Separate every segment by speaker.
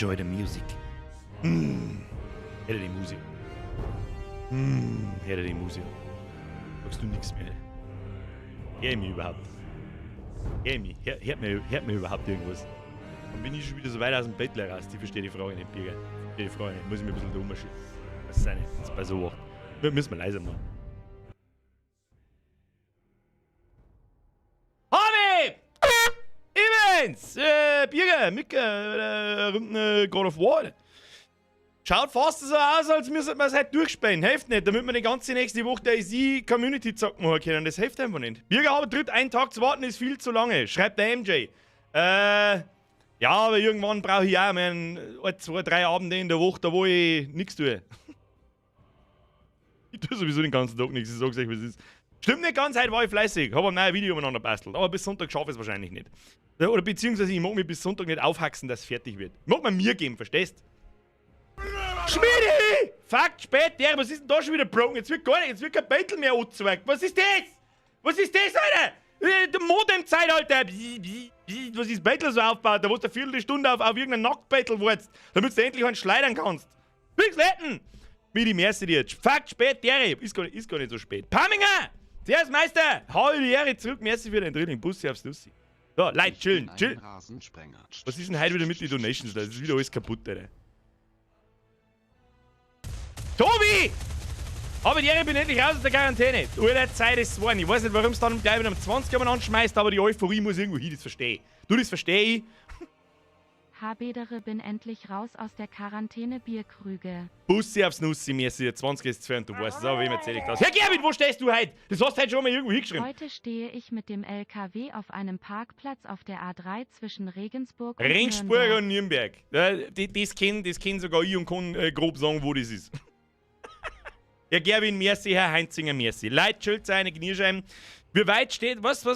Speaker 1: Enjoy the music. Hätte die Musik. Hätte die Musik. Sagst du nichts mehr? Hör mich überhaupt? Hört mir überhaupt irgendwas? Dann bin ich schon wieder so weit aus dem Bett raus. Ich verstehe die Frage nicht, Birger. Ich verstehe die Frage nicht. Muss ich mir ein bisschen da umschieben. Das ist nicht. Das ist bei so Wacht. Müssen wir leiser machen. Harvey! Evans! Birger, Micke, God of War. Schaut fast so aus, als müssen wir es heute durchspielen. Hilft nicht, damit wir die ganze nächste Woche der IC-Community zocken machen können. Das hilft einfach nicht. Birger aber tritt, einen Tag zu warten ist viel zu lange. Schreibt der MJ. Ja, aber irgendwann brauche ich auch mal 2, 3 Abende in der Woche, da wo ich nichts tue. Ich tue sowieso den ganzen Tag nichts, ich sag's euch, wie es ist. Stimmt nicht ganz, heute war ich fleißig, habe ein neues Video umeinander bastelt, aber bis Sonntag schaffe ich es wahrscheinlich nicht. Oder beziehungsweise ich mag mich bis Sonntag nicht aufhaxen, dass es fertig wird. Ich mag mir geben, verstehst? Schmiedi! Fuck, spät, der, was ist denn da schon wieder broken? Jetzt wird gar nicht, jetzt wird kein Battle mehr angezeigt. Was ist das? Was ist das, Alter? Der Modem-Zeitalter! Was ist Battle so aufgebaut? Da wo du eine Viertelstunde auf irgendeinen Nackt-Battle wartest, damit du endlich einen schleudern kannst. Fix letten! Wie die Mercy jetzt. Fuck, spät, der, ist gar nicht so spät. Pamminger! Zuerst, Meister! Hau die Ehre zurück, merci für dein Drilling. Bussi aufs Lussi. So, Leute, chillen. Was ist denn heute wieder mit den Donations da? Das ist wieder alles kaputt, Alter. Tobi! Aber die Ehre bin endlich raus aus der Quarantäne. Alter, Zeit ist geworden. Ich weiß nicht, warum es dann gleich mit einem 20er anschmeißt, aber die Euphorie muss irgendwo hin, das verstehe ich. Du, das verstehe ich.
Speaker 2: Habedere bin endlich raus aus der Quarantäne, Bierkrüge.
Speaker 1: Bussi aufs Nussi, merci. 20er ist zu fern, du weißt es, aber wem erzähl ich das? Herr Gerwin, wo stehst du heute? Das hast du heute schon mal irgendwo hingeschrieben.
Speaker 2: Heute stehe ich mit dem LKW auf einem Parkplatz auf der A3 zwischen Regensburg und
Speaker 1: Regensburg und Nürnberg. Das kenn sogar ich und kann grob sagen, wo das ist. Herr Gerwin, merci. Herr Heinzinger, merci. Leute, schuld seine Knierscheiben. Wie weit steht, was?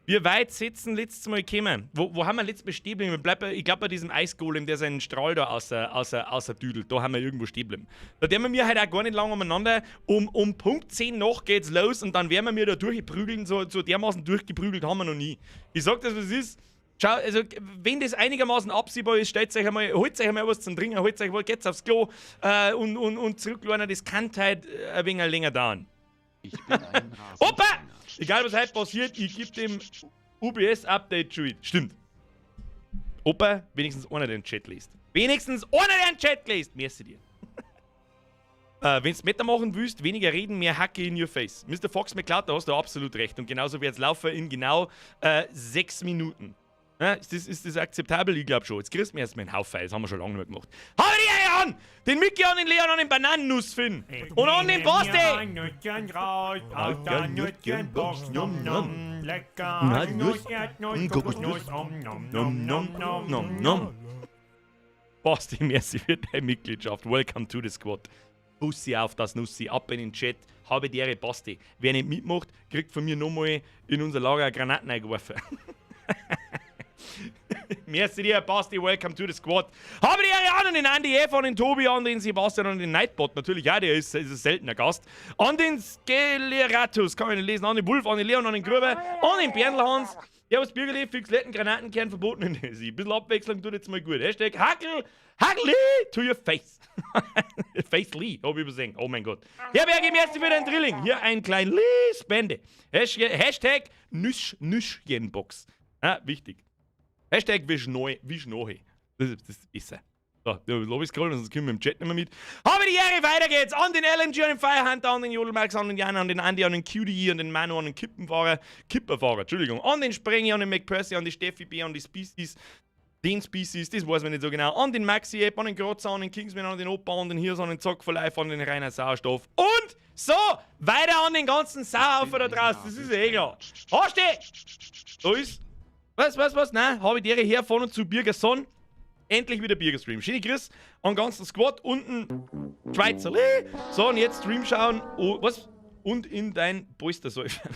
Speaker 1: Wie weit sitzen letztes Mal gekommen? Wo haben wir letztes Mal stehen geblieben? Ich glaube bei diesem Eisgolem, der seinen Strahl da außer düdelt. Da haben wir irgendwo stehen geblieben. Da werden wir halt auch gar nicht lange umeinander. Um Punkt 10 nach geht's los und dann werden wir da durchprügeln. So dermaßen durchgeprügelt haben wir noch nie. Ich sag das, was es ist. Schau, also, wenn das einigermaßen absehbar ist, holt euch einmal was zum Trinken, holt euch was, geht's aufs Klo und zurücklernen. Das kann halt ein wenig länger dauern.
Speaker 3: Ich bin ein
Speaker 1: Opa! Egal was heute passiert, ich gebe dem UBS-Update schon. Stimmt. Opa, wenigstens einer den Chat liest. Wenigstens einer den Chat liest! Merci dir. Wenn du Meta machen willst, weniger reden, mehr Hacke in your face. Mr. Fox McCloud, da hast du absolut recht. Und genauso wird es laufen in genau 6 Minuten. Ja, ist das akzeptabel? Ich glaube schon. Jetzt kriegst du mir erstmal einen Haufen. Das haben wir schon lange nicht mehr gemacht. Hau die Eier an! Den Mickey an den Leon an den Bananennussfinn! Und an den Basti! Basti, merci für deine Mitgliedschaft. Welcome to the Squad. Bussi auf das Nussi, ab in den Chat. Habe die Ehre, Basti. Wer nicht mitmacht, kriegt von mir nochmal in unser Lager Granaten eingeworfen. Merci dir, Basti, welcome to the Squad. Habe die Ehre an den Andy F, an den Tobi, an den Sebastian, an den Nightbot. Natürlich, ja, der ist ein seltener Gast. An den Skeleratus, kann man nicht lesen. An den Wolf, an den Leon, an den Gröber, an den Bernlhans. Ja, was Bürgerli, fix Letten, Granatenkern verboten in der Sie. Ein bisschen Abwechslung tut jetzt mal gut. Hashtag Hackel to your face. Facely, hab ich übersehen. Oh mein Gott. Ja, Bergi, merci für dein Drilling. Hier ein klein Spende. Hashtag Nüschchenbox. Ah, wichtig. Hashtag Wischnohe. Das ist besser. So, Lobby scrollen, sonst können wir im Chat nicht mehr mit. Habe die Ehre, weiter geht's. An den LMG, an den Firehunter, an den Jodelmax, an den Jan, an den Andy, an den QDE, an den Manu, an den Kipperfahrer, Entschuldigung. An den Sprenger, an den McPercy, an die Steffi B, an die Species. Den Species, das weiß man nicht so genau. An den Maxi App, an den Grotzer, an den Kingsman, an den Opa, an den Hirs, an den Zock for Life, an den reiner Sauerstoff. Und so, weiter an den ganzen Sauhaufen da draußen. Das ist eh klar. Hast du? Da ist. Was? Nein, habe ich die Ehre her von und zu Birgerson. Endlich wieder Birgerstream. Schöne Grüß an ganzen Squad. Unten Schweizer. So, und jetzt Stream schauen. Oh, was? Und in dein Polster säufern.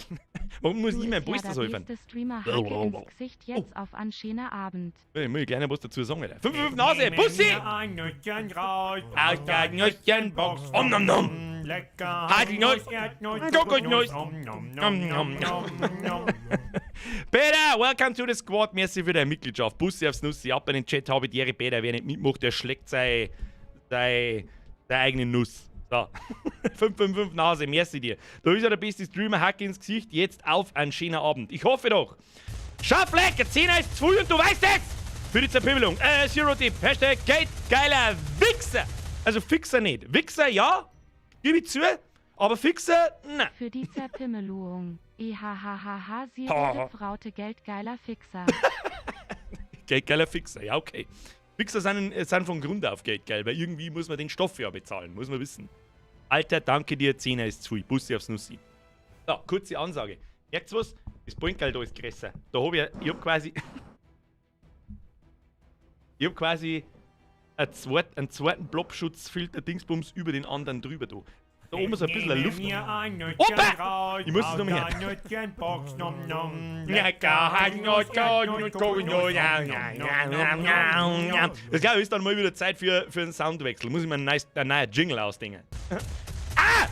Speaker 1: Warum muss ich mein Polster säufern?
Speaker 2: Streamer Hacke ins Gesicht jetzt auf ein schöner Abend.
Speaker 1: Ich muss gleich noch was dazu sagen, Alter. 5 Nase, Bussi! Aus der Nüsschenbox. Om nom nom.
Speaker 3: Lecker.
Speaker 1: Haselnuss. Kokosnuss. Peter, welcome to the squad. Merci für deine Mitgliedschaft. Bussi aufs Nussi. Ab in den Chat habe ich die Peter. Wer nicht mitmacht, der schlägt seine eigene Nuss. So. 555 Nase. Merci dir. Da ist ja der beste Streamer. Hack ins Gesicht. Jetzt auf einen schönen Abend. Ich hoffe doch. Schaffleck, 10er ist zu früh und du weißt es! Für die Zerpimmelung. Zero-Tip. Hashtag Gate. Geiler Wichser. Also Fixer nicht. Wichser, ja. Gebe ich zu. Aber Fixer, nein.
Speaker 2: Für die Zerpimmeluung. Raute geldgeiler Fixer.
Speaker 1: Geldgeiler Fixer, ja okay. Fixer sind von Grund auf geldgeil, weil irgendwie muss man den Stoff ja bezahlen, muss man wissen. Alter, danke dir, 10er ist zu viel. Bussi aufs Nussi. So, kurze Ansage. Merkt's was? Das Pointgeld da ist größer. Da hab ich hab quasi... ich hab quasi einen zweiten Blobschutzfilter-Dingsbums über den anderen drüber da. Da oben ist ein bisschen Luft. Opa! Ich muss es nochmal her. Das glaube ich ist dann mal wieder Zeit für einen Soundwechsel. Muss ich mir einen neuen Jingle ausdenken.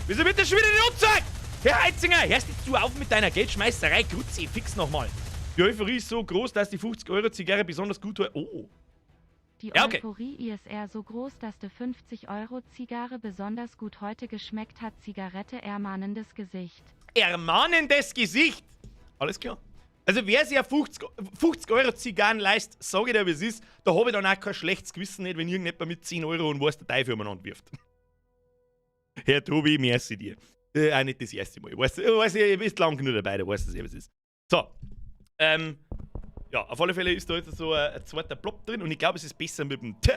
Speaker 1: Wieso wird das schon wieder nicht angezeigt? Herr Heitzinger, hörst jetzt du auf mit deiner Geldschmeißerei? Grüezi, fix nochmal. Die Euphorie ist so groß, dass die 50-Euro-Zigarre besonders gut war. Oh.
Speaker 2: Die
Speaker 1: Ja, okay.
Speaker 2: Euphorie ist eher so groß, dass die 50-Euro-Zigarre besonders gut heute geschmeckt hat. Zigarette ermahnendes Gesicht.
Speaker 1: Ermahnendes Gesicht! Alles klar. Also wer sich ja 50 Euro Zigarren leistet, sage ich dir, wie es ist, da habe ich dann auch kein schlechtes Gewissen nicht, wenn irgendjemand mit 10 Euro und was der Teufel umeinander wirft. Herr Tobi, merci dir. Auch nicht das erste Mal. Ihr bist lang genug dabei, du weißt, was es ist. So. Ja, auf alle Fälle ist da jetzt so ein zweiter Blob drin und ich glaube, es ist besser mit dem T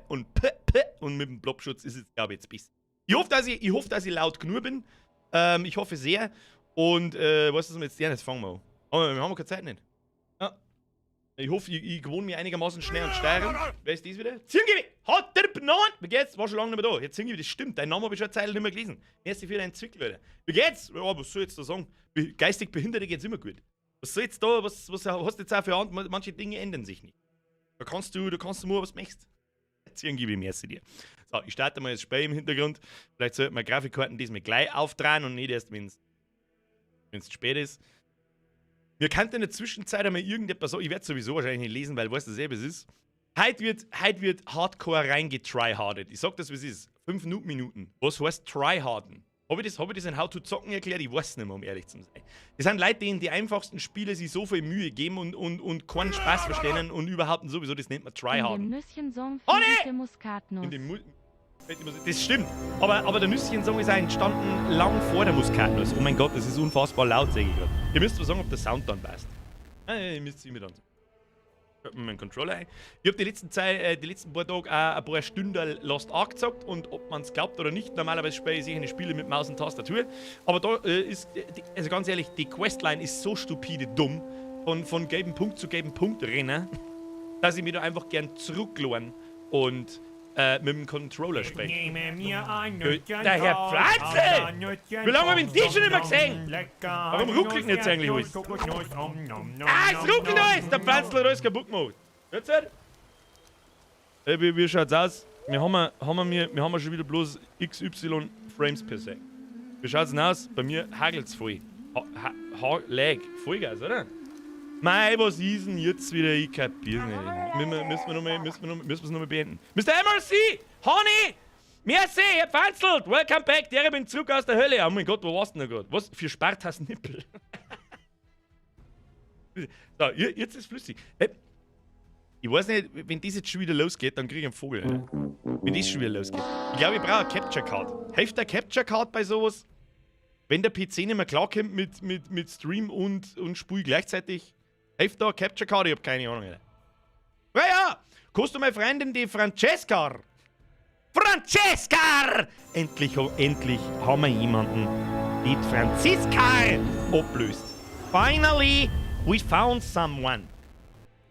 Speaker 1: und P und mit dem Blobschutz ist es, glaube ich, jetzt besser. Ich hoffe, dass ich laut genug bin. Ich hoffe sehr. Und, was ist jetzt? Ja, jetzt fangen wir an. Aber wir haben keine Zeit nicht. Ja. Ich hoffe, ich gewohne mich einigermaßen schnell an Steuern. Wer ist das wieder? Zirngebi! Hat der Bananen! Wie geht's? War schon lange nicht mehr da. Jetzt Zirngebi, das stimmt. Deinen Namen habe ich schon eine Zeit nicht mehr gelesen. Merci für deinen Zwick, Leute. Wie geht's? Ja, was soll ich jetzt da sagen? Geistig Behinderte geht's immer gut. Was soll jetzt da? Was hast du jetzt auch für Hand? Manche Dinge ändern sich nicht. Da kannst du mal was möchtest. Zirngebi, merci dir. So, ich starte mal das Spiel im Hintergrund. Vielleicht sollten wir Grafikkarten diesmal gleich auftragen und nicht erst, wenn es zu spät ist. Wir könnten in der Zwischenzeit einmal irgendetwas sagen. Ich werde sowieso wahrscheinlich nicht lesen, weil weißt du selber, es ist. Heute wird Hardcore reingetryhardet. Ich sag das, wie es ist. 5 Minuten. Was heißt tryharden? Habe ich das in How to Zocken erklärt? Ich weiß nicht mehr, um ehrlich zu sein. Das sind Leute, die in die einfachsten Spiele sich so viel Mühe geben und keinen Spaß verstehen und überhaupt sowieso, das nennt man tryharden.
Speaker 2: In dem Nüsschensong
Speaker 1: Oh, nee!
Speaker 2: Muskatnuss.
Speaker 1: Das stimmt. Aber der Nüsschen-Song ist auch entstanden lang vor der Muskatnuss. Oh mein Gott, das ist unfassbar laut, sage ich gerade. Ihr müsst mal sagen, ob der Sound dann passt. Ihr müsst es immer dann sagen. Ich hab mir meinen Controller ein. Ich habe die letzten paar Tage auch ein paar Stunden Lost Ark gezockt und ob man es glaubt oder nicht, normalerweise spiele ich sicher Spiele mit Maus und Tastatur. Aber da ist, also ganz ehrlich, die Questline ist so stupide dumm, von gelben Punkt zu gelben Punkt rennen, dass ich mich da einfach gern zurücklohne und mit dem Controller sprechen. Der Herr Pflanze! Wie lange habe ich den schon nicht mehr gesehen? Warum ruckelt denn jetzt eigentlich alles? Es ruckelt alles! Der Pflanzler hat alles kaputt gemacht. Hört's halt? Wie schaut's aus? Wir haben schon wieder bloß XY Frames per Second. Wie schaut's denn aus? Bei mir hagelt's voll. Lag. Vollgas, oder? Mei, was ist denn jetzt wieder? Ich kapiere nicht. Müssen wir es nochmal beenden. Mr. MRC! Honey! Merci, ihr Pfanzelt! Welcome back! Der bin zurück aus der Hölle. Oh mein Gott, wo warst du denn gerade? Was? Für Spartas Nippel. So, jetzt ist flüssig. Ich weiß nicht, wenn das jetzt schon wieder losgeht, dann kriege ich einen Vogel. Wenn das schon wieder losgeht. Ich glaube, ich brauche eine Capture Card. Hilft der Capture Card bei sowas? Wenn der PC nicht mehr klarkommt mit Stream und Spiel gleichzeitig? Hilft da Capture Card? Ich hab keine Ahnung. Ja! Kannst du meine Freundin, die Francesca? Francesca! Endlich haben wir jemanden, die Franziska ablöst. Finally, we found someone.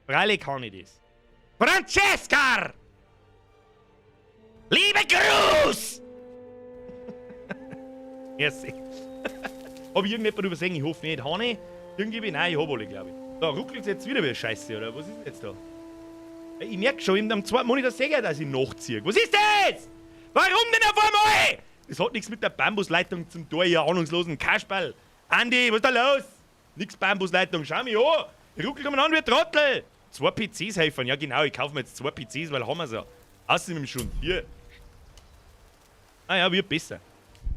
Speaker 1: Freilich kann ich das. Francesca! Liebe Gruß! Merci. Hab ich irgendjemand übersehen? Ich hoffe nicht. Hanni? Irgendwie? Nein, ich hab alle, glaube ich. Da ruckelt es jetzt wieder wie Scheiße, oder? Was ist jetzt da? Ich merke schon, in am zweiten Monitor sehe ich, dass ich nachziehe. Was ist das? Warum denn auf einmal? Das hat nichts mit der Bambusleitung zum Tor, ihr ahnungslosen Kasperl. Andi, was ist da los? Nix Bambusleitung. Schau mich an. Ich ruckel mich an wie ein Trottel. 2 PCs helfen. Ja, genau. Ich kaufe mir jetzt 2 PCs, weil haben wir so. Außer mit dem Schund. Hier. Ah ja, wird besser.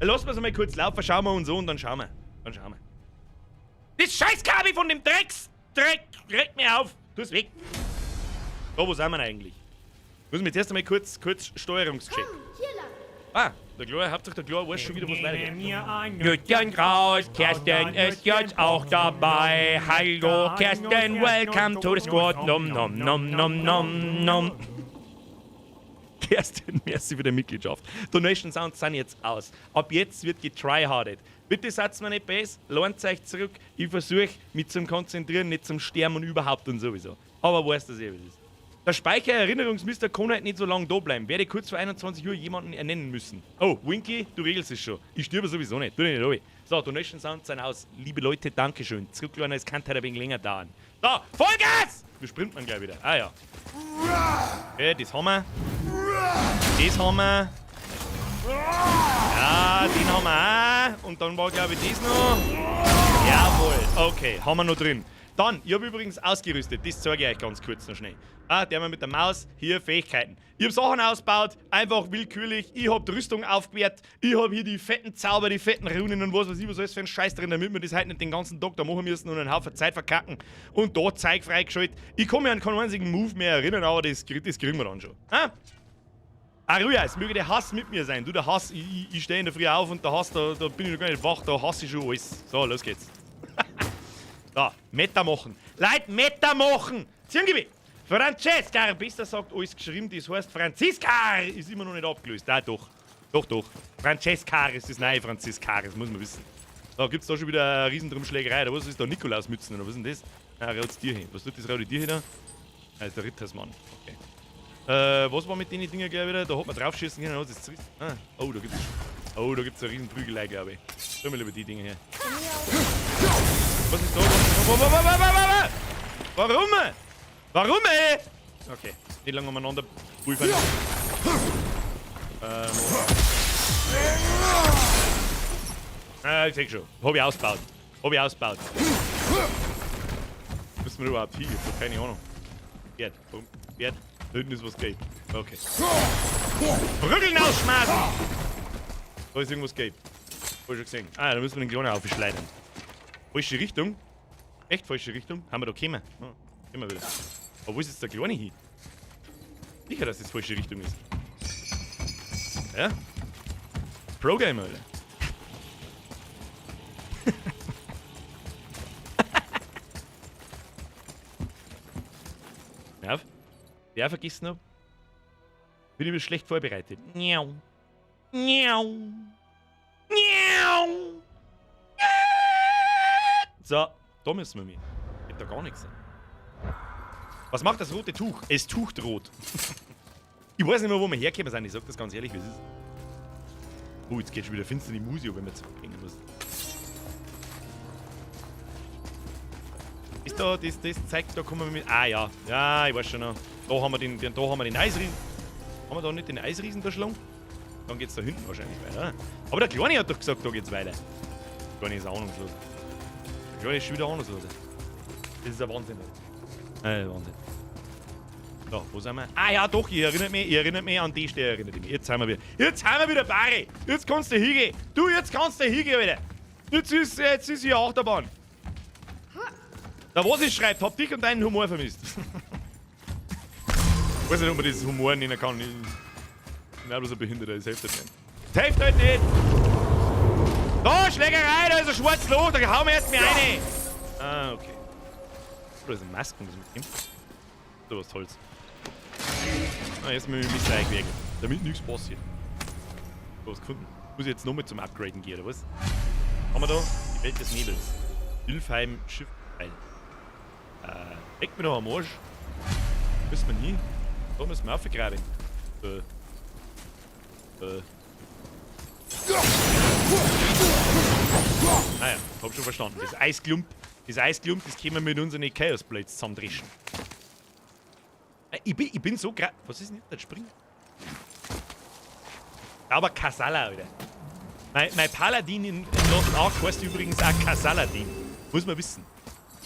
Speaker 1: Lassen wir es mal kurz laufen, schauen wir uns an und dann schauen wir. Das Scheißkabel von dem Dreck regt mir auf. Tu es weg. Da, wo sind wir eigentlich? Müssen wir jetzt erst einmal kurz Steuerungscheck. Ah, der Klar, Hauptsache der Klar weiß schon wieder, was weitergeht. Jütchen Kraus, Kerstin ist jetzt auch dabei. Hallo Kerstin, welcome to the squad. Nom nom nom nom nom nom. Kerstin, merci für die Mitgliedschaft. Donation Sounds sind jetzt aus. Ab jetzt wird getryhardet. Bitte setzt mir nicht base, lohnt euch zurück. Ich versuche mich zum Konzentrieren, nicht zum Sterben und überhaupt und sowieso. Aber weißt du, wie es ist. Der Speichererinnerungsmister kann halt nicht so lange da bleiben. Werde kurz vor 21 Uhr jemanden ernennen müssen. Oh, Winky, du regelst es schon. Ich stirbe sowieso nicht. Tu dich nicht runter. So, Donation Sounds sind aus. Liebe Leute, Dankeschön. Zurückladen, es kann halt ein wenig länger dauern. So, Vollgas! Wir sprinten dann gleich wieder. Ah ja. Okay, das haben wir. Das haben wir. Ja, den haben wir auch. Und dann war, glaube ich, das noch. Jawohl. Okay, haben wir noch drin. Dann, ich habe übrigens ausgerüstet. Das zeige ich euch ganz kurz noch schnell. Ah, der haben wir mit der Maus. Hier Fähigkeiten. Ich habe Sachen ausgebaut, einfach willkürlich. Ich habe die Rüstung aufgewertet. Ich habe hier die fetten Zauber, die fetten Runen und was weiß ich, was alles für ein Scheiß drin, damit wir das halt nicht den ganzen Tag da machen müssen und einen Haufen Zeit verkacken. Und da Zeug freigeschaltet. Ich kann mich an keinen einzigen Move mehr erinnern, aber das kriegen wir dann schon. Ah? Aruja, es möge der Hass mit mir sein. Du, der Hass, ich stehe in der Früh auf und der Hass, da bin ich noch gar nicht wach, da hasse ich schon alles. So, los geht's. Da, Meta machen. Leute, Meta machen! Ziemlich. Francesca, besser sagt alles geschrieben, das heißt Franziska ist immer noch nicht abgelöst. Ah, doch. Doch. Francesca ist das neue Franziska, das muss man wissen. Da gibt's da schon wieder eine Riesendrumschlägerei. Da was ist da Nikolausmützen oder was ist denn das? Ah, rotes Tier hin. Was tut das rote Tier hin da? Ah, das ist der Rittersmann. Okay. Was war mit den Dingen gleich wieder? Da hat man draufschießen können, hat es zerrissen. Ah, oh, da gibt's eine riesen Prügelei, glaube ich. Schau mal über die Dinge her. Was ist da? Warum, ey? Okay, nicht lange umeinander prüfen. Ich seh schon. Hab ich ausgebaut. Müssen wir überhaupt hin? Ich hab keine Ahnung. Pferd. Da hinten ist was gelb. Okay. Prügeln ausschmeißen! Da ist irgendwas gelb. Hab ich schon gesehen. Ah, da müssen wir den Kleinen aufschleudern. Falsche Richtung? Echt falsche Richtung? Haben wir da gekommen? Oh, gehen wir wieder. Aber wo ist jetzt der Kleine hin? Sicher, dass das falsche Richtung ist. Ja? Pro-Gamer, Alter. Ja, wer vergessen hab? Bin ich schlecht vorbereitet. Miau. So, da müssen wir mit. Geht da gar nichts sein. Was macht das rote Tuch? Es tucht rot. Ich weiß nicht mehr, wo wir herkommen sind. Ich sag das ganz ehrlich, wie es ist. Oh, jetzt geht schon wieder finster die Musik, wenn wir zurückbringen müssen. Ist da, das zeigt, da kommen wir mit. Ah ja, ja, ich weiß schon noch. Da haben wir den Eisriesen. Haben wir da nicht den Eisriesen da schlagen? Dann geht's da hinten wahrscheinlich weiter. Aber der Kleine hat doch gesagt, da geht's weiter. Der Kleine ist ahnungslos. Der Kleine ist schon wieder ahnungslos. Das ist ein Wahnsinn. Wahnsinn. Da, wo sind wir? Ah ja, doch, ihr erinnert mich an die Stelle, erinnert mich. Jetzt sind wir wieder Barry. Jetzt kannst du hingehen. Du, jetzt kannst du hingehen wieder. Jetzt ist hier Achterbahn. Da was ich schreibt, hab dich und deinen Humor vermisst. Ich weiß nicht, ob man das Humor nennen kann. Ich bin bloß ein Behinderter, das hilft halt nicht. Das hilft halt nicht! Da, Schlägerei, da ist ein schwarzes Loch, da hauen wir jetzt mir rein! Ah, okay. Da sind Masken, was mit dem? So was Holz. Ah, jetzt müssen wir mich wegwegen, damit nichts passiert. So was gefunden. Muss ich jetzt nochmal zum Upgraden gehen, oder was? Haben wir da? Die Welt des Nebels. Ilfheim Schiffteil. Leckt mir noch am Arsch. Müssen wir hin? Da müssen wir aufgraben. Ah ja, hab schon verstanden. Das Eisklump, das können wir mit unseren Chaos Blades zusammendreschen. Ich bin so gerade. Was ist denn das Springen? Aber Kasala, Alter. Mein Paladin in Lost Ark heißt übrigens auch Kasaladin. Muss man wissen.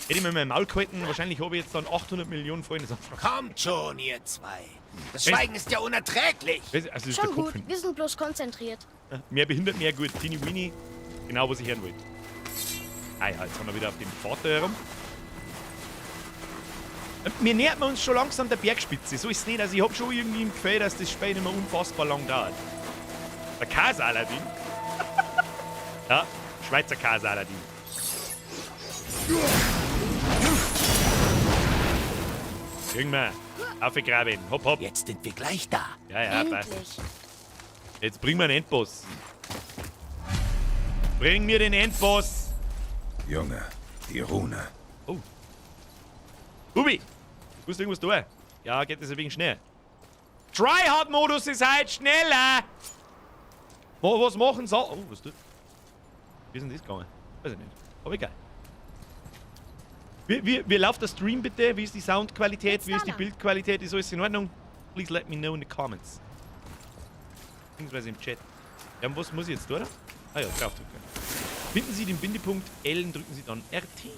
Speaker 1: Hätte ich mir mein Maul gehalten, wahrscheinlich habe ich jetzt dann 800 Millionen Freunde.
Speaker 3: Kommt schon, ihr zwei. Das Schweigen ist ja unerträglich.
Speaker 1: Also das ist
Speaker 4: Schon
Speaker 1: der Kopf.
Speaker 4: gut, wir sind bloß konzentriert.
Speaker 1: Ja, mehr behindert, mehr gut. Teeny Weeny, genau was ich hören wollte. Ah ja, jetzt haben wir wieder auf dem Vater herum. Wir nähern uns schon langsam der Bergspitze. So ist es nicht. Also ich habe schon irgendwie im Gefühl, dass das Spiel nicht mehr unfassbar lang dauert. Der Kaiser-Aladdin. Ja, Schweizer Kaiser-Aladdin. Irgendwann. Aufgegraben. Hopp, hopp.
Speaker 3: Jetzt sind wir gleich da.
Speaker 1: Ja, passt.
Speaker 4: Endlich.
Speaker 1: Jetzt bringen wir einen Endboss. Bring mir den Endboss.
Speaker 5: Junge, die Rune.
Speaker 1: Oh. Ubi, musst du irgendwas tun? Ja, geht das ein wenig schnell. Tryhard-Modus ist halt schneller. Was machen sie? Oh, was tut? Wie ist denn das gegangen? Weiß ich nicht. Aber egal. Wie läuft der Stream bitte? Wie ist die Soundqualität? Wie ist die Bildqualität? Ist alles in Ordnung? Please let me know in the comments. Beziehungsweise im Chat. Ja, was muss ich jetzt tun? Ah ja, draufdrücken. Finden Sie den Bindepunkt L und drücken Sie dann RT.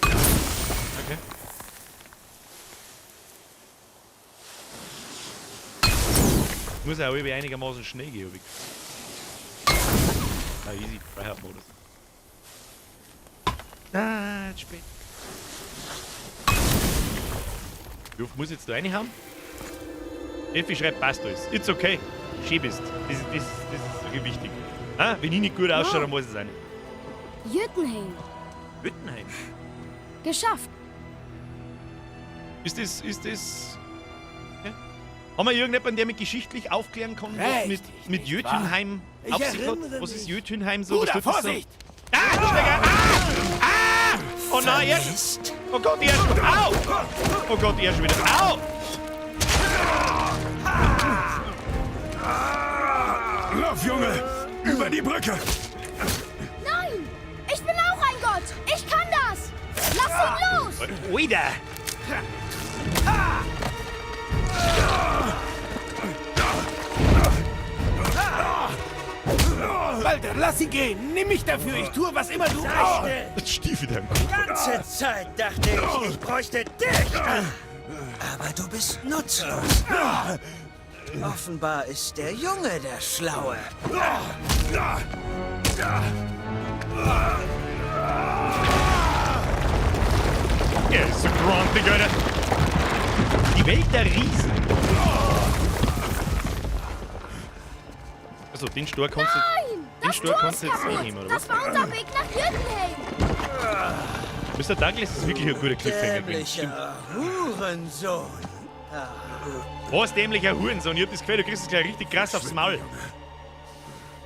Speaker 1: Okay. Muss auch irgendwie einigermaßen schnell gehen, ich. Ah, easy. Tryhard-Modus. Ah, zu spät. Wie oft muss ich jetzt da reinhauen? Effi schreibt, passt alles. It's okay. Schön bist. Das ist wirklich wichtig. Ah, wenn ich nicht gut ausschaue, dann muss es sein.
Speaker 4: Jüttenheim.
Speaker 1: Wittenheim.
Speaker 4: Geschafft.
Speaker 1: Ist das. Ja? Haben wir irgendjemanden, der mich geschichtlich aufklären kann, was
Speaker 3: Richtig,
Speaker 1: mit
Speaker 3: nicht
Speaker 1: Jötunheim
Speaker 3: wahr?
Speaker 1: auf
Speaker 3: Ich
Speaker 1: sich hat?
Speaker 3: erinnere
Speaker 1: Was ist
Speaker 3: mich.
Speaker 1: Jötunheim so?
Speaker 3: Bruder,
Speaker 1: Was tut das
Speaker 3: Vorsicht!
Speaker 1: So? Ah, du Stecker! Ah! Oh nein, er
Speaker 3: Mist.
Speaker 1: Oh Gott, er ist schon. Au! Oh Gott, er ist schon wieder. Au!
Speaker 5: Lauf, Junge! Über die Brücke!
Speaker 4: Nein! Ich bin auch ein Gott! Ich kann das! Lass ihn los!
Speaker 1: Wieder!
Speaker 3: Walter, lass ihn gehen. Nimm mich dafür. Ich tue, was immer du...
Speaker 1: Jetzt stief wieder im Kopf.
Speaker 6: Ganze Zeit dachte ich, ich bräuchte dich. Aber du bist nutzlos. Offenbar ist der Junge der Schlaue.
Speaker 1: Er ist so grantig, Alter. Die Welt der Riesen. Also, den Stor kannst du.
Speaker 4: Nein!
Speaker 1: Den
Speaker 4: Das
Speaker 1: Stor
Speaker 4: Tor
Speaker 1: kannst
Speaker 4: ist
Speaker 1: du jetzt
Speaker 4: kaputt!
Speaker 1: nicht nehmen, oder was?
Speaker 4: Das war unser Weg nach Jüttenheim!
Speaker 1: Mr. Douglas ist wirklich ein guter Cliffhanger. gewesen.
Speaker 6: Dämlicher Hurensohn.
Speaker 1: Was dämlicher Hurensohn? Ich hab das Gefühl, du kriegst es gleich richtig krass aufs Maul.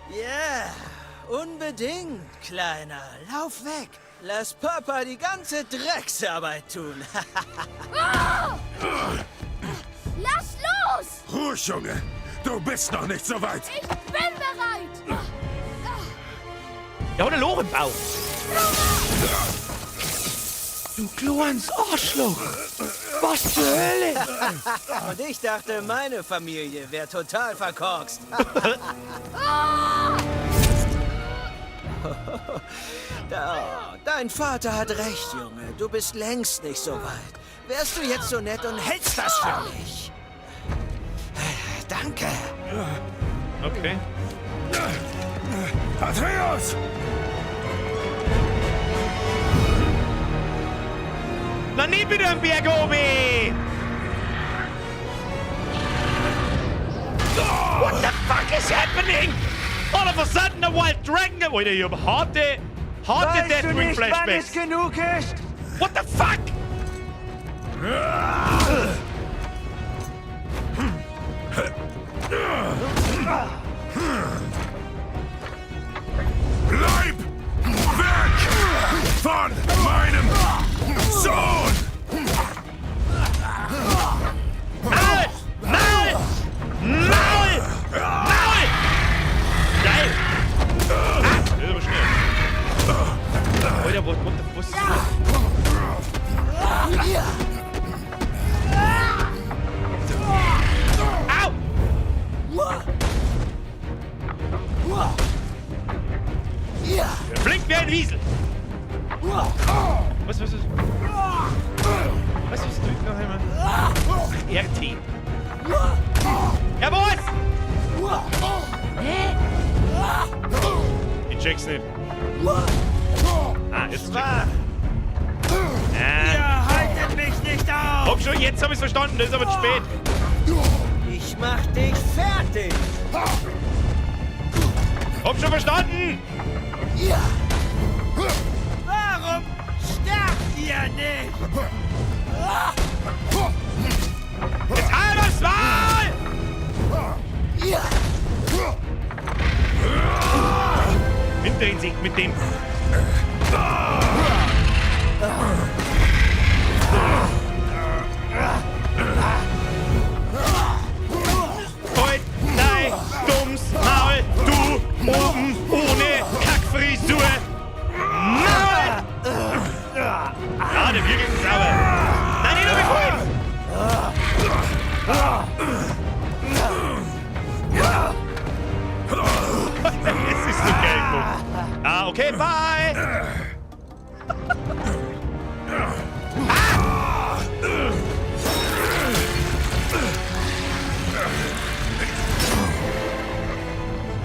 Speaker 6: Ja, unbedingt, Kleiner. Lauf weg. Lass Papa die ganze Drecksarbeit tun.
Speaker 4: Lass los!
Speaker 5: Ruhig, Junge! Du bist noch nicht so weit!
Speaker 4: Ich bin bereit!
Speaker 1: Ja, oder Loch im Bauch. Du kleines Arschloch. Was zur Hölle?
Speaker 6: Und ich dachte, meine Familie wäre total verkorkst. Dein Vater hat recht, Junge. Du bist längst nicht so weit. Wärst du jetzt so nett und hältst das für mich? Danke.
Speaker 1: Okay.
Speaker 5: Atreus!
Speaker 1: Na, nicht wieder am Berg oben! What the fuck is happening? All of a sudden, a wild dragon! Alter, ich hab harte Deathwing Flashbacks.
Speaker 6: genug ist?
Speaker 1: What the fuck?
Speaker 5: Bleib weg von meinem Sohn!
Speaker 1: Maul! Maul! Maul! Maul! Geil! Ah, das ist aber schnell. Alter, was ist das? Au! nicht wie ein Wiesel. Was? Was drückt noch einmal? RT. Ja, was? Ich check's nicht. Ah, jetzt check's.
Speaker 6: Ihr haltet mich nicht auf!
Speaker 1: Komm schon, jetzt hab ich's verstanden, das ist aber zu spät.
Speaker 6: Ich mach dich fertig!
Speaker 1: Hab schon verstanden!
Speaker 6: Warum sterbt ihr nicht?
Speaker 1: Jetzt halt aufs Maul! Hinter ihn singt mit dem. Heut dein dummes Maul, du oben ohne Kackfrisur. Maul! Ja, der Bier geht sauber. Nein, nicht noch vorhin! Es ist so geil, guck. Ah, okay, bye!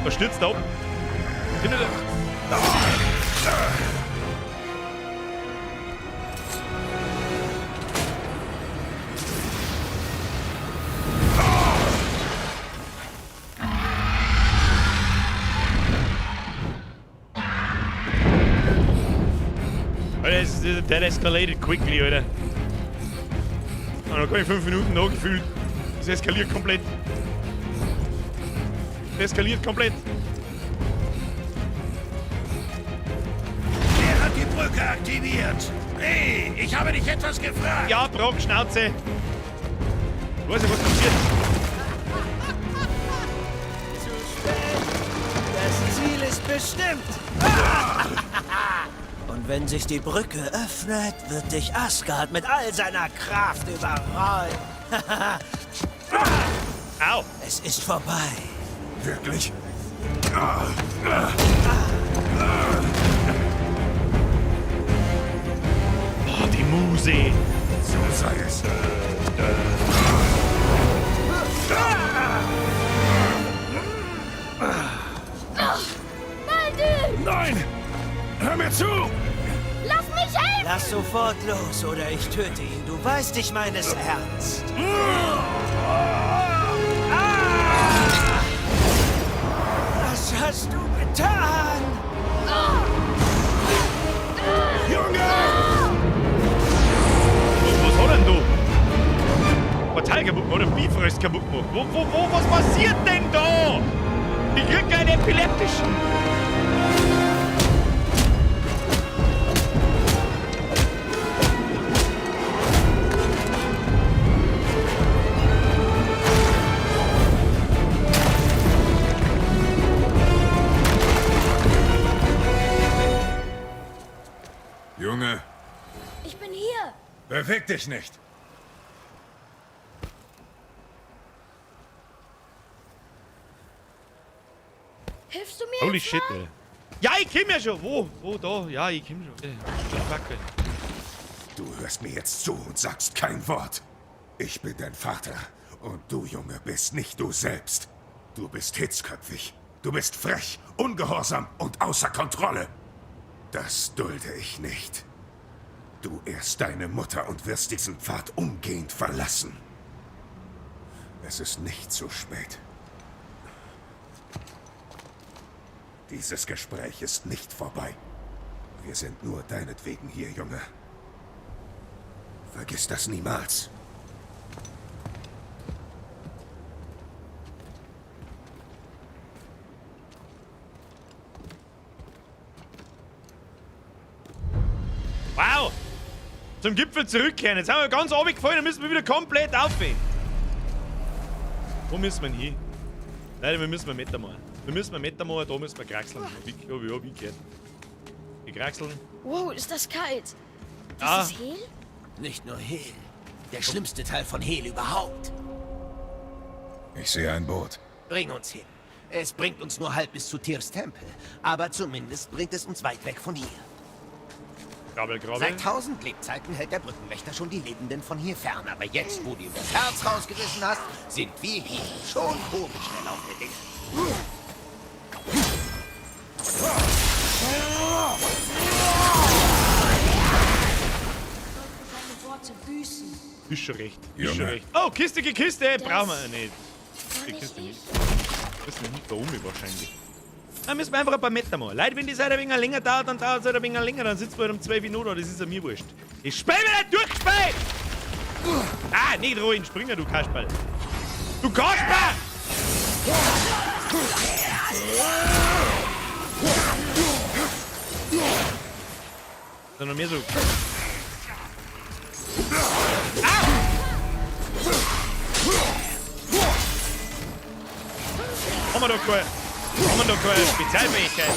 Speaker 1: Was stürzt da oben? Findet er? Alter, that escalated quickly, Alter. Noch gar nicht 5 Minuten nachgefühlt. Das eskaliert komplett. Eskaliert komplett.
Speaker 3: Wer hat die Brücke aktiviert? Hey, ich habe dich etwas gefragt.
Speaker 1: Ja, Brock, Schnauze. Ich weiß ja, was passiert.
Speaker 6: Zu spät! Das Ziel ist bestimmt! Und wenn sich die Brücke öffnet, wird dich Asgard mit all seiner Kraft überrollen.
Speaker 1: Au.
Speaker 6: Es ist vorbei.
Speaker 5: Wirklich?
Speaker 1: Oh, die Muse.
Speaker 5: So sei es.
Speaker 4: Baldur!
Speaker 5: Nein! Hör mir zu!
Speaker 4: Lass mich helfen!
Speaker 6: Lass sofort los oder ich töte ihn. Du weißt, ich meine es ernst. Was hast du getan?
Speaker 5: Junge!
Speaker 1: Was hat denn du? Portal kaputt gemacht oder Bifrost kaputt gemacht? Was passiert denn da? Ich krieg einen epileptischen.
Speaker 5: Junge,
Speaker 4: Ich bin hier!
Speaker 5: beweg dich nicht!
Speaker 4: Hilfst du mir
Speaker 1: Holy
Speaker 4: jetzt
Speaker 1: shit,
Speaker 4: mal?
Speaker 1: ey. Ja, ich komm ja schon. Wo, da? Ja, ich komm schon. Fuck, ey.
Speaker 5: Du hörst mir jetzt zu und sagst kein Wort. Ich bin dein Vater und du, Junge, bist nicht du selbst. Du bist hitzköpfig. Du bist frech, ungehorsam und außer Kontrolle. Das dulde ich nicht. Du ehrst deine Mutter und wirst diesen Pfad umgehend verlassen. Es ist nicht zu spät. Dieses Gespräch ist nicht vorbei. Wir sind nur deinetwegen hier, Junge. Vergiss das niemals.
Speaker 1: Wow! Zum Gipfel zurückkehren. Jetzt haben wir ganz runtergefallen, dann müssen wir wieder komplett aufgehen. Wo müssen wir hin? Nein, wir müssen Meter machen. Wir müssen Meter machen, da müssen wir kraxeln. Wie gehört. Wir kraxeln.
Speaker 4: Wow, ist das kalt. Das
Speaker 1: Ah.
Speaker 4: ist Hehl?
Speaker 3: Nicht nur Hel. Der schlimmste Teil von Hel überhaupt.
Speaker 5: Ich sehe ein Boot.
Speaker 3: Bring uns hin.
Speaker 7: Es bringt uns nur halb bis zu Tirs Tempel. Aber zumindest bringt es uns weit weg von hier.
Speaker 1: Grabbel, grabbel.
Speaker 7: Seit 1000 Lebzeiten hält der Brückenwächter schon die Lebenden von hier fern. Aber jetzt, wo du ihm das Herz rausgerissen hast, sind wir hier schon komisch schnell auf der Dinge.
Speaker 4: Seine Worte büßen.
Speaker 1: Ist schon recht. Ist schon
Speaker 5: Junge.
Speaker 1: recht. Oh, Kiste. Brauchen wir nicht. Die Kiste nicht. Das ist nicht da oben wahrscheinlich. Dann müssen wir einfach ein paar Meter machen. Leute, wenn das halt ein wenig länger dauert, dann dauert es halt ein wenig länger. Dann sitzen wir halt um 12 Minuten. Das ist ja mir wurscht. Ich spiel mir nicht durchgespielt! Ah, nicht ruhig springen, du Kasperl. Du Kasperl! Sondern mehr so. Haben wir doch keine Spezialfähigkeit.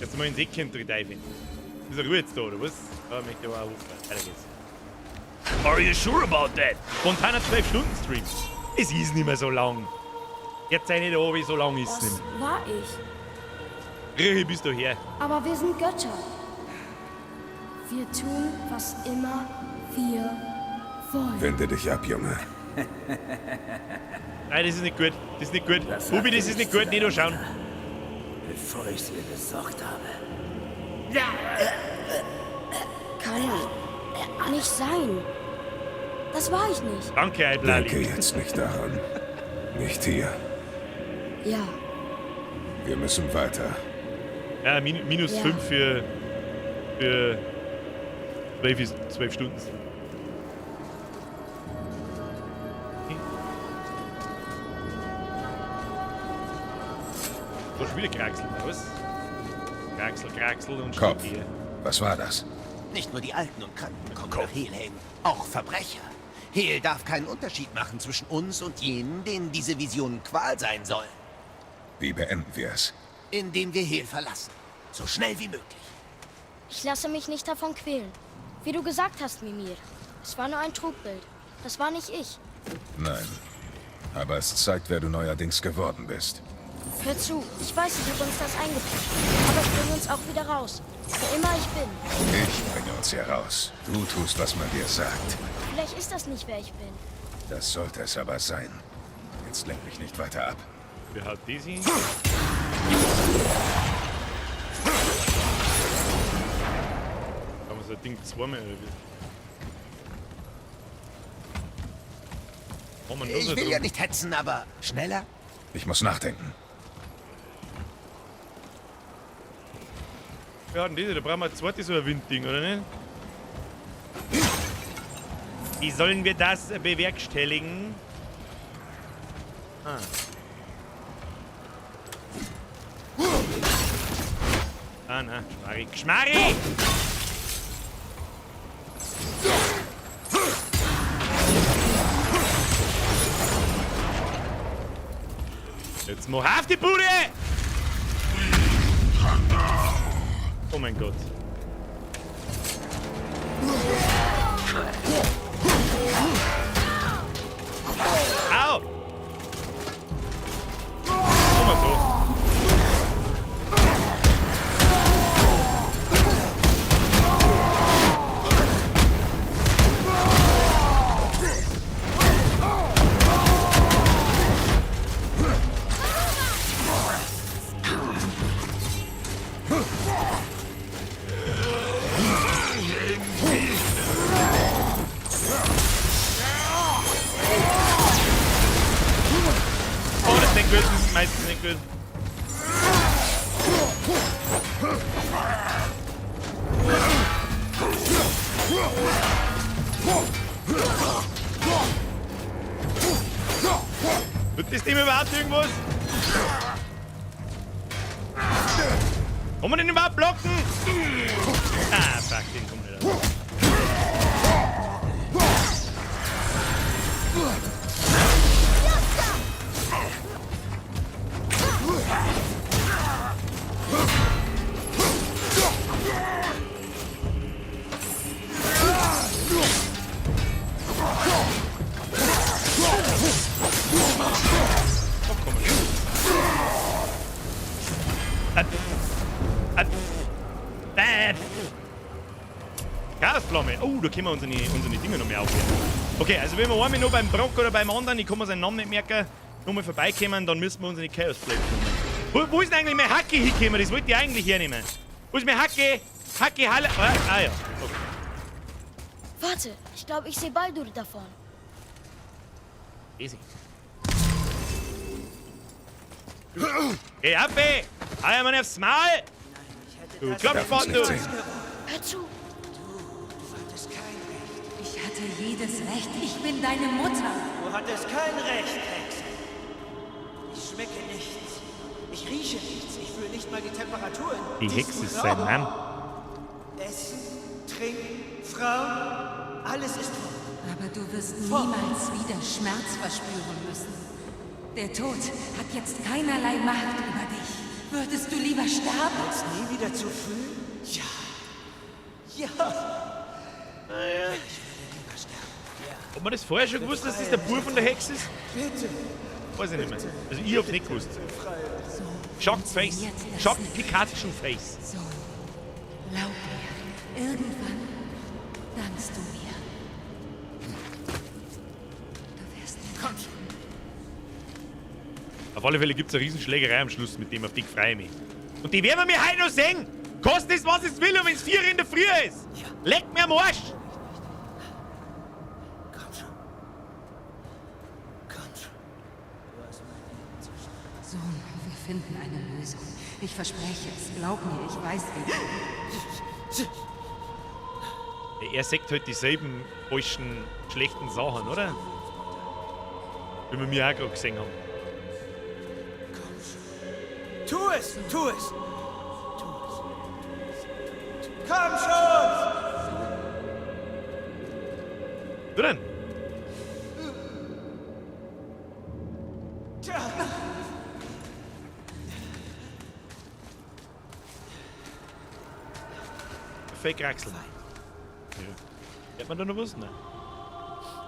Speaker 1: Jetzt mal ins Eckchen rein. Ist er Ruhe jetzt da, oder was? Da möchte ich aber auch hochfahren. Weiter geht's. Are you sure about that? Spontaner 12-Stunden-Stream. Es ist nicht mehr so lang. Jetzt sei nicht da, wie so lang ist es nicht
Speaker 4: Das
Speaker 1: mehr.
Speaker 4: war ich.
Speaker 1: Richi, bist du her?
Speaker 4: Aber wir sind Götter. Wir tun, was immer wir wollen.
Speaker 5: Wende dich ab, Junge.
Speaker 1: Nein, das ist nicht gut. Das ist nicht gut. Bubi, das ist nicht gut. Nicht anschauen.
Speaker 6: Bevor ich es mir besorgt habe.
Speaker 4: Kann nicht sein. Das war ich nicht.
Speaker 1: Danke, Eiblali.
Speaker 5: Denke jetzt nicht daran. Nicht hier.
Speaker 4: Ja,
Speaker 5: Wir müssen weiter.
Speaker 1: Ja, minus
Speaker 4: Ja.
Speaker 1: 5 für 12 Stunden. So schon wieder Kraxeln, oder was? Kraxel und
Speaker 5: Kopf.
Speaker 1: Stieg hier.
Speaker 5: Was war das?
Speaker 7: Nicht nur die Alten und Kranken kommen nach Helheim, auch Verbrecher. Hel darf keinen Unterschied machen zwischen uns und jenen, denen diese Visionen Qual sein sollen.
Speaker 5: Wie beenden wir es?
Speaker 7: Indem wir Hel verlassen. So schnell wie möglich.
Speaker 4: ich lasse mich nicht davon quälen. Wie du gesagt hast, Mimir. Es war nur ein Trugbild. Das war nicht ich.
Speaker 5: Nein. Aber es zeigt, wer du neuerdings geworden bist.
Speaker 4: Hör zu, ich weiß, ich habe uns das eingeprägt. Aber ich bringe uns auch wieder raus. Wer immer ich bin.
Speaker 5: Ich bringe uns hier raus. Du tust, was man dir sagt.
Speaker 4: Vielleicht ist das nicht, wer ich bin.
Speaker 5: Das sollte es aber sein. Jetzt lenk mich nicht weiter ab.
Speaker 1: Wer hat das hin? Haben wir so ein Ding zweimal oder wie? Haben wir noch
Speaker 7: Ich
Speaker 1: so
Speaker 7: will
Speaker 1: drum?
Speaker 7: ja nicht hetzen, aber schneller?
Speaker 5: Ich muss nachdenken.
Speaker 1: Wir hatten diese, da brauchen wir ein zweites so ein Windding, oder nicht? Wie sollen wir das bewerkstelligen? Ah, na, Schmarri. Schmarri! Jetzt mach auf die Bude! Oh mein Gott. Au! Guck mal so. Oh, das ist nicht gut, das ist meistens nicht gut. Tut das Ding überhaupt irgendwas? Kann man den überhaupt blocken? Ah, fuck, den kommt nicht raus. Oh, da können wir unsere Dinger noch mehr aufhören. Okay, also wenn wir einmal noch beim Brock oder beim anderen, ich kann mir seinen Namen nicht merken, nochmal vorbeikommen, dann müssen wir unsere Chaos Blade nehmen. Wo ist denn eigentlich mein Hacke hingekommen? Das wollte ich eigentlich hernehmen. Wo ist mein Hacke? Hacke, Halle. Ah ja. Okay.
Speaker 4: Warte, ich glaube, ich sehe Baldur da vorne.
Speaker 1: Easy. Geh ab, ey! Hau mir aufs Maul! Du Klopfbart, du!
Speaker 4: Hör zu,
Speaker 8: Ich hatte jedes Recht. Ich bin deine Mutter.
Speaker 6: Du hattest kein Recht, Hexe. Ich schmecke nichts. Ich rieche nichts. Ich fühle nicht mal die Temperatur.
Speaker 1: Die Hexe ist sein Mann.
Speaker 6: Essen, Trinken, Frauen, alles ist voll.
Speaker 8: Aber du wirst niemals wieder Schmerz verspüren müssen. Der Tod hat jetzt keinerlei Macht über dich. Würdest du lieber sterben?
Speaker 6: Als nie wieder zu fühlen? Ja. Ja. Ich würde lieber sterben.
Speaker 1: Ob man das vorher schon gewusst, dass das der Bub von der Hexe ist?
Speaker 6: Bitte.
Speaker 1: Weiß ich nicht mehr. Also ich hab's nicht gewusst. Shocked Face. Shocked Pikachu Face.
Speaker 8: So, glaub mir, irgendwann dankst du mir. Du wirst
Speaker 1: Auf alle Fälle gibt's eine Riesenschlägerei am Schluss, mit dem auf dich freue ich mich. Und die werden wir heute noch sehen! Kostet es, was es will, und wenn's 4 in der Früh ist! Leckt mir am Arsch!
Speaker 6: Komm schon. Komm schon. Du hast meine Zustimmung.
Speaker 8: Sohn, wir finden eine Lösung. Ich verspreche es. Glaub mir, ich weiß wie.
Speaker 1: Er sagt halt dieselben falschen, schlechten Sachen, oder? Wie wir mir auch gerade gesehen haben.
Speaker 6: Tu es! Tu es! Komm schon!
Speaker 1: Du denn?
Speaker 6: Tja.
Speaker 1: Fake Raxel. Ja. Hat man da noch was? Nein.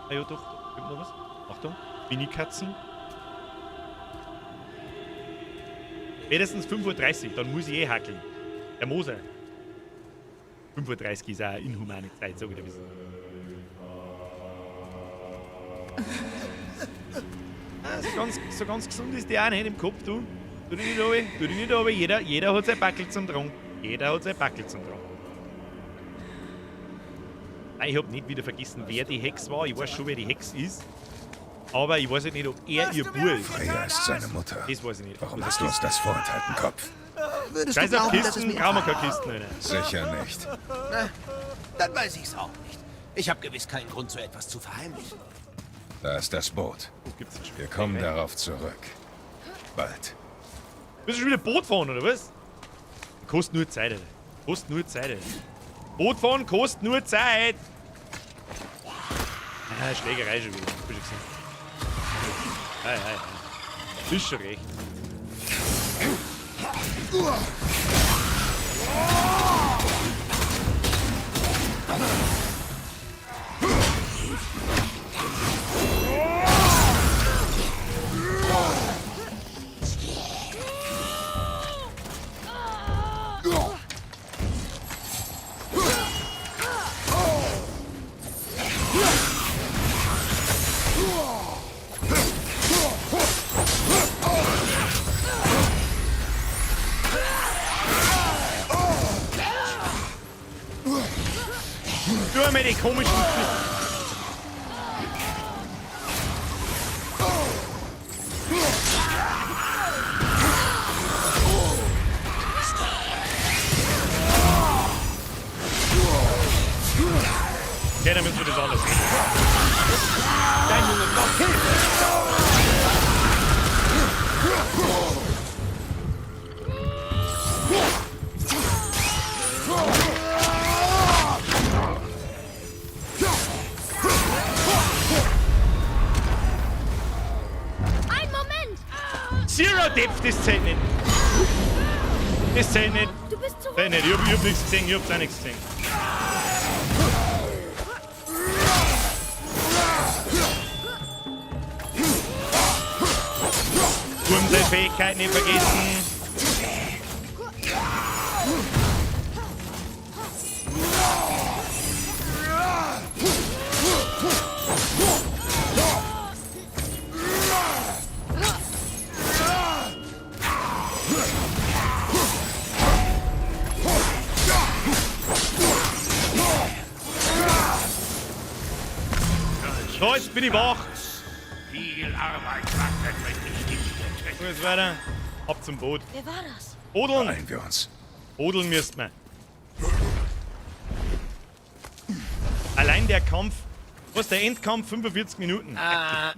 Speaker 1: Ah ja, doch. Gibt noch was? Achtung. Mini-Katzen. Spätestens 5:30 Uhr, dann muss ich eh hackeln. Der Moser. 5:30 Uhr ist auch eine inhumane Zeit, sag ich dir. So ganz gesund ist die auch nicht im Kopf, du. Tu dich nicht runter, tu dich nicht runter. Jeder hat sein Backel zum Tragen. Jeder hat sein Backel zum Tragen. Nein, ich hab nicht wieder vergessen, wer die Hex war. Ich weiß schon, wer die Hex ist. Aber ich weiß halt nicht, ob er ihr Bub ist.
Speaker 5: Freya ist seine Mutter.
Speaker 1: Das weiß ich nicht.
Speaker 5: Warum hast du uns das vorenthalten, Kopf?
Speaker 7: Würdest du
Speaker 1: Scheiß auf
Speaker 7: glauben, dass es
Speaker 1: Kisten,
Speaker 7: mir...
Speaker 1: brauchen wir keine Kisten, Alter.
Speaker 5: Sicher nicht.
Speaker 7: Na, dann weiß ich's auch nicht. Ich habe gewiss keinen Grund, so etwas zu verheimlichen.
Speaker 5: Da ist das Boot.
Speaker 1: Das gibt's nicht.
Speaker 5: Wir kommen darauf zurück. Bald.
Speaker 1: Willst du schon wieder Boot fahren, oder was? Kostet nur Zeit, Alter. Kostet nur Zeit, Alter. Boot fahren kostet nur Zeit. Ah, Schlägerei schon wieder. Hab ich schon gesehen. Hey. Ist schon recht. Du mir die komischen... Okay, dann müssen wir das alles sehen. Dein Junge, noch Hilfe!
Speaker 4: Ein Moment!
Speaker 1: Zero Depth, das zählt nicht. Das zählt nicht.
Speaker 4: Du bist zurück.
Speaker 1: Zählt nicht. Ich hab nichts gesehen, ich hab's auch nichts gesehen. Turm seine Fähigkeiten nicht vergessen. jetzt bin ich wach.
Speaker 3: Viel Arbeit wartet, wenn ich dich
Speaker 1: So, jetzt weiter. Ab zum Boot.
Speaker 4: Wer war das?
Speaker 1: Odeln.
Speaker 5: Beeilen wir uns.
Speaker 1: Odeln müsst wir. Allein der Kampf. Was, der Endkampf? 45 Minuten.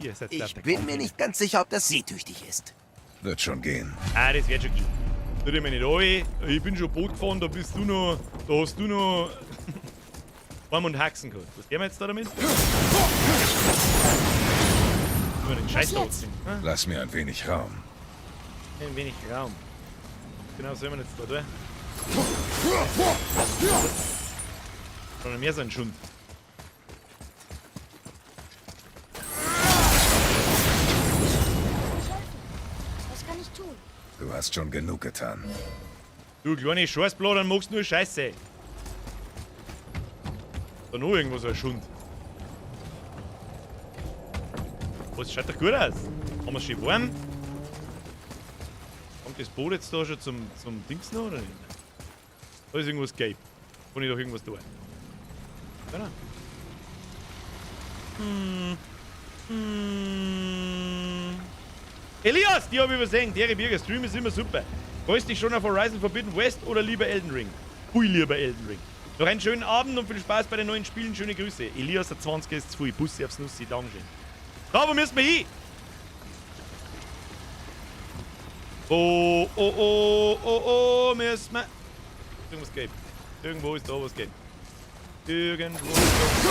Speaker 1: Ihr seid
Speaker 7: Ich
Speaker 1: der
Speaker 7: bin
Speaker 1: Kampf.
Speaker 7: mir nicht ganz sicher, ob das seetüchtig ist.
Speaker 5: Wird schon gehen.
Speaker 1: Ah, das wird schon gehen. Tu dir mir nicht an. Ich bin schon Boot gefahren, da bist du noch. Da hast du noch. Warm und Haxen gehabt. Was gehen wir jetzt da damit? Nur den Scheiß da
Speaker 4: jetzt?
Speaker 1: aufziehen.
Speaker 5: Lass mir ein wenig Raum.
Speaker 1: Ein wenig Raum. Genau, soll man jetzt da tun? Schon mehr so ein Schund.
Speaker 4: Was kann ich tun?
Speaker 5: Du hast schon genug getan.
Speaker 1: Du kleine Scheißblatt, dann magst du nur Scheiße. Da noch irgendwo so ein Schund. Was, schaut doch gut aus. Haben wir schön warm? Kommt das Boot jetzt da schon zum Dings noch oder nicht? Da ist irgendwas gelb. Kann ich doch irgendwas tun. Oder? Elias, die habe ich übersehen. Derry Birger, Stream ist immer super. Freust dich schon auf Horizon Forbidden West oder lieber Elden Ring? Hui, lieber Elden Ring. Noch einen schönen Abend und viel Spaß bei den neuen Spielen. Schöne Grüße. Elias, der 20er ist zu viel. Bussi aufs Nussi. Dankeschön. Da, wo müssen wir hin? Oh, müssen wir. Irgendwas geht. Irgendwo ist da was geht. Irgendwo ist da.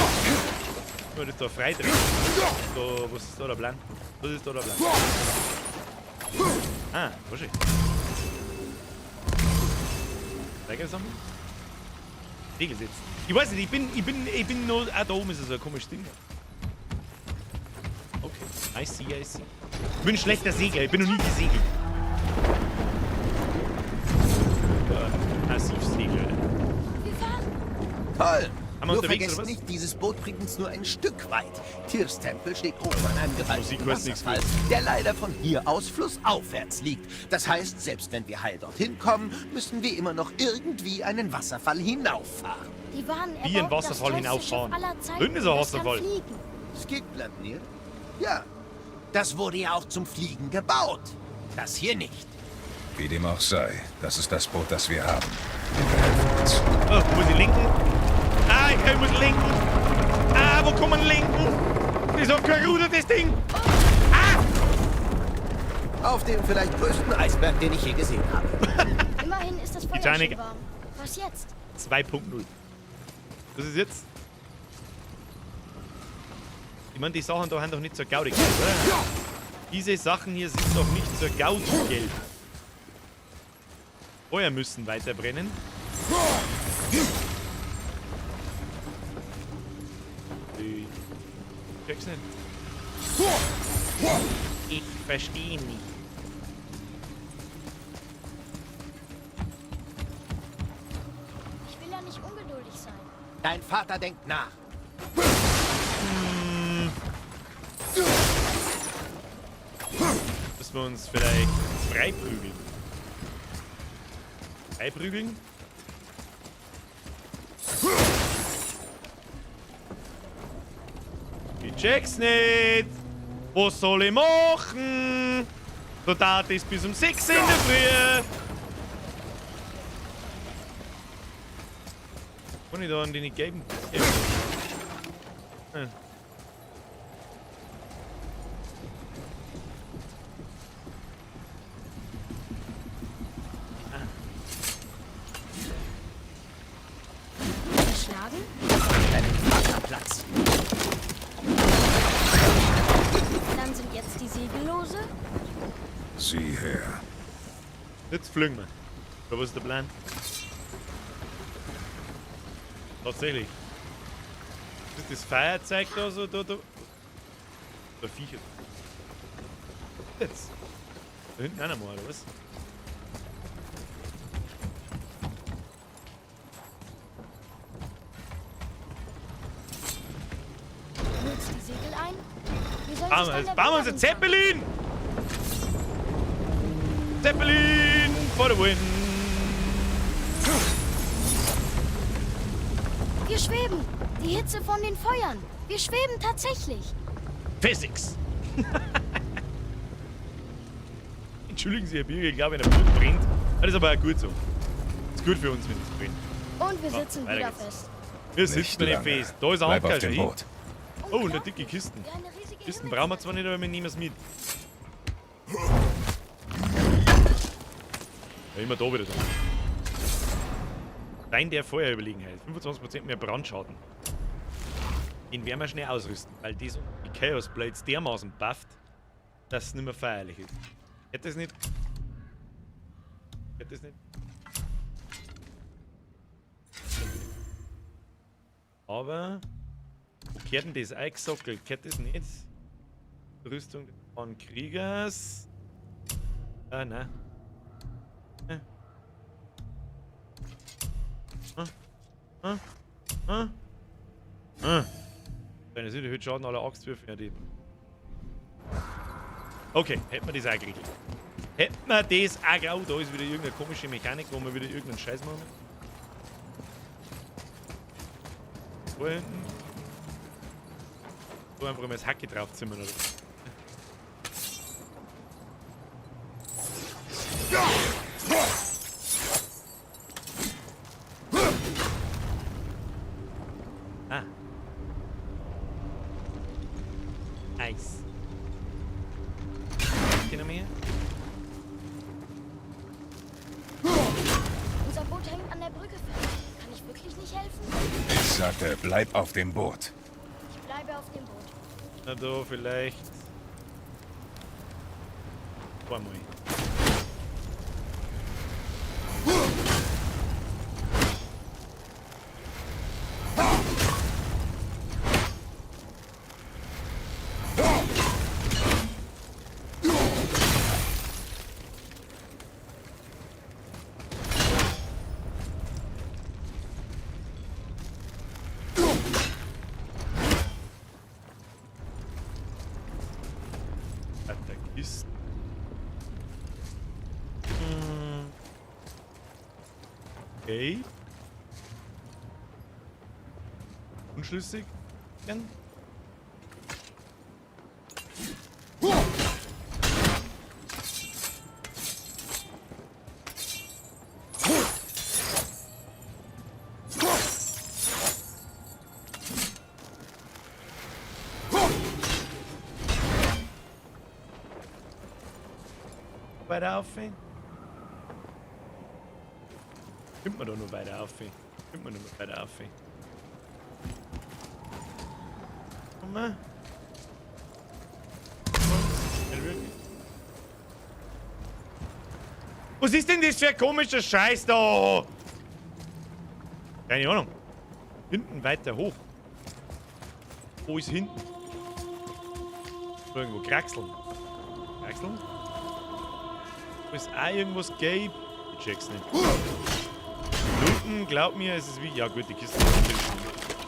Speaker 1: Oh, das ist da frei drin. Da, was ist da der Plan? Was ist da der Plan? Ah, was ist? Zeig es einmal. Segel sitzen. Ich weiß nicht, ich bin noch. Ah, da oben ist so ein komisches Ding. Okay, I see. Ich bin ein schlechter Segler, ich bin noch nie gesegelt. Massiv Segler.
Speaker 4: Wir fahren.
Speaker 7: Toll!
Speaker 1: wir
Speaker 7: Nur
Speaker 1: unterwegs,
Speaker 7: vergesst
Speaker 1: oder was?
Speaker 7: nicht, dieses Boot bringt uns nur ein Stück weit. Tirs Tempel steht oben an einem
Speaker 1: Musik
Speaker 7: gewaltigen
Speaker 1: weiß nichts
Speaker 7: Wasserfall, der leider von hier aus flussaufwärts liegt. Das heißt, selbst wenn wir heil dorthin kommen, müssen wir immer noch irgendwie einen Wasserfall hinauffahren.
Speaker 4: Die waren
Speaker 1: Wie ein Wasserfall hinauffahren. Dünn ist ein Wasserfall.
Speaker 7: Skiplanir? Ja. Das wurde ja auch zum Fliegen gebaut. Das hier nicht.
Speaker 5: Wie dem auch sei, das ist das Boot, das wir haben. Wir helfen uns.
Speaker 1: Oh, muss ich linken? Ah, ich muss linken. Ah, wo kann man linken? Das ist doch kein Ruder, das Ding.
Speaker 7: Auf dem vielleicht größten Eisberg, den ich je gesehen habe.
Speaker 4: Immerhin ist das Feuer
Speaker 1: Titanic.
Speaker 4: schon warm. Was jetzt?
Speaker 1: 2.0. Was ist jetzt? Ich meine, die Sachen da haben doch nicht so gaudig, oder? Diese Sachen hier sind doch nicht so gaudig. Feuer müssen weiter brennen. Ich check's nicht. Ich verstehe nicht.
Speaker 4: Ich will ja nicht ungeduldig sein.
Speaker 7: Dein Vater denkt nach.
Speaker 1: Müssen wir uns vielleicht freiprügeln? Freiprügeln? Ich check's nicht. Was soll ich machen? Der Tag ist bis um 6 in der Früh. Kann ich da an die nicht geben?
Speaker 4: Geschlagen?
Speaker 7: Deinen Vaterplatz.
Speaker 4: Dann sind jetzt die Segel lose?
Speaker 5: Sieh her.
Speaker 1: Jetzt fliegen wir. Oder was ist der Plan? Tatsächlich. Ist das Feuerzeug da so? Da Viecher. Jetzt. Da hinten auch noch mal, oder was?
Speaker 4: Du holst die Segel ein? Wie soll
Speaker 1: Bauen
Speaker 4: sich
Speaker 1: wir,
Speaker 4: dann
Speaker 1: jetzt
Speaker 4: der
Speaker 1: bauen wir uns
Speaker 4: Wind
Speaker 1: ein Zeppelin! Zeppelin for the win!
Speaker 4: Wir schweben! Die Hitze von den Feuern! Wir schweben tatsächlich!
Speaker 1: Physics. Entschuldigen Sie, Herr Birger, ich glaube, wenn der Blut brennt. Das ist aber auch gut so. Ist gut für uns, wenn es brennt.
Speaker 4: Und wir sitzen
Speaker 1: weiter
Speaker 4: wieder
Speaker 1: geht's.
Speaker 4: fest.
Speaker 1: Wir sitzen nicht
Speaker 5: lange.
Speaker 1: fest. Da ist ein
Speaker 5: Bleib auf
Speaker 1: Anker
Speaker 5: dem
Speaker 1: schon.
Speaker 5: Boot.
Speaker 1: Oh, und eine dicke Kisten.
Speaker 4: Wie eine riesige
Speaker 1: Kisten brauchen wir zwar nicht, aber wir nehmen es mit. Ja, immer da wieder dran. Rein der Feuerüberlegenheit. 25% mehr Brandschaden. Den werden wir schnell ausrüsten, weil die Chaos Blades dermaßen bufft, dass es nicht mehr feierlich ist. Hätte es nicht. Hätte es nicht. Aber. Wo gehört denn das eingesockelt? Gehört das nicht? Rüstung von Kriegers. Ah, nein. Deine Süde hört Schaden aller Axtwürfe. Ja, die. Okay, hätten wir das auch gekriegt. Hätten wir das auch grau. Da ist wieder irgendeine komische Mechanik, wo wir wieder irgendeinen Scheiß machen. So hinten. So einfach mal das Hacke draufzimmern, oder? Ah. Eis. Gehen wir mehr?
Speaker 4: Unser Boot hängt an der Brücke fest. Kann ich wirklich nicht helfen?
Speaker 5: Ich sagte, bleib auf dem Boot.
Speaker 4: Ich bleibe auf dem Boot.
Speaker 1: Na da vielleicht. Zweimal. Ist. Okay. Unschlüssig. Gern. Weiter auf. Kommt man doch nur weiter auf. Kommt man nur weiter auf. Komm mal. Was ist denn das für ein komischer Scheiß da? Keine Ahnung. Hinten weiter hoch. Wo ist hinten? Irgendwo kraxeln. Kraxeln? Wo ist auch irgendwas gelb? Ich check's nicht. Unten, glaub mir, es ist wie. Ja gut, die Kiste ist natürlich schon.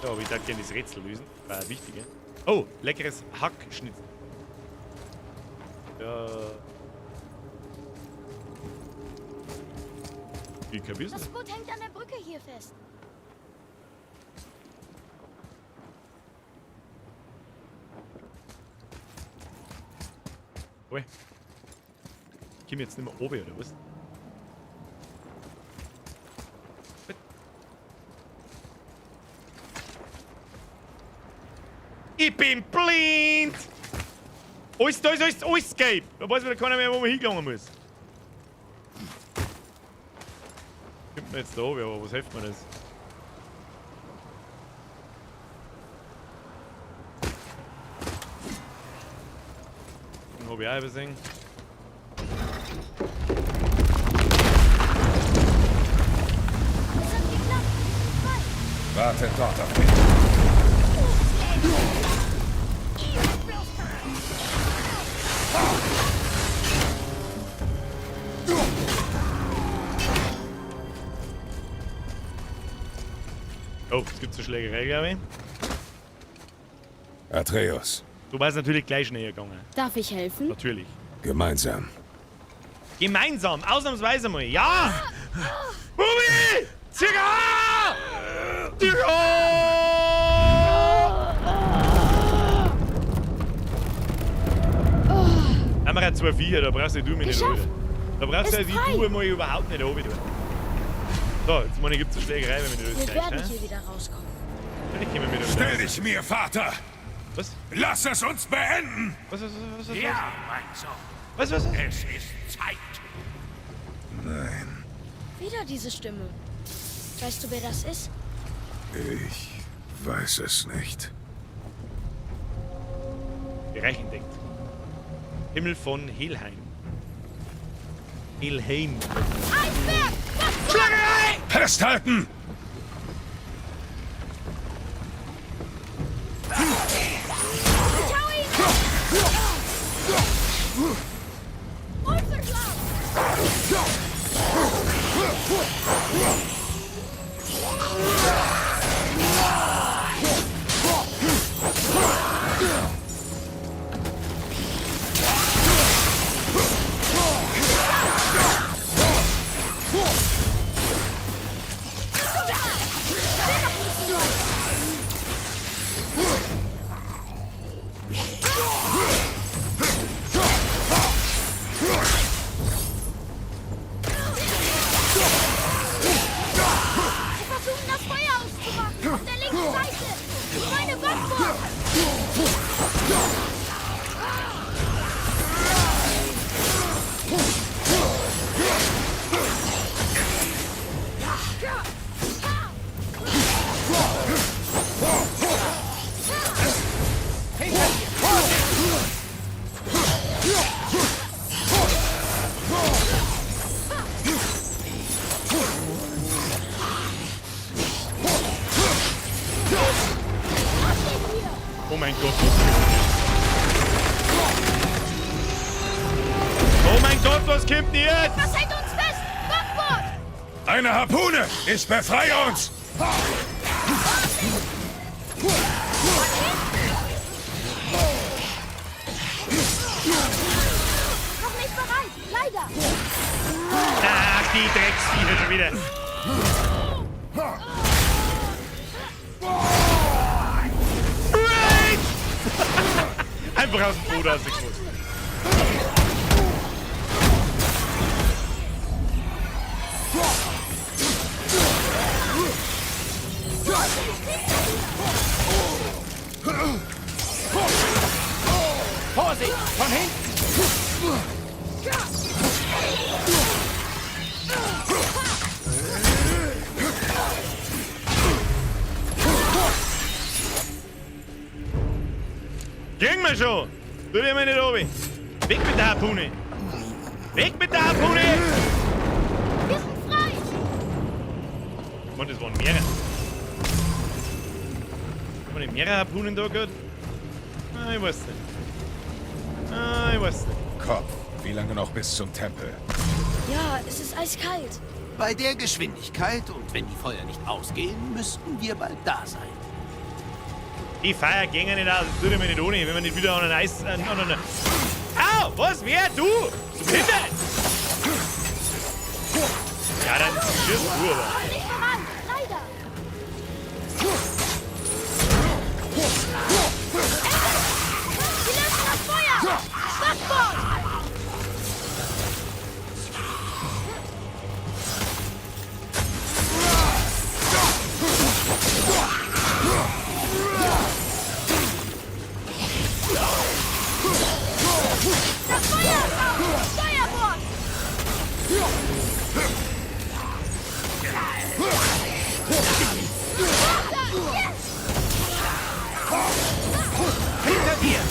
Speaker 1: Ja, aber ich dachte gerne das Rätsel lösen. War wichtig, ja? Oh, leckeres Hackschnitzel. Ja. Ich kein Wissen.
Speaker 4: Das Boot hängt an der Brücke hier fest.
Speaker 1: Ui. Ich komm jetzt nicht mehr oben, oder was? Ich bin blind! Alles, da ist alles gelb! Da weiß wieder keiner mehr, wo man hingelangen muss. Kommt mir jetzt da oben, aber was hilft mir das? Den hab ich auch übersehen.
Speaker 4: Es hat geklappt. Frei.
Speaker 5: Warte dort auf mich.
Speaker 1: Oh, es gibt eine Schlägerei, glaube ich.
Speaker 5: Atreus,
Speaker 1: Du warst natürlich gleich schneller gegangen.
Speaker 4: Darf ich helfen?
Speaker 1: Natürlich.
Speaker 5: gemeinsam.
Speaker 1: Gemeinsam, ausnahmsweise mal. Ja! Bubi! Ziga! Ziga! haben wir ja 2 Viecher, da brauchst du mich nicht
Speaker 4: Geschafft.
Speaker 1: runter. Da brauchst du
Speaker 4: Ist
Speaker 1: die
Speaker 4: frei.
Speaker 1: Tour mal überhaupt nicht oben tun. So, jetzt meine ich, gibt's eine Schlägerei, wenn wir
Speaker 4: Wir
Speaker 1: das
Speaker 4: werden
Speaker 1: reicht,
Speaker 4: hier wieder rauskommen.
Speaker 1: Natürlich kommen wir wieder
Speaker 5: Stell
Speaker 1: raus.
Speaker 5: dich mir, Vater!
Speaker 1: Was?
Speaker 5: Lass es uns beenden!
Speaker 1: Was?
Speaker 3: Ja, mein Sohn.
Speaker 1: Was?
Speaker 3: Es ist Zeit.
Speaker 5: Nein,
Speaker 4: Wieder diese Stimme. Weißt du, wer das ist?
Speaker 5: ich weiß es nicht.
Speaker 1: Reichendenkt. Himmel von Helheim. Helheim.
Speaker 4: Eisberg!
Speaker 5: Festhalten!
Speaker 4: Schau ihn! Unverschlagen! Sie versuchen, das Feuer auszumachen! Auf der linken Seite! Meine Backburg!
Speaker 1: Oh mein Gott. Oh mein Gott, was kommt denn jetzt?
Speaker 4: Was hält uns fest? Backbord!
Speaker 5: Eine Harpune! Ich befreie uns!
Speaker 4: Noch nicht bereit! Leider!
Speaker 1: Ach, die Drecksviecher schon wieder. Einfach aus dem Boden rausgekommen.
Speaker 3: Vorsicht! Von hinten!
Speaker 1: Ging mir schon! Tu dir mal nicht oben! Weg mit der Harpune! Weg mit der Harpune!
Speaker 4: Wir sind frei!
Speaker 1: Mann, das waren mehrere. Haben wir nicht mehrere Harpunen da gehabt? Ah, ich weiß nicht. Ah, ich weiß nicht.
Speaker 5: Komm, wie lange noch bis zum Tempel?
Speaker 4: Ja, es ist eiskalt.
Speaker 7: Bei der Geschwindigkeit und wenn die Feuer nicht ausgehen, müssten wir bald da sein.
Speaker 1: Die Feier gingen nicht aus, das tut mir nicht ohne, wenn man nicht wieder an ein Eis... Au! Was? Wer? Du? Du behindert! Ja, dann tschüss, du aber.
Speaker 4: Noch nicht bereit! Leider! Sie löschen das Feuer! Backbord! Das Feuer ist aus! Steuerbord!
Speaker 3: Hinter dir!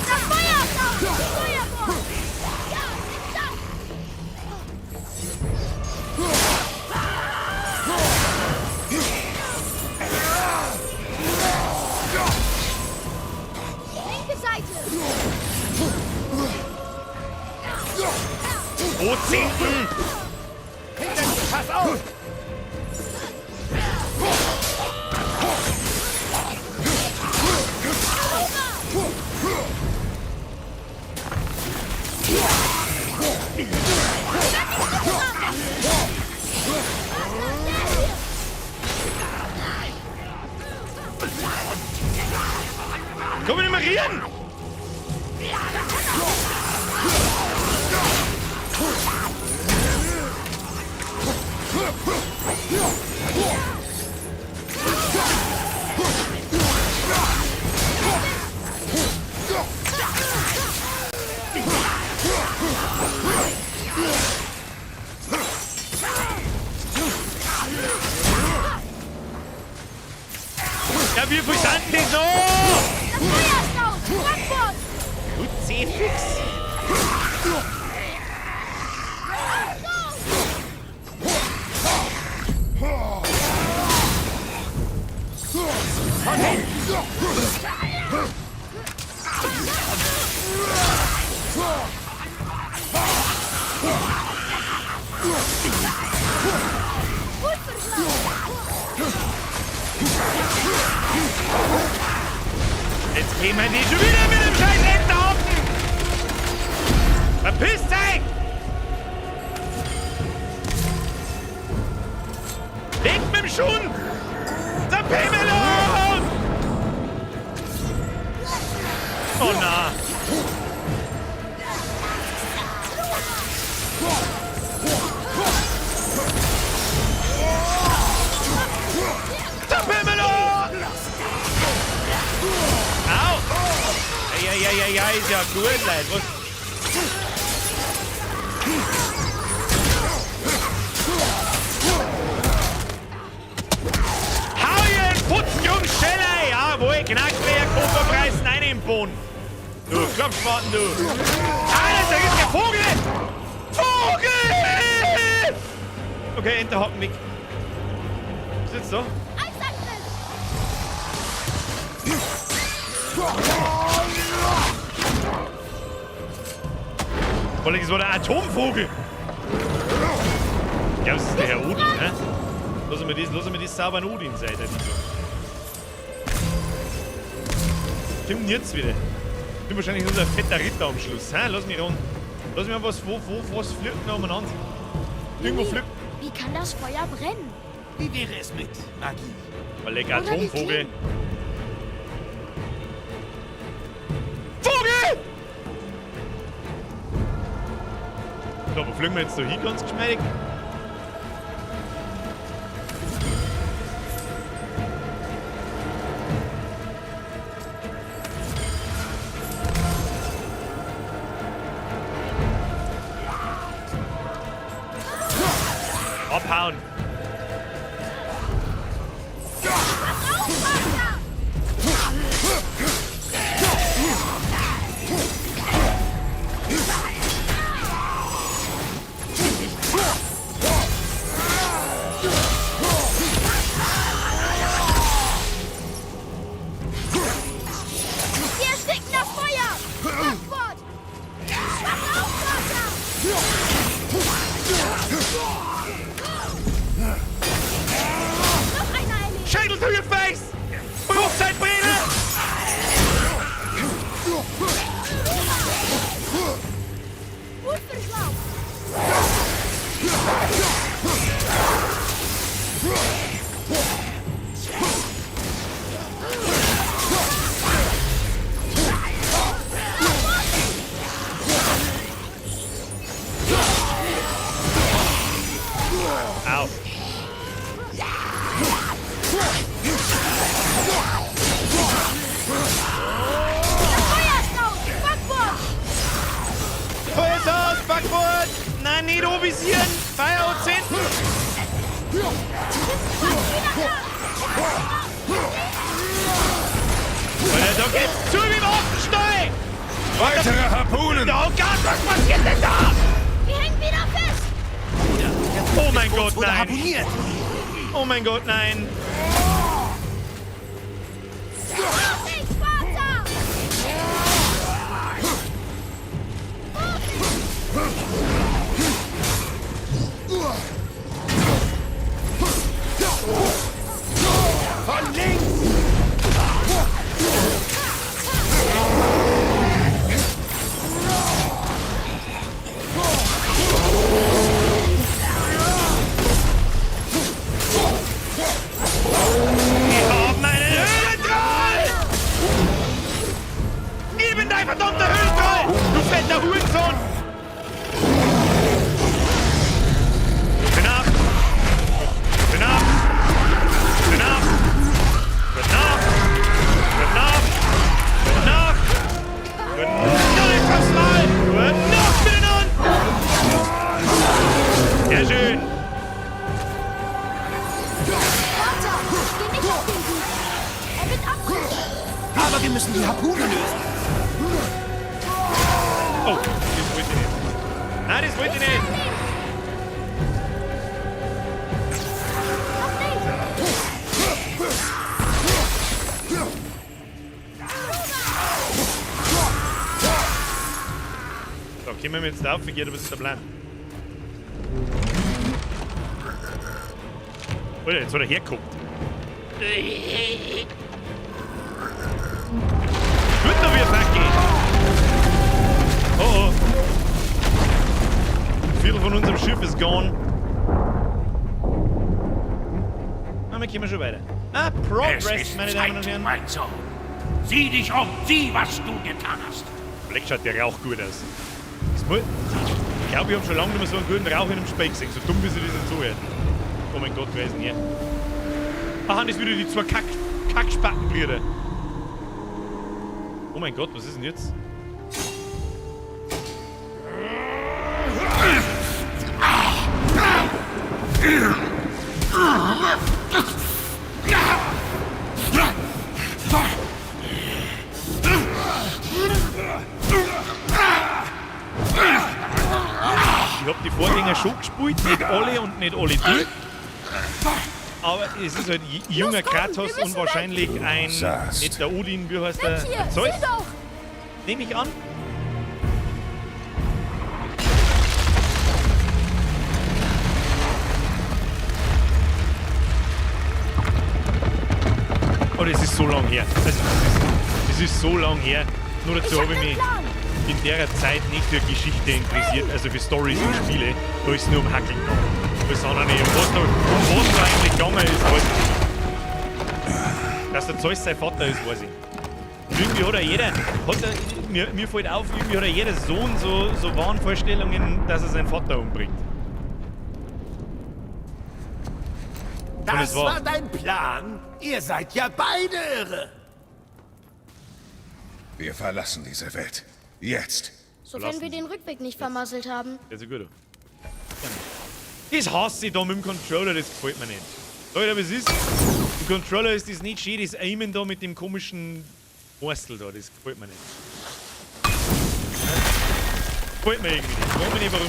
Speaker 4: Das Feuer ist aus! Steuerbord! Ja, da! Linke Seite!
Speaker 1: Ozehnten!
Speaker 3: Pass auf!
Speaker 1: Komm nicht mehr rein! Ja, wie viel sind denn so?
Speaker 4: Das Feuer ist aus! Frankfurt!
Speaker 1: Du Zehfix! Jetzt gehen wir die schon wieder mit dem scheiß Enterhaufen! Verpisst euch! Legt mit dem Schuhen! Der Pimmelung! Oh na! Der Pimmelung! Au! Ja, ist ja gut, Leute. Was? Hau ihr den Putzen, Jungs, schneller! Jawohl, Knackbär, Kupferpreis, nein im Boden. Du, Klopfspaten, du. Alles, da gibt's der Vogel! Vogel! Okay, Enterhocken weg. Sitzt da. Wollte ich so der Atomvogel? Ja, das ist der Herr Odin, hä? Lass mir das sauber an Odin sein, der nicht so. Stimmt jetzt wieder. Ich bin wahrscheinlich nur ein fetter Ritter am Schluss, hä? Lass mich ran. Lass mich mal was pflücken umeinander. Irgendwo pflücken.
Speaker 4: Wie kann das Feuer brennen?
Speaker 7: Wie wäre es mit Magie?
Speaker 1: Weil lecker Atomvogel. Vogel! So, wo fliegen wir jetzt da hin, ganz geschmeidig? Abhauen!
Speaker 4: Wir ersticken das Feuer! Frankfurt! Schwamm auf, Vater! Noch einer erledigt!
Speaker 1: Schädel to your face! Hochzeitbrille!
Speaker 4: Gut verschlaucht!
Speaker 1: Au! Feuer ist aus, Backbord! Nein, nicht ovisieren! Feuer und hinten! Da geht's zu wie im Offenstall!
Speaker 5: Weitere Harpunen!
Speaker 1: Oh Gott, was passiert denn da?
Speaker 4: Wir hängen wieder fest!
Speaker 1: Oh mein Gott,
Speaker 6: Wurde
Speaker 1: nein!
Speaker 6: abonniert.
Speaker 1: Oh mein Gott, nein!
Speaker 4: Vorsicht, Vater!
Speaker 5: Von links!
Speaker 6: müssen die Harpune lösen.
Speaker 1: Oh, das wollte ich nicht. Nein, das wollte ich nicht. So, kommen wir jetzt drauf, wie geht was ist der Plan? Alter, jetzt hat er hergeguckt. Gut, da wird weggehen. Oh oh. Ein Viertel von unserem Schiff ist gone. Ah, wir kommen schon weiter. Ah,
Speaker 3: Es
Speaker 1: Progress,
Speaker 3: ist
Speaker 1: meine Damen und
Speaker 3: Zeit,
Speaker 1: Herren.
Speaker 3: mein Sohn. Sieh dich um. Sieh, was du getan hast.
Speaker 1: Vielleicht schaut der Rauch gut aus. Ich glaube, wir haben schon lange nicht mehr so einen guten Rauch in einem Speck gesehen. So dumm, wie sie das jetzt zuhört. Oh mein Gott, wer ist denn hier? Aha, das sind wieder die zwei Kackspattenbrüder. Oh mein Gott, was ist denn jetzt? Ich hab die Vorgänger schon gespielt, nicht alle und nicht alle die. Aber es ist halt junger Kratos und wahrscheinlich ein, nicht der Odin, wie heißt der?
Speaker 4: Hier,
Speaker 1: Zeus?
Speaker 4: sieh doch!
Speaker 1: Nehme ich an. Oh, das ist so lang her. Das ist so lang her. Nur dazu habe ich mich in der Zeit nicht für Geschichte interessiert, also für Storys und Spiele. Da ist es nur um Hackeln gegangen. Das andere nicht. Was da eigentlich gegangen ist, weiß ich nicht. Dass der Zeus sein Vater ist, weiß ich. Und irgendwie hat jeder, mir fällt auf, irgendwie hat jeder Sohn so Wahnvorstellungen, dass er seinen Vater umbringt.
Speaker 7: Das war dein Plan? Ihr seid ja beide irre.
Speaker 5: Wir verlassen diese Welt. Jetzt.
Speaker 4: Sofern wir den Rückweg nicht vermasselt haben.
Speaker 1: Ja, so gut. Das hasse ich da mit dem Controller, das gefällt mir nicht. Leute, aber es ist, im Controller ist das nicht schön, das Aimen da mit dem komischen Morstel da, das gefällt mir nicht. Gefällt mir irgendwie nicht. Frag mich nicht warum.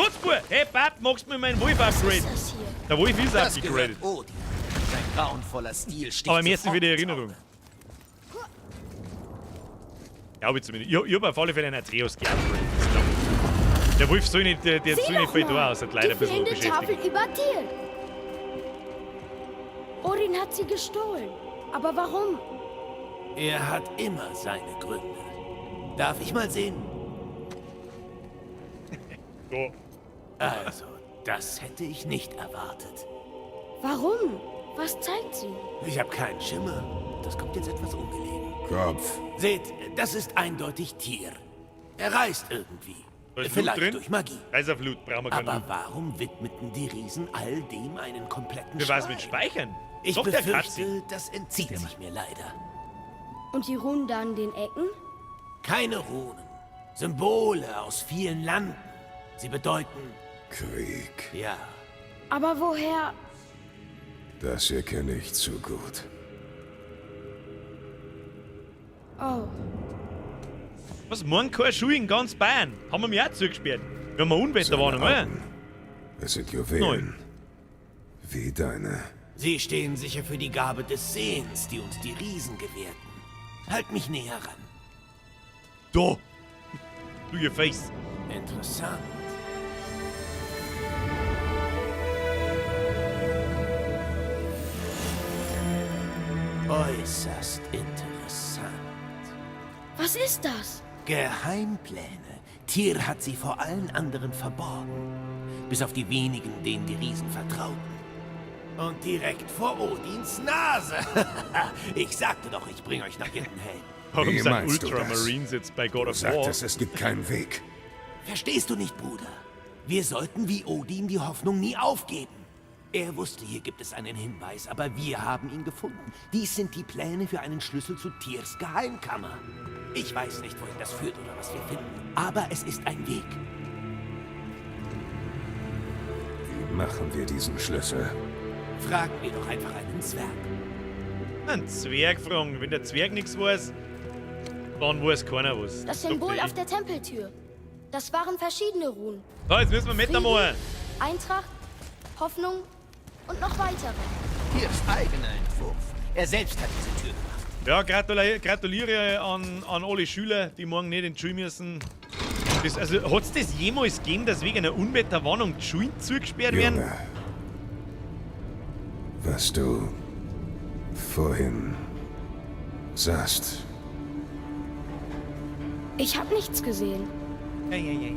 Speaker 1: Rotzbur! Hey Pap, magst du mir meinen Wolf
Speaker 4: Was
Speaker 1: upgraden?
Speaker 4: ist das hier?
Speaker 1: Der Wolf ist
Speaker 6: Das
Speaker 1: upgradet.
Speaker 6: gehört Odin. Sein grauenvoller Stil sticht
Speaker 1: Aber mir ist
Speaker 6: sofort
Speaker 1: wieder
Speaker 6: ins
Speaker 1: Erinnerung.
Speaker 6: Auge.
Speaker 1: Glaube ich zumindest. Ich hab auf alle Fälle einen Atreus geupgradet. Der Wolf soll nicht, der soll nicht viel da aus, hat leider ein
Speaker 4: Die
Speaker 1: bisschen
Speaker 4: fehlende Tafel
Speaker 1: beschäftigt.
Speaker 4: über Tier. Odin hat sie gestohlen. Aber warum?
Speaker 7: Er hat immer seine Gründe. Darf ich mal sehen?
Speaker 1: So.
Speaker 7: Also, das hätte ich nicht erwartet.
Speaker 4: Warum? Was zeigt sie?
Speaker 7: Ich habe keinen Schimmer. Das kommt jetzt etwas ungelegen.
Speaker 5: Kopf.
Speaker 7: Seht, das ist eindeutig Tier. Er reist irgendwie.
Speaker 1: Da ist
Speaker 7: Vielleicht
Speaker 1: Blut drin?
Speaker 7: durch Magie.
Speaker 1: Reiserflut, brauchen wir keinen
Speaker 7: Aber
Speaker 1: Blut.
Speaker 7: warum widmeten die Riesen all dem einen kompletten
Speaker 1: Für was
Speaker 7: Schrein?
Speaker 1: mit Speichern?
Speaker 7: Ich
Speaker 1: Doch, der Katze.
Speaker 7: befürchte, das entzieht sich mir leider.
Speaker 4: Und die Runen da an den Ecken?
Speaker 7: Keine Runen. Symbole aus vielen Landen. Sie bedeuten,
Speaker 5: Krieg.
Speaker 7: ja,
Speaker 4: Aber woher?
Speaker 5: Das hier kenne ich zu gut.
Speaker 4: Oh.
Speaker 1: Was, morgen keine Schuhe in ganz Bayern? Haben wir mir auch zugesperrt. Wir haben eine Unwetterwarnung, oder?
Speaker 5: Augen. Es sind Juwelen. Wie deine.
Speaker 7: sie stehen sicher für die Gabe des Sehens, die uns die Riesen gewährten. Halt mich näher ran.
Speaker 1: Da! Du, your face.
Speaker 7: Interessant. Äußerst interessant.
Speaker 4: Was ist das?
Speaker 7: Geheimpläne. Tyr hat sie vor allen anderen verborgen. Bis auf die wenigen, denen die Riesen vertrauten. Und direkt vor Odins Nase. Ich sagte doch, ich bringe euch nach Gittenhelm.
Speaker 1: Warum
Speaker 5: Wie
Speaker 1: sind
Speaker 5: meinst du
Speaker 1: Ultramarines jetzt bei God
Speaker 5: Du
Speaker 1: of War?
Speaker 5: sagtest, es gibt keinen Weg.
Speaker 7: Verstehst du nicht, Bruder? Wir sollten wie Odin die Hoffnung nie aufgeben. Er wusste, hier gibt es einen Hinweis, aber wir haben ihn gefunden. Dies sind die Pläne für einen Schlüssel zu Tyrs Geheimkammer. Ich weiß nicht, wohin das führt oder was wir finden, aber es ist ein Weg.
Speaker 5: Wie machen wir diesen Schlüssel?
Speaker 7: Fragen wir doch einfach einen Zwerg.
Speaker 1: Ein Zwerg fragen. Wenn der Zwerg nichts weiß, dann weiß keiner was.
Speaker 4: Das Symbol auf der Tempeltür. Das waren verschiedene Runen.
Speaker 1: So, jetzt müssen wir mitmachen.
Speaker 4: Eintracht, Hoffnung und noch weitere.
Speaker 7: Tiers eigener Entwurf. Er selbst hat diese Tür gemacht.
Speaker 1: Ja, gratuliere an alle Schüler, die morgen nicht in die Schule müssen. Hat es das jemals gegeben, dass wegen einer Unwetterwarnung die Schulen zugesperrt werden?
Speaker 5: Junge, was du vorhin sahst.
Speaker 4: Ich habe nichts gesehen.
Speaker 1: Ei.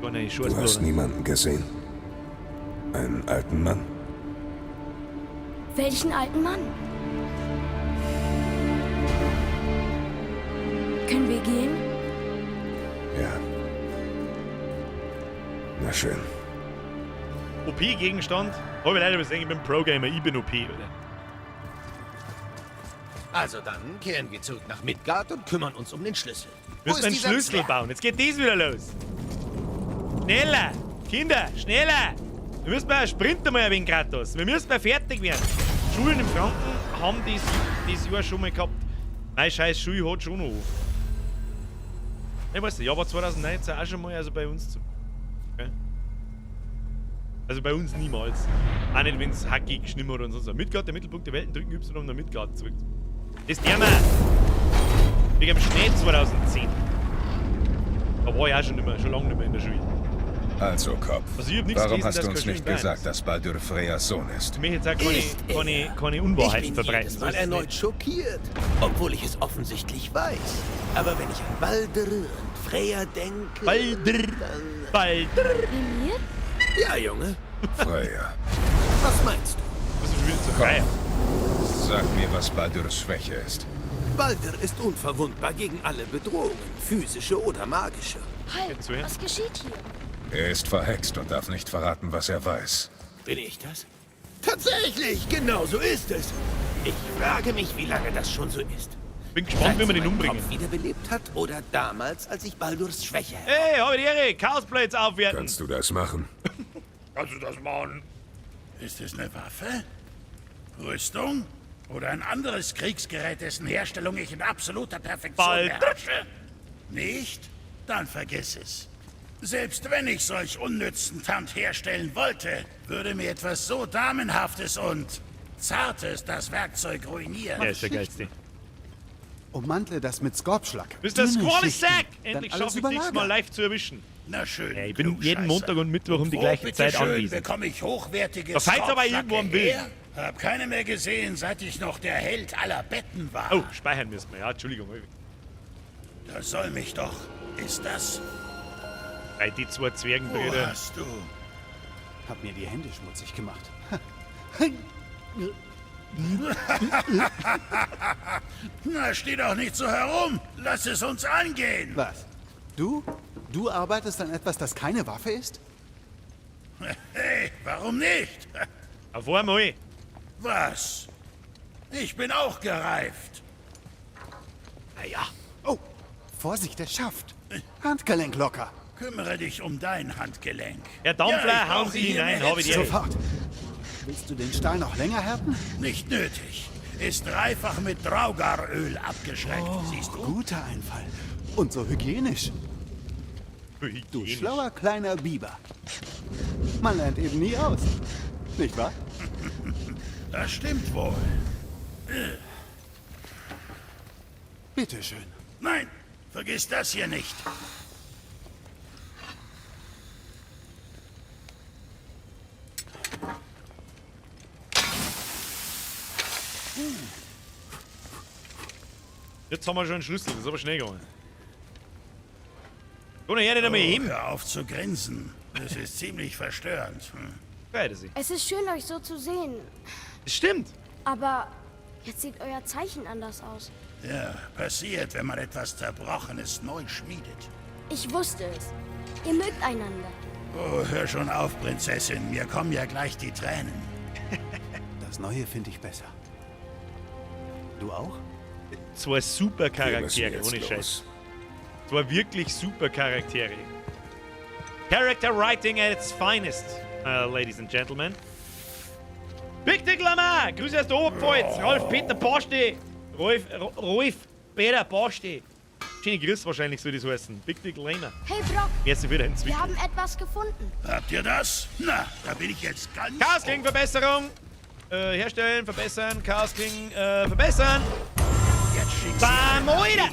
Speaker 5: Du hast niemanden gesehen? Einen alten Mann?
Speaker 4: Welchen alten Mann? Können wir gehen?
Speaker 5: Ja. Na schön.
Speaker 1: OP-Gegenstand? Oh, leider bist ich bin Pro-Gamer, ich bin OP, oder?
Speaker 7: Also dann kehren wir zurück nach Midgard und kümmern uns um den Schlüssel.
Speaker 1: Wir müssen einen Schlüssel bauen. Jetzt geht das wieder los. Schneller! Kinder, schneller! Wir müssen mal sprinten mal ein wenig, Kratos. Wir müssen mal fertig werden. Schulen in Franken haben das Jahr schon mal gehabt. Meine scheiß Schule hat schon noch auf. Ich weiß nicht, ja, war 2019 auch schon mal, also bei uns. Okay. Also bei uns niemals. Auch nicht, wenn es hackig schlimmer oder sonst was. Midgard, der Mittelpunkt der Welt, drücken Y, um nach Midgard zurück. Das ist der Mann. Wegen dem Schnee 2010. Da war ich auch schon lange nicht mehr in der Schule.
Speaker 5: Also, Kopf,
Speaker 1: Also ich hab nichts
Speaker 5: warum
Speaker 1: gelesen,
Speaker 5: hast
Speaker 1: dass
Speaker 5: du uns
Speaker 1: kein
Speaker 5: nicht
Speaker 1: Schwimmbad
Speaker 5: gesagt,
Speaker 1: ist.
Speaker 5: dass Baldur Freyas Sohn ist?
Speaker 1: Ich möchte jetzt auch keine Unwahrheiten
Speaker 7: Ich bin
Speaker 1: verbreiten.
Speaker 7: jedes
Speaker 1: so
Speaker 7: Mal
Speaker 1: ist es
Speaker 7: erneut
Speaker 1: nicht.
Speaker 7: schockiert, obwohl ich es offensichtlich weiß. Aber wenn ich an Baldur und Freya denke...
Speaker 1: Baldur.
Speaker 4: Wie mir?
Speaker 7: Ja, Junge.
Speaker 5: Freya,
Speaker 7: Was meinst du?
Speaker 1: Das ist schon wieder zu frei.
Speaker 5: sag mir, was Baldurs Schwäche ist.
Speaker 7: Baldur ist unverwundbar gegen alle Bedrohungen, physische oder magische.
Speaker 4: Halt,
Speaker 1: Jetzt so her.
Speaker 4: was geschieht hier?
Speaker 5: Er ist verhext und darf nicht verraten, was er weiß.
Speaker 7: Bin ich das? Tatsächlich, genau so ist es. Ich frage mich, wie lange das schon so ist.
Speaker 1: Bin gespannt, wie wir den
Speaker 7: meinen
Speaker 1: umbringen.
Speaker 7: Kopf wiederbelebt hat oder damals, als ich Baldurs Schwäche hatte.
Speaker 1: Hey, habe die Ehre, Chaosblades aufwerten.
Speaker 5: Kannst du das machen?
Speaker 3: Kannst du das machen? Ist es eine Waffe? Rüstung? Oder ein anderes Kriegsgerät, dessen Herstellung ich in absoluter Perfektion
Speaker 1: Bald.
Speaker 3: beherrsche? Nicht? Dann vergiss es. Selbst wenn ich solch unnützen Tand herstellen wollte, würde mir etwas so Damenhaftes und Zartes das Werkzeug ruinieren.
Speaker 1: Der ist der geilste.
Speaker 9: Ummantle das mit Skorpschlag.
Speaker 1: Mr. Squally Sack!
Speaker 9: Dann
Speaker 1: Endlich
Speaker 9: alles
Speaker 1: schaffe ich es nächstes Mal
Speaker 9: überlagert.
Speaker 1: live zu erwischen.
Speaker 3: Na schön.
Speaker 1: Ja, ich bin jeden
Speaker 3: Klugscheißer.
Speaker 1: Montag und Mittwoch um die
Speaker 3: Wo,
Speaker 1: gleiche Zeit
Speaker 3: bitteschön,
Speaker 1: anwesend.
Speaker 3: bekomme ich hochwertige
Speaker 1: Da fällt's aber
Speaker 3: Skorpschlacke
Speaker 1: irgendwo am Bild.
Speaker 3: her? Hab keine mehr gesehen, seit ich noch der Held aller Betten war.
Speaker 1: Oh, speichern müssen wir. Ja, Entschuldigung.
Speaker 3: Das soll mich doch. Ist das?
Speaker 1: Bei die zwei
Speaker 3: Wo
Speaker 1: Zwergenbrüder.
Speaker 3: hast du?
Speaker 9: Hab mir die Hände schmutzig gemacht.
Speaker 3: Na, steh doch nicht so herum. Lass es uns angehen.
Speaker 9: Was? Du? Du arbeitest an etwas, das keine Waffe ist?
Speaker 3: Hey, warum nicht?
Speaker 1: Auf einmal.
Speaker 3: Was? Ich bin auch gereift.
Speaker 1: Naja.
Speaker 9: Oh, Vorsicht, der Schaft. Handgelenk locker.
Speaker 3: Kümmere dich um dein Handgelenk.
Speaker 1: Herr Dampfler,
Speaker 3: Ja, ich
Speaker 1: hauen
Speaker 3: brauche
Speaker 1: Sie
Speaker 3: hier
Speaker 1: hinein,
Speaker 3: mehr
Speaker 1: habe ich die
Speaker 3: Hitze.
Speaker 1: Ehre.
Speaker 9: Sofort. Willst du den Stahl noch länger härten?
Speaker 3: Nicht nötig. Ist dreifach mit Draugaröl abgeschreckt. Siehst du?
Speaker 9: Guter Einfall. Und so hygienisch. Du
Speaker 1: Hygienisch.
Speaker 9: schlauer kleiner Biber. Man lernt eben nie aus. Nicht wahr?
Speaker 3: Das stimmt wohl.
Speaker 9: Bitteschön.
Speaker 3: Nein, vergiss das hier nicht.
Speaker 1: Jetzt haben wir schon einen Schlüssel, das ist aber schnell gegangen. Komm her, nicht einmal heben.
Speaker 3: Hör auf zu grinsen. Das ist ziemlich verstörend.
Speaker 1: Beide sie.
Speaker 4: Es ist schön, euch so zu sehen.
Speaker 1: Das stimmt.
Speaker 4: Aber jetzt sieht euer Zeichen anders aus.
Speaker 3: Ja, passiert, wenn man etwas Zerbrochenes neu schmiedet.
Speaker 4: Ich wusste es. Ihr mögt einander.
Speaker 3: Oh, hör schon auf, Prinzessin. Mir kommen ja gleich die Tränen.
Speaker 9: Das Neue finde ich besser. Du auch?
Speaker 1: Zwei super
Speaker 5: Wir müssen
Speaker 1: Charaktere,
Speaker 5: jetzt
Speaker 1: ohne
Speaker 5: los.
Speaker 1: Scheiß. Zwei wirklich super Charaktere. Character writing at its finest, ladies and gentlemen. Big Lama, Grüße aus der Oberpfalz. Rolf Peter Basti. Rolf Peter Basti. Schöne Grüße wahrscheinlich soll das heißen. Big Lama.
Speaker 4: Hey Brock,
Speaker 1: Merci wieder ins
Speaker 4: wir haben etwas gefunden.
Speaker 3: Habt ihr das? Na, da bin ich jetzt ganz...
Speaker 1: Chaos King Verbesserung. Herstellen, verbessern. Chaos King verbessern.
Speaker 3: Jetzt schick's
Speaker 1: Bam, Oida.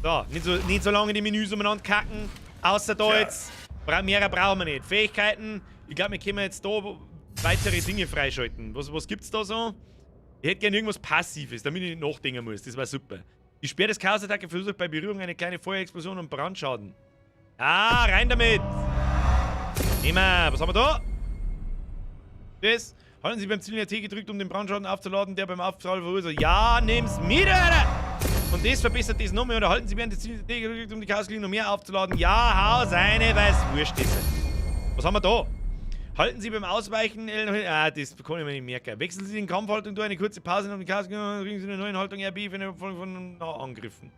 Speaker 1: So, nicht so lange die Menüs umeinander kacken. Außer da jetzt. Mehr brauchen wir nicht. Fähigkeiten. Ich glaube, wir können jetzt da weitere Dinge freischalten. Was gibt's da so? Ich hätte gerne irgendwas Passives, damit ich nicht nachdenken muss. Das war super. Die Sperr des Chaos-Attacke verursacht bei Berührung eine kleine Feuerexplosion und Brandschaden. Ah, rein damit! Nehmen wir. Was haben wir da? Das. Halten Sie beim Ziel der T gedrückt, um den Brandschaden aufzuladen, der beim Aufprall verursacht. Ja, nehm's mit, Alter! Und das verbessert das noch mehr. Oder halten Sie während des Ziels der T gedrückt, um die Chaos-Klinge noch mehr aufzuladen. Ja, hau seine, weil's wurscht ist. Was haben wir da? Halten Sie beim Ausweichen das kann ich mir nicht merken. Wechseln Sie den Kampfhaltung durch eine kurze Pause und die Chaos kriegen Sie eine neue Haltung RB von Angriffen.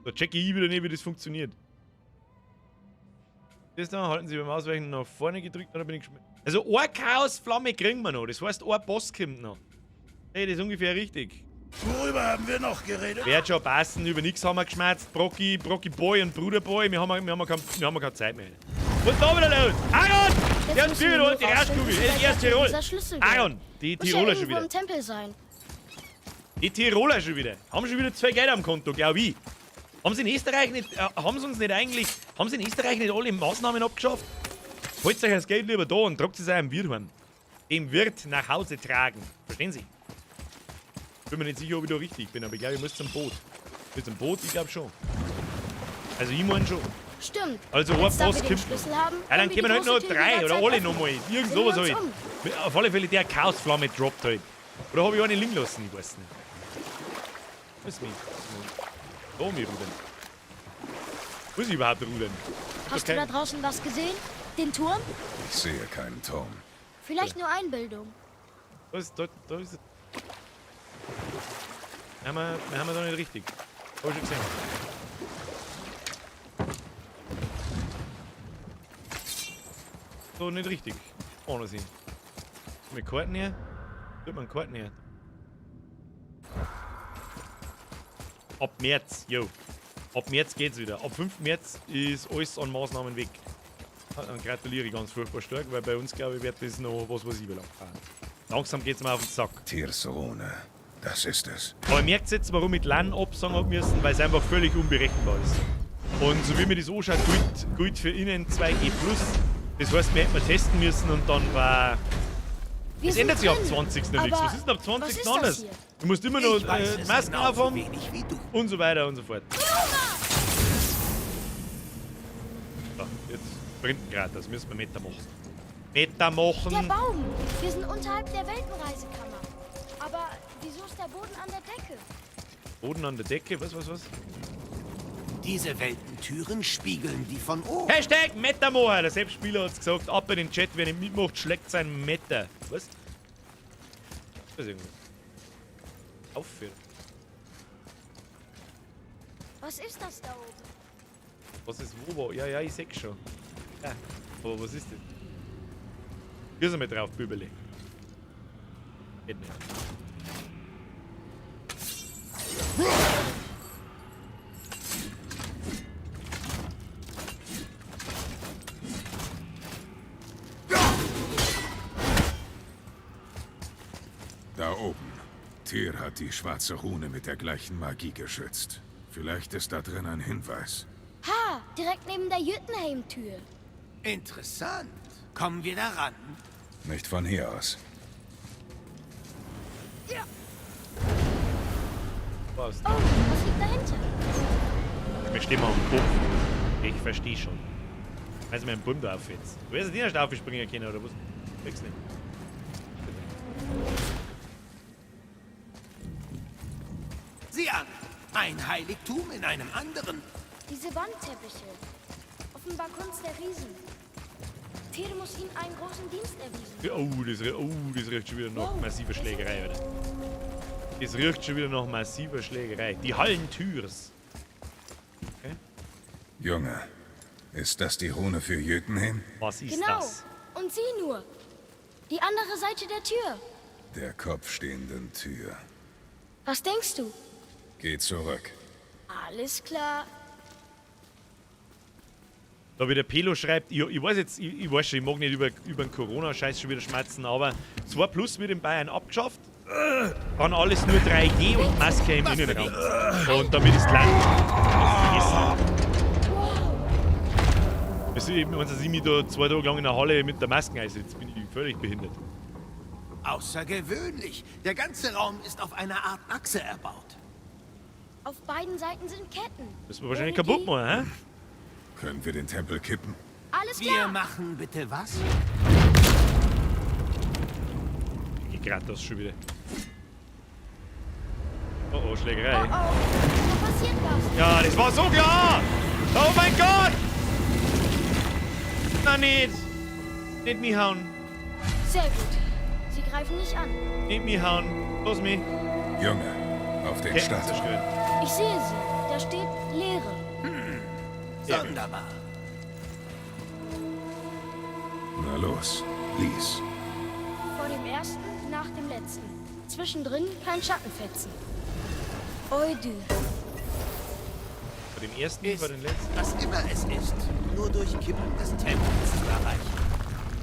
Speaker 1: So, checke ich wieder nicht, wie das funktioniert. Das da, halten Sie beim Ausweichen nach vorne gedrückt, oder bin ich gespannt. Also, eine Chaos-Flamme kriegen wir noch. Das heißt, ein Boss kommt noch. Hey, das ist ungefähr richtig.
Speaker 3: Worüber haben wir noch geredet?
Speaker 1: Wird schon passen, über nichts haben wir geschmerzt. Brocki Boy und Bruder Boy, wir haben keine Zeit mehr. Was ist da wieder los? Aaron! Der hat Tür geholt, die Rauschkugel. Erst Tirol. Aaron, die Tiroler schon wieder.
Speaker 4: Tempel sein.
Speaker 1: Die Tiroler schon wieder. Haben schon wieder 2 Geld am Konto, glaub ich. Haben sie in Österreich nicht, haben sie in Österreich nicht alle Maßnahmen abgeschafft? Holt euch das Geld lieber da und tragt es einem Wirt heim. Dem Wirt nach Hause tragen. Verstehen Sie? Ich bin mir nicht sicher, ob ich da richtig bin, aber ich glaube, ich muss zum Boot. Mit zum Boot, ich glaube schon. Also ich meine schon.
Speaker 4: Stimmt.
Speaker 1: Also ein Boss kommt noch. Ja, dann kommen halt noch 3 oder alle nochmal. Irgend sowas halt. Auf alle Fälle der Chaosflamme droppt halt. Oder habe ich eine liegen lassen? Ich weiß nicht. Was ist mit? Da mir rudern. Muss ich überhaupt rudern?
Speaker 4: Hast du da draußen was gesehen? Den Turm?
Speaker 5: Ich sehe keinen Turm.
Speaker 4: Vielleicht nur Einbildung.
Speaker 1: Da ist es. Haben wir da nicht richtig. Hab ich schon gesehen. So nicht richtig. Ohne sie. Mit Karten her. Tut man Karten her. Ab März, jo. Ab März geht's wieder. Ab 5. März ist alles an Maßnahmen weg. Dann gratuliere ich ganz furchtbar stark, weil bei uns, glaube ich, wird das noch was ich will. Langsam geht's mir auf den Sack.
Speaker 5: Tirsone, das ist es.
Speaker 1: Aber merkt jetzt, warum ich LAN absagen hab müssen, weil es einfach völlig unberechenbar ist. Und so wie mir das anschaut, gilt für innen 2G+. Das heißt, wir hätten testen müssen und dann war... Es ändert sich ab 20. nichts. Was ist denn ab 20. anders? Du musst immer noch Masken aufhaben und so weiter und so fort. So, jetzt sprinten gerade, das müssen wir Meter machen. Meter machen!
Speaker 4: Der Baum! Wir sind unterhalb der Weltenreisekammer. Aber wieso ist der Boden an der Decke?
Speaker 1: Boden an der Decke? Was?
Speaker 7: Diese Weltentüren spiegeln die von oben.
Speaker 1: Hashtag Metamoor! Der Selbstspieler hat's gesagt. Ab in den Chat, wer nicht mitmacht, schlägt sein Meta. Was? Das ist irgendwas. Aufführen.
Speaker 4: Was ist das da oben?
Speaker 1: Was ist wo? Ja, ich seh's schon. Ja, aber was ist das? Hier sind wir drauf, Bübeli. Geht nicht.
Speaker 5: Da oben. Tyr hat die schwarze Rune mit der gleichen Magie geschützt. Vielleicht ist da drin ein Hinweis.
Speaker 4: Ha! Direkt neben der Jüttenheim-Tür.
Speaker 7: Interessant. Kommen wir da ran?
Speaker 5: Nicht von hier aus.
Speaker 4: Ja.
Speaker 1: Was?
Speaker 4: Oh, was liegt dahinter?
Speaker 1: Wir stehen mal am Kopf. Ich verstehe schon. Also mein Bumm da auf jetzt. Du wirst nicht erst aufspringen können, oder was? Kriegst nicht.
Speaker 7: Sieh an! Ein Heiligtum in einem anderen.
Speaker 4: Diese Wandteppiche. Offenbar Kunst der Riesen. Tyr muss ihnen einen großen Dienst erwiesen.
Speaker 1: Das riecht schon wieder nach massiver Schlägerei, oder? Das riecht schon wieder nach massiver Schlägerei. Die Hallentürs. Okay.
Speaker 5: Junge, ist das die Rune für Jötunheim?
Speaker 1: Was ist
Speaker 4: Genau.
Speaker 1: das?
Speaker 4: Und sieh nur. Die andere Seite der Tür.
Speaker 5: Der kopfstehenden Tür.
Speaker 4: Was denkst du?
Speaker 5: Geh zurück.
Speaker 4: Alles klar.
Speaker 1: Da wie der Pelo schreibt, ich weiß jetzt, ich weiß schon, ich mag nicht über den Corona-Scheiß schon wieder schmerzen, aber 2+ wird in Bayern abgeschafft. Dann alles nur 3G und Maske im Innenraum. Und damit ist Land. Wenn ich mich da 2 Tage lang in der Halle mit der Maske einsetze, bin ich völlig behindert.
Speaker 7: Außergewöhnlich. Der ganze Raum ist auf einer Art Achse erbaut.
Speaker 4: Auf beiden Seiten sind Ketten.
Speaker 1: Das wir wahrscheinlich
Speaker 4: Ohne
Speaker 1: kaputt
Speaker 4: die-
Speaker 1: machen, hä?
Speaker 5: Können wir den Tempel kippen?
Speaker 4: Alles
Speaker 7: Wir
Speaker 4: klar.
Speaker 7: machen bitte was?
Speaker 1: Ich grad das schon wieder. Oh, Schlägerei.
Speaker 4: Oh, da passiert was.
Speaker 1: Ja, das war so klar! Oh mein Gott! Na nicht! Nicht mich hauen!
Speaker 4: Sehr gut. Sie greifen nicht an.
Speaker 1: Nicht mich hauen! Los mich!
Speaker 5: Junge, auf den
Speaker 1: Ketten
Speaker 5: Start.
Speaker 1: zerstören.
Speaker 4: Ich sehe sie. Da steht Leere.
Speaker 7: Sonderbar.
Speaker 5: Na los, lies.
Speaker 4: Vor dem ersten, nach dem letzten. Zwischendrin kein Schattenfetzen. Oidu.
Speaker 1: Vor dem ersten,
Speaker 7: Ist,
Speaker 1: vor dem letzten.
Speaker 7: was immer es ist, nur durch Kippen des Tempels zu erreichen.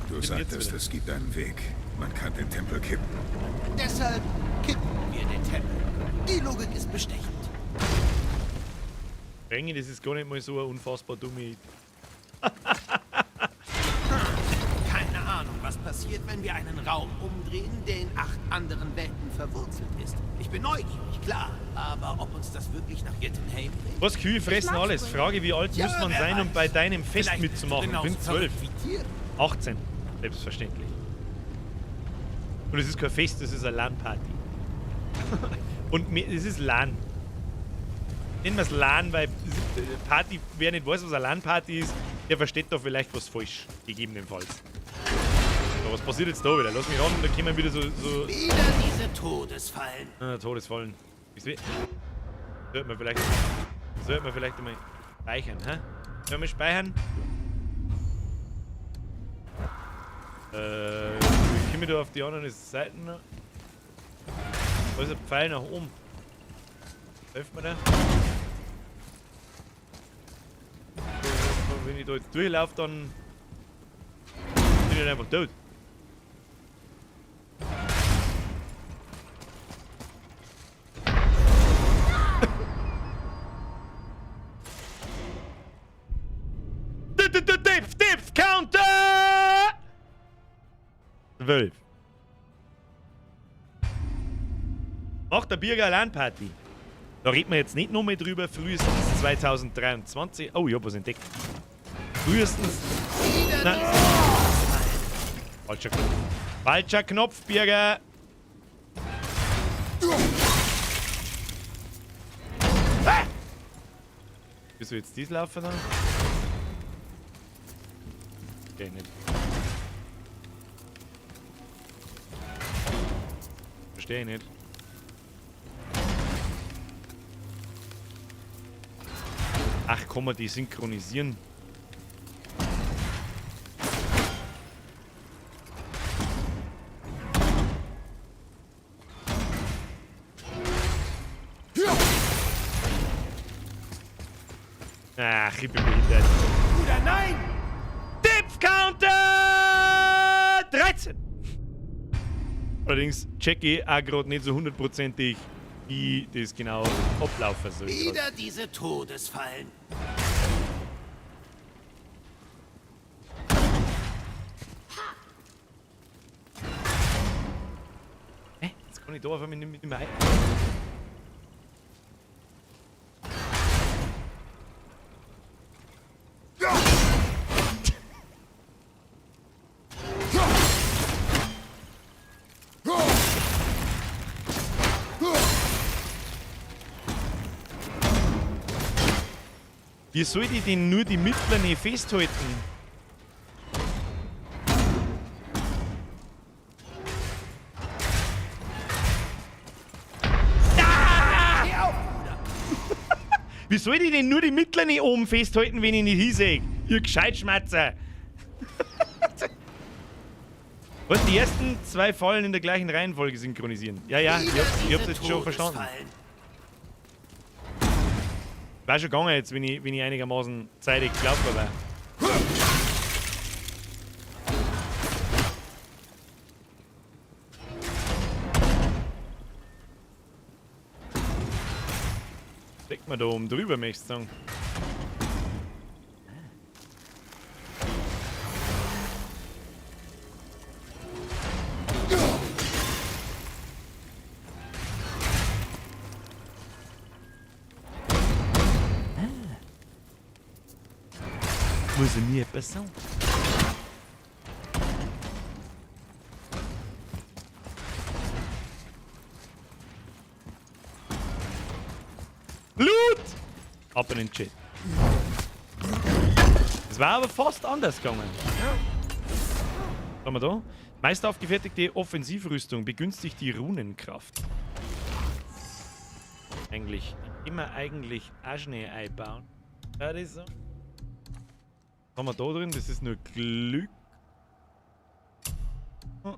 Speaker 5: Du
Speaker 1: jetzt
Speaker 5: sagtest,
Speaker 1: wieder.
Speaker 5: es gibt einen Weg. Man kann den Tempel kippen.
Speaker 7: Deshalb kippen wir den Tempel. Die Logik ist bestechend.
Speaker 1: Rengi, das ist gar nicht mal so eine unfassbar dumme Idee.
Speaker 7: Keine Ahnung, was passiert, wenn wir einen Raum umdrehen, der in 8 anderen Welten verwurzelt ist. Ich bin neugierig, klar. Aber ob uns das wirklich nach Jotunheim bringt?
Speaker 1: Was, Kühe fressen
Speaker 4: mag's
Speaker 1: alles?
Speaker 4: wohl.
Speaker 1: Frage, wie alt muss man
Speaker 7: wer
Speaker 1: sein, um
Speaker 7: weiß.
Speaker 1: bei deinem Fest
Speaker 7: Vielleicht
Speaker 1: mitzumachen? Ich bin
Speaker 7: genauso
Speaker 1: 12.
Speaker 7: verrückt wie Tiere.
Speaker 1: 18. Selbstverständlich. Und es ist kein Fest, das ist eine LAN-Party. Und es ist LAN. Nennen wir es LAN, weil Party, wer nicht weiß, was eine LAN-Party ist, der versteht da vielleicht was falsch, gegebenenfalls. So, was passiert jetzt da wieder? Lass mich ran, da kommen wieder so
Speaker 7: Wieder diese Todesfallen.
Speaker 1: Todesfallen. Sollte man vielleicht einmal speichern, hä? Sollen wir speichern? Wie komme ich da auf die anderen Seiten noch? Da ist ein Pfeil nach oben. Hilft mir der? Wenn ich da jetzt durchlaufe, dann bin ich einfach tot. Diff, Counter! 12. Macht der Bürger LAN-Party. Da reden wir jetzt nicht nur mehr drüber, frühestens 2023. Oh, ich hab was entdeckt. Frühestens. Nein. Falscher Knopf. Falscher Knopf, Bürger. Ah! Wieso jetzt dies laufen dann? Okay, nicht. Verstehe ich nicht. Ach, kann man die synchronisieren? Ach, ich bin behindert.
Speaker 7: Bruder, nein!
Speaker 1: Diff Counter 13! Allerdings check ich auch gerade nicht so hundertprozentig, wie das genau ablaufen soll.
Speaker 7: Wieder diese Todesfallen.
Speaker 1: Jetzt kann ich da einfach mit dem Ei. Wie soll ich denn nur die mittleren festhalten? Wie soll ich denn nur die mittleren oben festhalten, wenn ich nicht hinsehe? Ihr Gescheitschmatzer! Und die ersten 2 Fallen in der gleichen Reihenfolge synchronisieren. Ja, ja, ich hab's jetzt schon verstanden. War schon gegangen jetzt, wenn ich einigermaßen zeitig gelaufen war. Steckt man da oben drüber, möchte ich sagen. Muss er mir etwas sagen? Loot! Ab in den Chat. Es war aber fast anders gegangen. Was haben wir da? Meist aufgefertigte Offensivrüstung begünstigt die Runenkraft. Eigentlich immer Aschne einbauen. Ja, das ist so. Was haben wir da drin? Das ist nur Glück. Oh.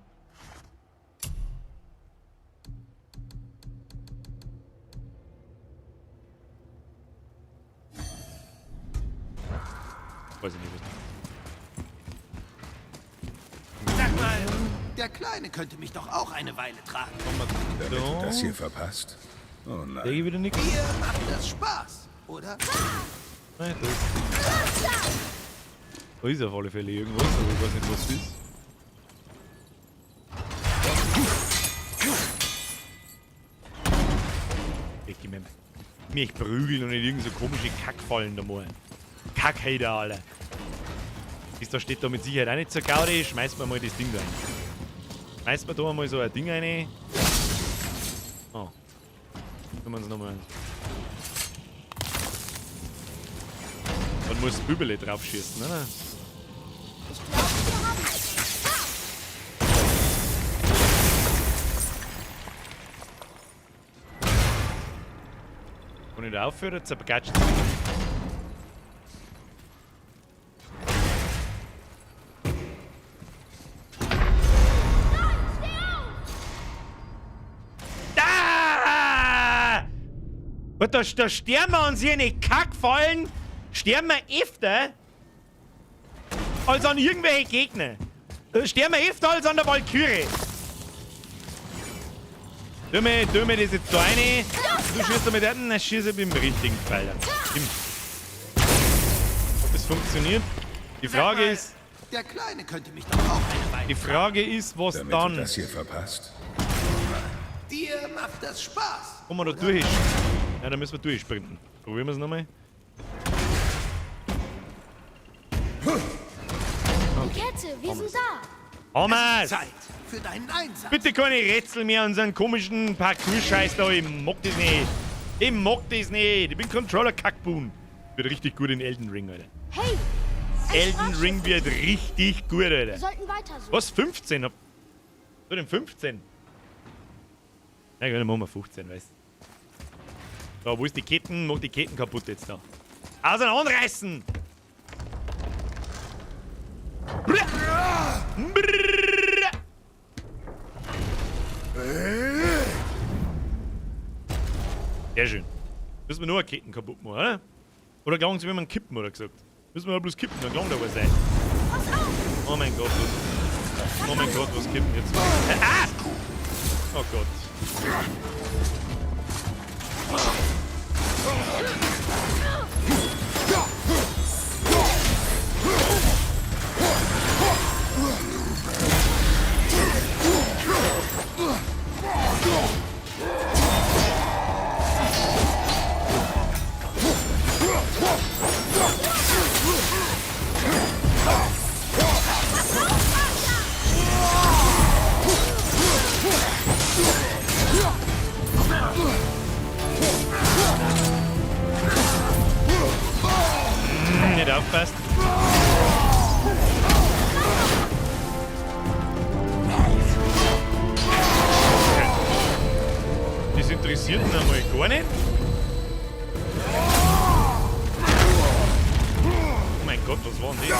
Speaker 1: Weiß ich nicht, was.
Speaker 7: Sag mal, der Kleine könnte mich doch auch eine Weile tragen.
Speaker 5: Damit du das hier verpasst? Oh nein.
Speaker 1: Der wieder nichts.
Speaker 7: Dir macht das Spaß, oder?
Speaker 1: Nein, da ist auf alle Fälle irgendwas, aber ich weiß nicht, was es ist. Ich geh mir mich prügeln und nicht irgend so komische Kackfallen da mal. Kackhater, alle. Bis da steht da mit Sicherheit auch nicht so Gaudi, schmeißt man mal das Ding da rein. Schmeißt man da mal so ein Ding rein. Oh. Können wir uns nochmal. Man muss Bübele drauf schießen, oder?
Speaker 4: Ich glaube, wir haben es.
Speaker 1: Wenn ich da aufhöre, zergatscht und da sterben wir uns hier nicht Kackfallen, sterben wir öfter als an irgendwelche Gegner. Da sterben wir öfter als an der Walküre. Tu mir das jetzt da rein. Du schießt da mit der, dann schieße ich mit dem richtigen Pfeil. Ob das funktioniert? Die Frage ist.
Speaker 7: Der Kleine könnte mich doch auch eine Weile.
Speaker 1: Die Frage ist, was
Speaker 5: Damit
Speaker 1: dann.
Speaker 5: du das hier verpasst?
Speaker 7: Dir macht das Spaß.
Speaker 1: Kommen wir da durch? Ja, dann müssen wir durchsprinten. Probieren wir es nochmal.
Speaker 4: Die Kette, wir sind da.
Speaker 1: Hamas!
Speaker 7: Zeit für deinen Einsatz.
Speaker 1: Bitte keine Rätsel mehr an so einen komischen Parkour-Scheiß da. Ich mag das nicht. Ich mag das nicht. Ich bin Controller-Kackboon. Wird richtig gut in Elden Ring, Alter.
Speaker 4: Hey!
Speaker 1: Elden Ring wird richtig gut, Alter.
Speaker 4: Wir sollten weiter so.
Speaker 1: Was? 15? Was denn 15? Na gut, dann machen wir 15, weißt du. So, wo ist die Ketten? Mach die Ketten kaputt jetzt da. Auseinanderreißen! Sehr schön. Müssen wir nur eine Ketten kaputt machen, oder? Oder glauben Sie, wenn wir kippen, oder gesagt? Müssen wir ja bloß kippen, dann glauben wir aber sein. Oh mein Gott, was? Oh mein Gott, was kippen jetzt? Ah! Oh Gott. Nicht aufpasst. Das interessiert ihn einmal gar nicht. Oh mein Gott, was war denn das?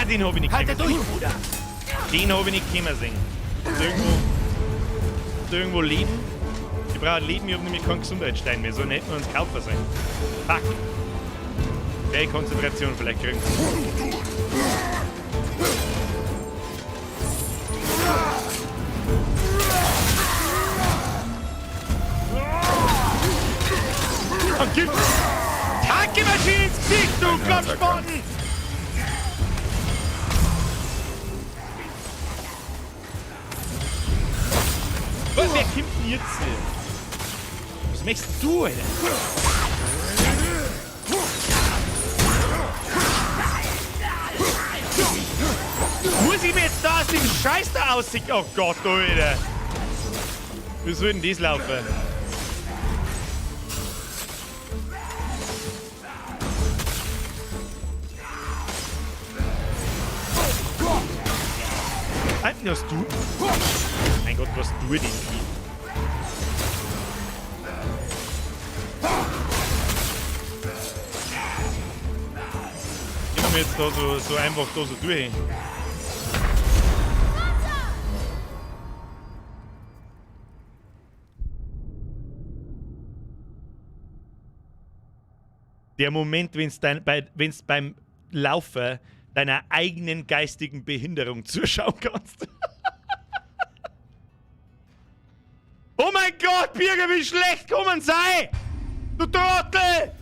Speaker 1: den habe ich nicht
Speaker 7: Halte
Speaker 1: können
Speaker 7: durch, Bruder!
Speaker 1: Den habe ich nicht können sehen. Irgendwo Leben. Ich brauche Leben, ich habe nämlich keinen Gesundheitsstein mehr. So hätten wir uns kaufen sein. Fuck. Okay, Konzentration vielleicht kriegen. Und gib Tankemaschine ins Gesicht, du Kopfspaten! Was, wer kommt denn jetzt? Was machst du, Alter? Muss ich mir jetzt da aus dem Scheiß da aussehen? Oh Gott, Alter. Wie soll denn das laufen? Alter, hast du? Mein Gott, was tue ich denn hier? Ich komme jetzt da so einfach da so durch. Der Moment, wenn's beim Laufen deiner eigenen geistigen Behinderung zuschauen kannst. Oh mein Gott, Birger, wie schlecht kommen sei! Du Trottel!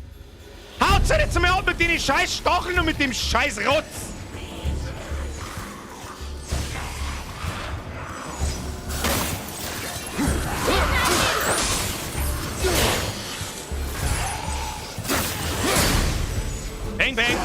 Speaker 1: Haut's ja jetzt mal ab mit den scheiß Stacheln und mit dem scheiß Rotz! Bang, bang!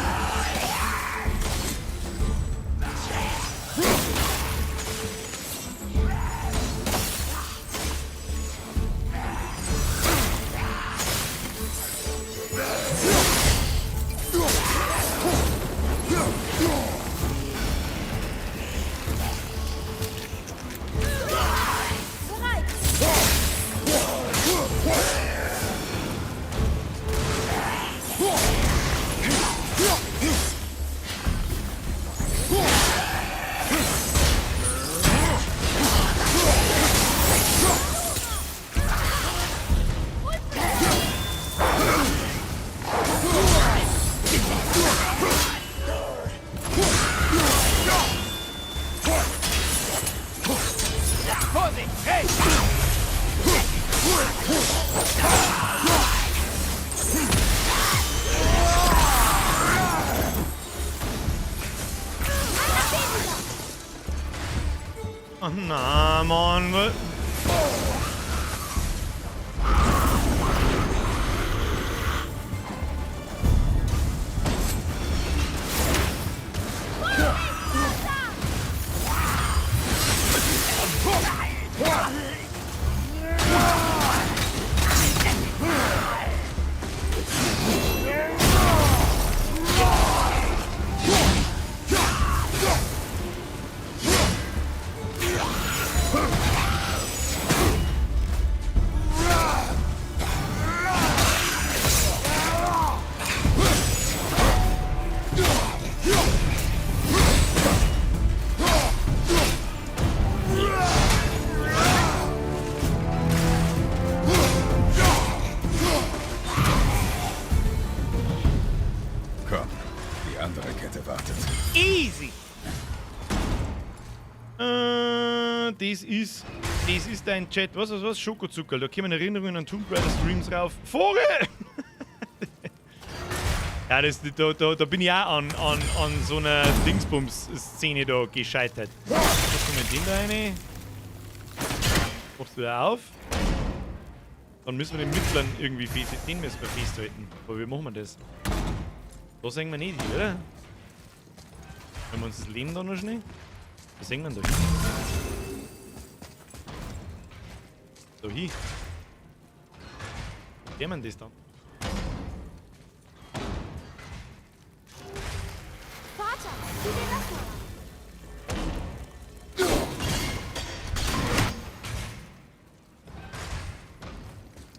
Speaker 1: Ach na, Mann.
Speaker 5: Komm, die andere Kette wartet.
Speaker 1: Easy! Das ist dein Chat. Was? Schokozucker. Da kommen Erinnerungen an Tomb Raider Streams rauf. Vogel! Ja, da bin ich auch an so einer Dingsbums-Szene da gescheitert. Was kommt denn da rein? Machst du da auf? Dann müssen wir den Mittleren irgendwie den müssen wir festhalten. Aber wie machen wir das? Da sehen wir nicht, oder? Wenn wir uns das Leben da noch schnell. Was sehen wir da? So, hier. Wie haben wir das dann?
Speaker 4: Vater, sieh dir das mal an.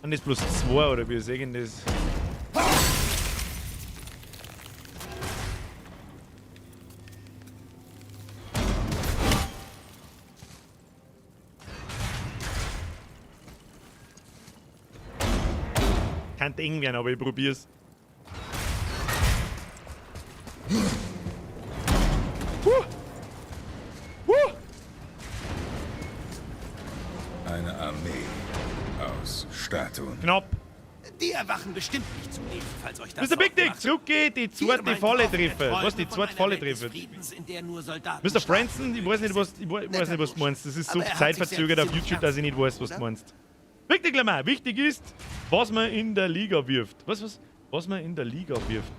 Speaker 1: Und das plus 2 oder wie sehen das? kann eng werden, aber ich probier's.
Speaker 5: Eine Armee aus Statuen.
Speaker 1: Knapp.
Speaker 7: Die erwachen bestimmt nicht zum Leben, falls euch das
Speaker 1: Mr. Big
Speaker 7: Sorgen
Speaker 1: Dick,
Speaker 7: macht.
Speaker 1: zurückgeht, die
Speaker 7: Hier,
Speaker 1: zweite
Speaker 7: mein
Speaker 1: Falle
Speaker 7: Koch, wir
Speaker 1: treffen.
Speaker 7: träumen
Speaker 1: Was, die
Speaker 7: von
Speaker 1: zweite
Speaker 7: einer
Speaker 1: Falle
Speaker 7: Welt des
Speaker 1: treffen?
Speaker 7: Friedens, in der nur Soldaten
Speaker 1: Mr.
Speaker 7: schlafen
Speaker 1: Franson, ich
Speaker 7: und
Speaker 1: weiß nicht, was,
Speaker 7: glücklich
Speaker 1: ich weiß
Speaker 7: sind.
Speaker 1: nicht, was du meinst. Das ist so
Speaker 7: Aber er hat sich
Speaker 1: zeitverzögert
Speaker 7: selbst
Speaker 1: auf YouTube,
Speaker 7: ziemlich
Speaker 1: dass ich nicht weiß, was du
Speaker 7: oder?
Speaker 1: meinst. Wichtig, Lemmer, wichtig ist, was man in der Liga wirft. Was man in der Liga wirft.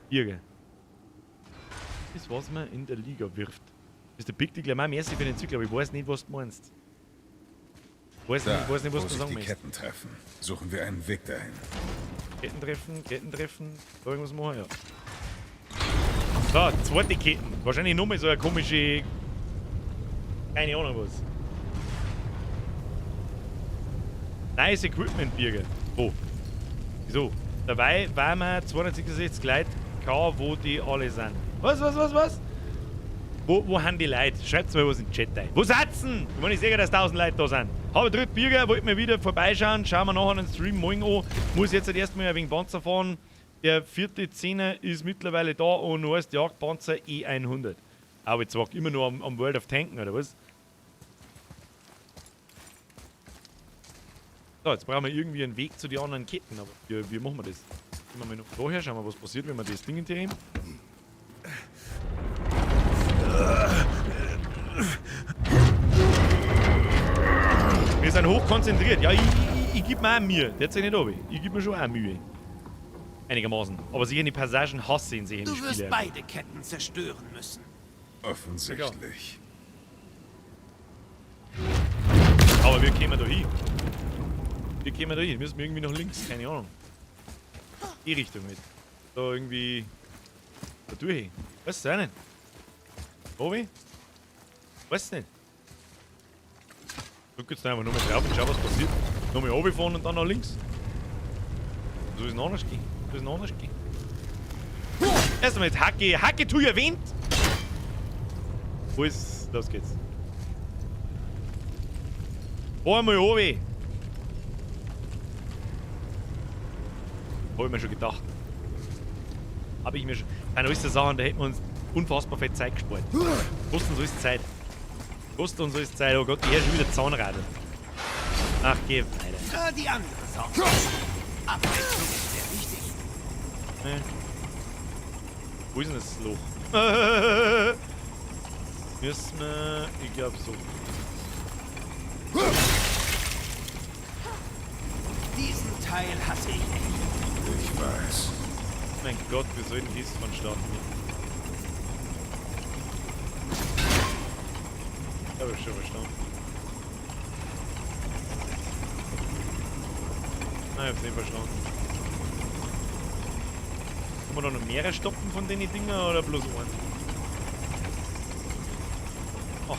Speaker 1: Birge. Das ist, was man in der Liga wirft. Mr. Big Dick, Lemmer, merci für den Zyklus, aber ich weiß nicht, was du meinst. Weiß
Speaker 5: Da,
Speaker 1: nicht, was
Speaker 5: wo
Speaker 1: du
Speaker 5: sich
Speaker 1: sagen
Speaker 5: die
Speaker 1: möchtest.
Speaker 5: Ketten treffen, suchen wir einen Weg dahin.
Speaker 1: Ketten treffen, irgendwas machen, ja. So, zweite Ketten. Wahrscheinlich nochmal so eine komische. Keine Ahnung was. Neues Equipment, Birge. Wo? Wieso? Dabei waren wir 266 Leute, wo die alle sind. Was? Wo haben die Leute? Schreibt mal was in den Chat ein. Wo sitzen? Ich meine, ich sehe, dass 1000 Leute da sind. Habe dritt Birger, wollten wir wieder vorbeischauen. Schauen wir nachher den Stream morgen an. Muss jetzt halt erstmal ein wenig Panzer fahren. Der 4.10 ist mittlerweile da und heißt Jagdpanzer E100. Aber jetzt war immer nur am World of Tanken, oder was? So, jetzt brauchen wir irgendwie einen Weg zu den anderen Ketten. Aber wie machen wir das? Gehen wir mal noch vorher, schauen wir, was passiert, wenn wir das Ding hinterher. Wir sind hoch konzentriert. Ja, ich gebe mir auch Mühe. Der hat sich nicht runter. Ich gebe mir schon auch Mühe. Einigermaßen. Aber sicher die Passagen hasse in sich in die
Speaker 7: Du wirst
Speaker 1: Spiele.
Speaker 7: beide Ketten zerstören müssen.
Speaker 5: Offensichtlich.
Speaker 1: Aber wir kämen da hin. Müssen wir irgendwie nach links. Keine Ahnung. Die Richtung mit. Da irgendwie. Da durch. Was ist das denn? Obi? Weiß nicht. Drück jetzt einfach nochmal drauf und schau, was passiert. Nochmal runterfahren und dann nach links. So ist es anders gehen. Erst einmal jetzt Hacke tu ihr Wind. Wo ist. Los geht's. Einmal runter. Hab ich mir schon gedacht. Habe ich mir schon. Dann ist das Sachen, da hätten wir uns unfassbar viel Zeit gespart. Kostet uns alles Zeit. Oh Gott, die hier schon wieder Zahnräder. Ach, geh weiter.
Speaker 7: Die andere Sache. Abwechslung ist sehr wichtig.
Speaker 1: Nee. Wo ist denn das Loch? Müssen wir. Ich glaube so.
Speaker 7: Diesen Teil hasse ich nicht.
Speaker 5: Ich weiß.
Speaker 1: Mein Gott, wir sollten dies vonstatten. Ich habe schon verstanden. Nein, ich hab's nicht verstanden. Kann man da noch mehrere stoppen von den Dingen oder bloß einen? Ach.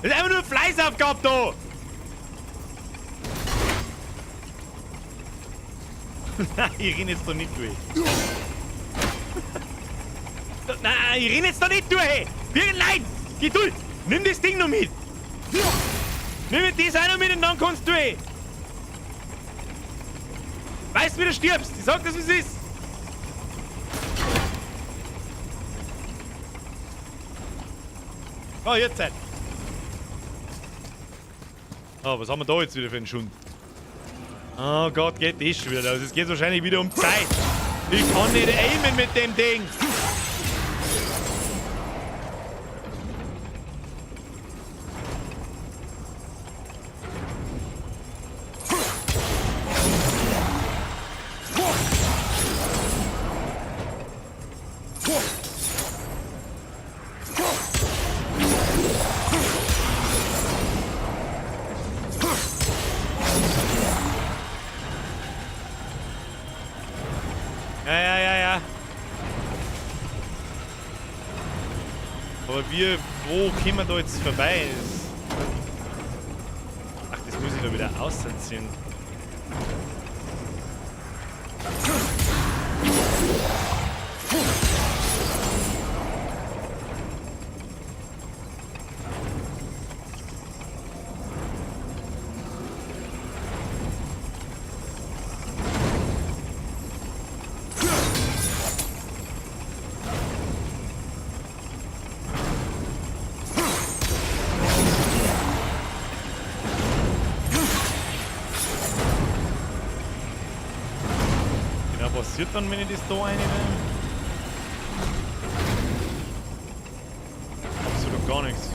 Speaker 1: Das ist einfach nur Fleißaufgabe da! Nein, ich renn jetzt doch nicht durch. Nein, ich renn jetzt doch nicht durch! Nein! Geduld! Nimm das Ding noch mit! Nimm das auch noch mit und dann kannst du durch! Weißt du, wie du stirbst? Ich sag das, wie es ist! Oh, jetzt Zeit! Oh, was haben wir da jetzt wieder für einen Schund? Oh Gott, geht das schon wieder los. Es geht wahrscheinlich wieder um Zeit. Ich kann nicht aimen mit dem Ding. wo kommen wir da jetzt vorbei? Ach, das muss ich da wieder ausziehen. Was passiert dann, wenn ich das da reinnehme? Absolut gar nichts.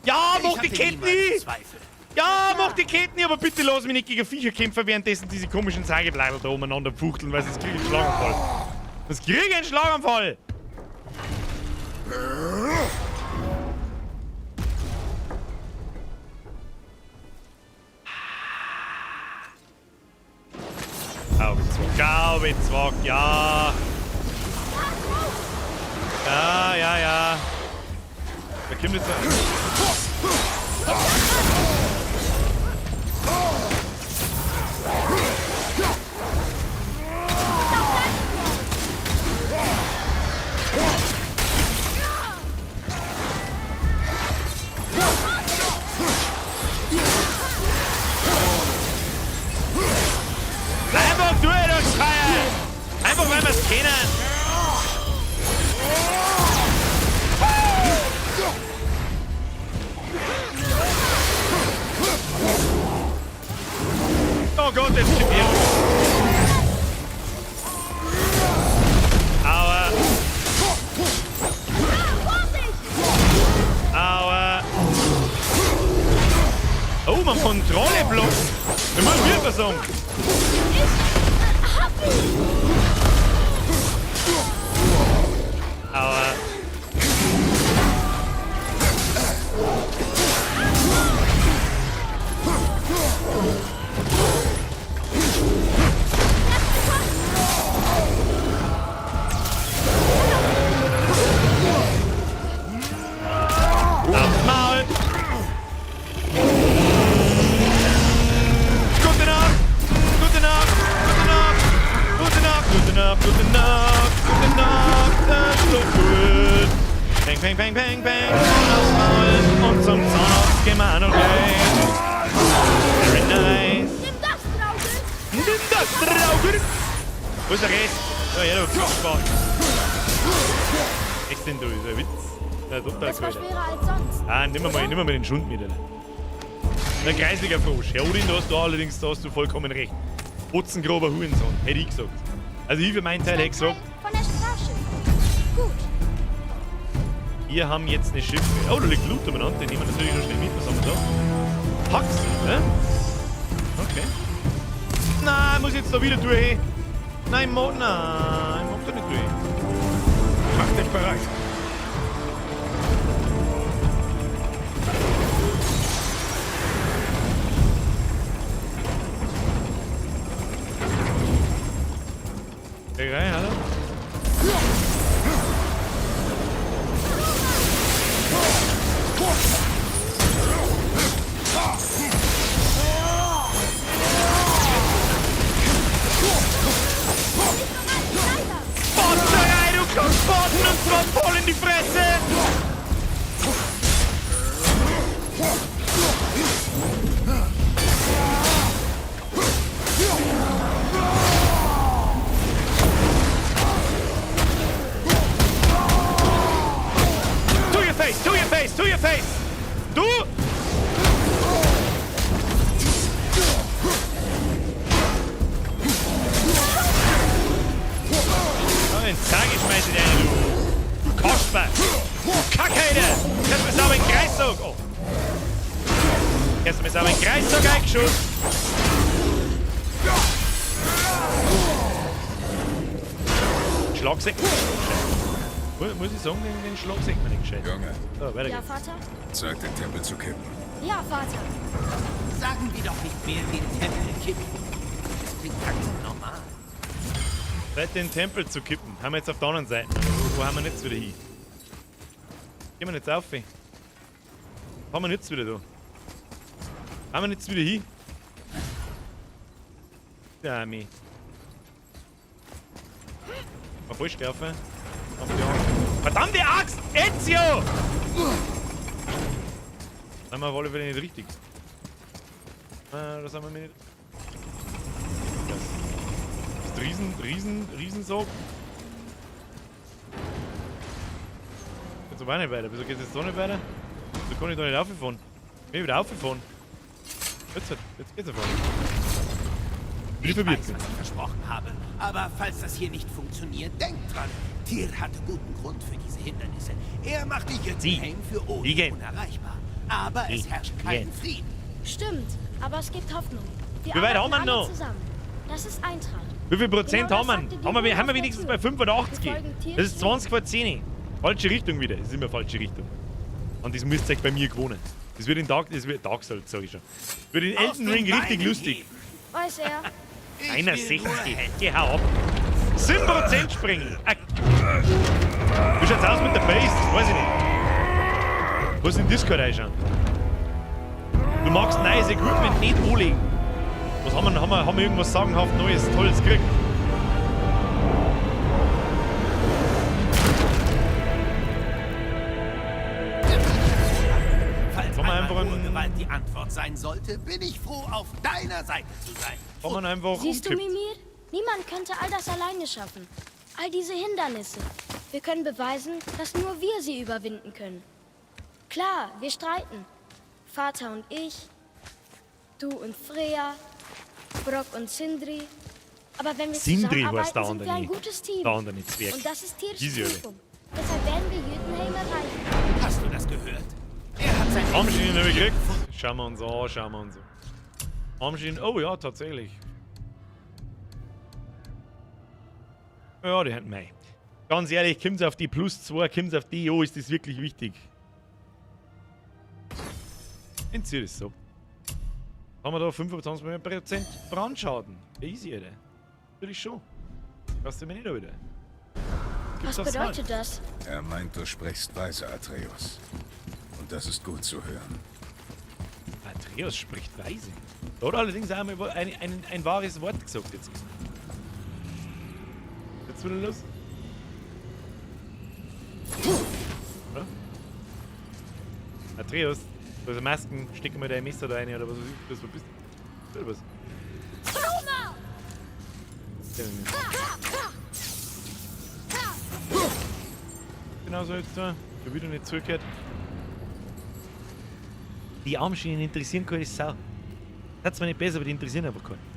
Speaker 1: Ja, mach die Ketten nie! Ja, mach die Ketten nie, aber bitte lass mich nicht gegen Viecher kämpfen, währenddessen diese komischen Zeigebleiber da umeinander fuchteln, weil sonst krieg ich einen Schlaganfall. Sonst krieg ich einen Schlaganfall! Gaubezwack, ja! Ja, ja, ja. Da kommt jetzt einfach durch das Feier! Einfach weil wir es kennen! Oh Gott, jetzt gibt ihr. Aua. Aua. Oh, man Kontrolle bloß. Wir müssen wieder sagen. Aua. Aufs Maul! Gute Nacht! Gute Nacht! Gute Nacht! Gute Nacht! Gute Nacht! Gute Nacht! Gute Nacht! Das ist so gut! Bang, bang, bang, bang, bang! Aufs Maul! Und zum Zahnarzt gehen wir noch gleich! Very nice!
Speaker 4: Nimm das, Draugen!
Speaker 1: Nimm das, Draugen! Wo ist der Rest? Ja, ja, du Kackbart! Echt denn du? Ist ein Witz? Ja, total
Speaker 4: Das war
Speaker 1: cool.
Speaker 4: schwerer als sonst.
Speaker 1: Ah, nimm mal den Schund mit. Alter. Ein kreisliger Frosch. Herr Odin, da hast du vollkommen recht. Botzengrober Hurensohn, hätte ich gesagt. Also ich für meinen Teil hätte gesagt,
Speaker 4: Von der Straße. Gut.
Speaker 1: wir haben jetzt eine Schiffe. Oh, da liegt Loot umeinander, den nehmen wir natürlich noch schnell mit. Was haben wir da? Hax, ne? Okay. Nein, muss jetzt da wieder durch. Nein, mag da nicht durch.
Speaker 5: Mach dich bereit.
Speaker 1: Geh rein, hallo? Botterei, du kannst botten und zwar voll in die Fresse! fressen wir einen Kreuzzug eingeschossen. Schlagsäck. Muss ich sagen, den Schlagsäck mir nicht gescheit.
Speaker 5: Junge,
Speaker 1: So, weiter
Speaker 4: Ja,
Speaker 1: geht's.
Speaker 4: Vater?
Speaker 5: Zeit, den Tempel zu kippen.
Speaker 4: Ja, Vater.
Speaker 7: Sagen wir doch nicht mehr den Tempel kippen. Das klingt ganz normal.
Speaker 1: Zeit, den Tempel zu kippen. Haben wir jetzt auf der anderen Seite. Wo haben wir jetzt wieder hin? Gehen wir jetzt auf. Haben wir jetzt wieder da? Haben wir jetzt wieder hin? Ja, mich. Mal Vollstärfe. Verdammte Axt! Ezio! Sind wir auf alle Fälle nicht richtig. Das haben wir mir nicht. Das ist Riesensog. Jetzt aber auch nicht weiter. Wieso geht es jetzt da nicht weiter? Wieso kann ich da nicht rauffahren? Bin ich wieder raufgefahren? Jetzt geht's einfach.
Speaker 7: Ich weiß, was ich versprochen habe. Aber falls das hier nicht funktioniert, denkt dran. Tyr hatte guten Grund für diese Hindernisse. Er machte Jötunheim für Odin unerreichbar. Aber es herrscht kein Frieden.
Speaker 4: Stimmt, aber es gibt Hoffnung.
Speaker 1: Wie weit haben wir
Speaker 4: arbeiten
Speaker 1: noch?
Speaker 4: alle zusammen. Das ist Eintracht.
Speaker 1: Wie viel Prozent
Speaker 4: Genau
Speaker 1: haben
Speaker 4: das
Speaker 1: wir?
Speaker 4: sagte die
Speaker 1: Haben wir
Speaker 4: Bibel auf
Speaker 1: wenigstens
Speaker 4: der
Speaker 1: bei
Speaker 4: Tür.
Speaker 1: 5 oder 80
Speaker 4: Wir
Speaker 1: gehen?
Speaker 4: folgen Tiers
Speaker 1: Das ist 20 vor 10. Falsche Richtung wieder. Das ist immer falsche Richtung. Und das müsst ihr euch bei mir gewohnen. Das wird in Dark Souls, sag ich schon. Das wird in Elden Ring richtig lustig.
Speaker 4: Weiß er.
Speaker 1: 61. Geh hau ab. 7% springen. Wie schaut's aus mit der Base? Das weiß ich nicht. Was in Discord reinschauen? Du magst neues Equipment nicht anlegen. Was haben wir irgendwas sagenhaft Neues, Tolles gekriegt?
Speaker 7: Falls
Speaker 1: Kann man
Speaker 7: einmal
Speaker 1: einfach
Speaker 7: nur Gewalt die Antwort sein sollte, bin ich froh, auf deiner Seite zu sein.
Speaker 1: Kann man einfach
Speaker 4: Siehst du,
Speaker 1: umkippen.
Speaker 4: Mimir? Niemand könnte all das alleine schaffen. All diese Hindernisse. Wir können beweisen, dass nur wir sie überwinden können. Klar, wir streiten. Vater und ich, du und Freya, Brock und Sindri. Aber wenn wir
Speaker 1: Sindri heißt
Speaker 4: zusammenarbeiten,
Speaker 1: der
Speaker 4: sind wir
Speaker 1: andere
Speaker 4: ein
Speaker 1: nicht.
Speaker 4: gutes Team.
Speaker 1: Der andere Zwerg.
Speaker 4: Und das ist Tiers
Speaker 1: Diese alle.
Speaker 4: Prüfung. Deshalb werden wir Jötunheim erreichen.
Speaker 7: Hast du das gehört? Er hat sein
Speaker 1: Armschienen habe ich gekriegt. Schauen wir uns an, schauen wir uns an. Armschienen, oh ja, tatsächlich. Ja, die haben mei. Ganz ehrlich, kommt auf die +2, kommt auf die, ist das wirklich wichtig. Entziehe das so. Haben wir da 25% Brandschaden. Easy, Alter. Natürlich schon. Lass du mir nicht wieder.
Speaker 4: Was bedeutet das?
Speaker 5: Er meint, du sprichst weise, Atreus. Und das ist gut zu hören.
Speaker 1: Atreus spricht weise. Da hat allerdings einmal ein wahres Wort gesagt jetzt. Jetzt wieder los. Ja? Atreus, du hast eine Masken, steck mal dein Messer da rein oder was weiß ich, was bist du? Oder was? Genau so jetzt da. Ich wieder nicht zugehört. Die Armschienen interessieren keine Sau. Das zwar nicht besser, aber die interessieren einfach keinen.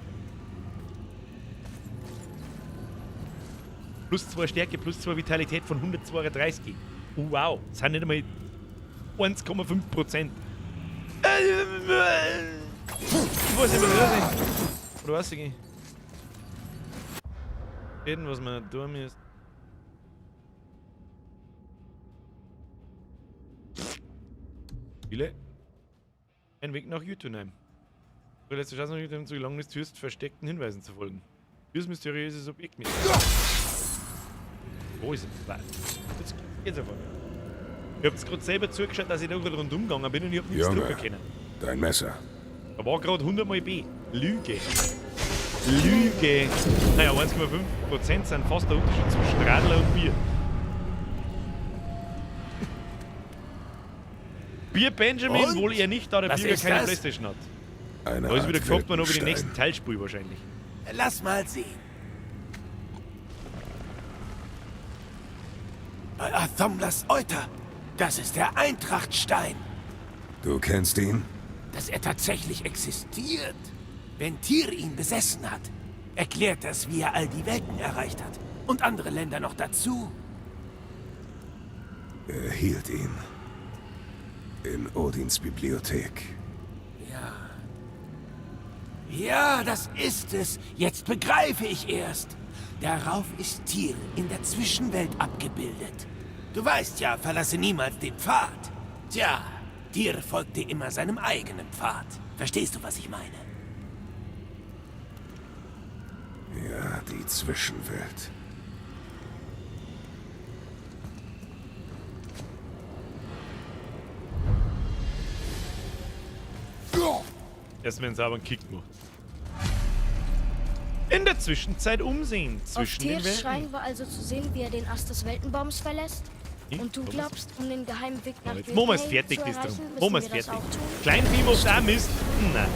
Speaker 1: +2 Stärke, +2 Vitalität von 132. Wow, das sind nicht einmal 1,5%. Ich weiß nicht, was das ist. Oder was ich? Reden, was man tun müssen. Viele. Ein Weg nach Jötunheim. Die letzte Chance nach Jötunheim zu gelangen ist, höchst versteckten Hinweisen zu folgen. Dieses mysteriöses Objekt mit. Wo ist es? Jetzt geht's einfach. Ich hab's gerade selber zugeschaut, dass ich da gerade rundum gegangen bin und ich hab nichts
Speaker 5: Junge,
Speaker 1: drücken können.
Speaker 5: dein Messer.
Speaker 1: Da war gerade 100 mal B. Lüge. Lüge. Naja, 1,5% sind fast der Unterschied zwischen Radler und Bier. Bier Benjamin,
Speaker 7: Und?
Speaker 1: wohl eher nicht, da der
Speaker 7: Was
Speaker 1: Bier
Speaker 7: ist
Speaker 1: keine
Speaker 7: das?
Speaker 1: Playstation hat.
Speaker 5: Eine
Speaker 1: Da ist wieder
Speaker 5: Art
Speaker 1: gefragt worden, ob ich den
Speaker 5: Weltenstein.
Speaker 1: nächsten Teil spiele wahrscheinlich.
Speaker 7: Lass mal sehen. Athomlas Euter. Das ist der Eintrachtstein.
Speaker 5: Du kennst ihn?
Speaker 7: Dass er tatsächlich existiert. Wenn Tyr ihn besessen hat, erklärt das, wie er all die Welten erreicht hat. Und andere Länder noch dazu.
Speaker 5: Er hielt ihn. In Odins Bibliothek.
Speaker 7: Ja, das ist es. Jetzt begreife ich erst. Darauf ist Tyr in der Zwischenwelt abgebildet. Du weißt ja, verlasse niemals den Pfad. Tja, Tyr folgte immer seinem eigenen Pfad. Verstehst du, was ich meine?
Speaker 5: Ja, die Zwischenwelt.
Speaker 1: Erst wenn es aber einen Kick macht. In der Zwischenzeit umsehen
Speaker 4: Auf
Speaker 1: zwischen den
Speaker 4: Tyrs Schrein
Speaker 1: Welten.
Speaker 4: war also zu sehen, wie er den Ast des Weltenbaums verlässt?
Speaker 1: Hm?
Speaker 4: Und du
Speaker 1: Was?
Speaker 4: glaubst, um den geheimen Weg nach
Speaker 1: Jetzt machen wir es
Speaker 4: Gilgalad
Speaker 1: fertig,
Speaker 4: zu
Speaker 1: das
Speaker 4: erreichen,
Speaker 1: drum.
Speaker 4: müssen
Speaker 1: Machen wir es
Speaker 4: wir das
Speaker 1: fertig.
Speaker 4: auch tun?
Speaker 1: Kleinvieh muss auch Mist. Nein,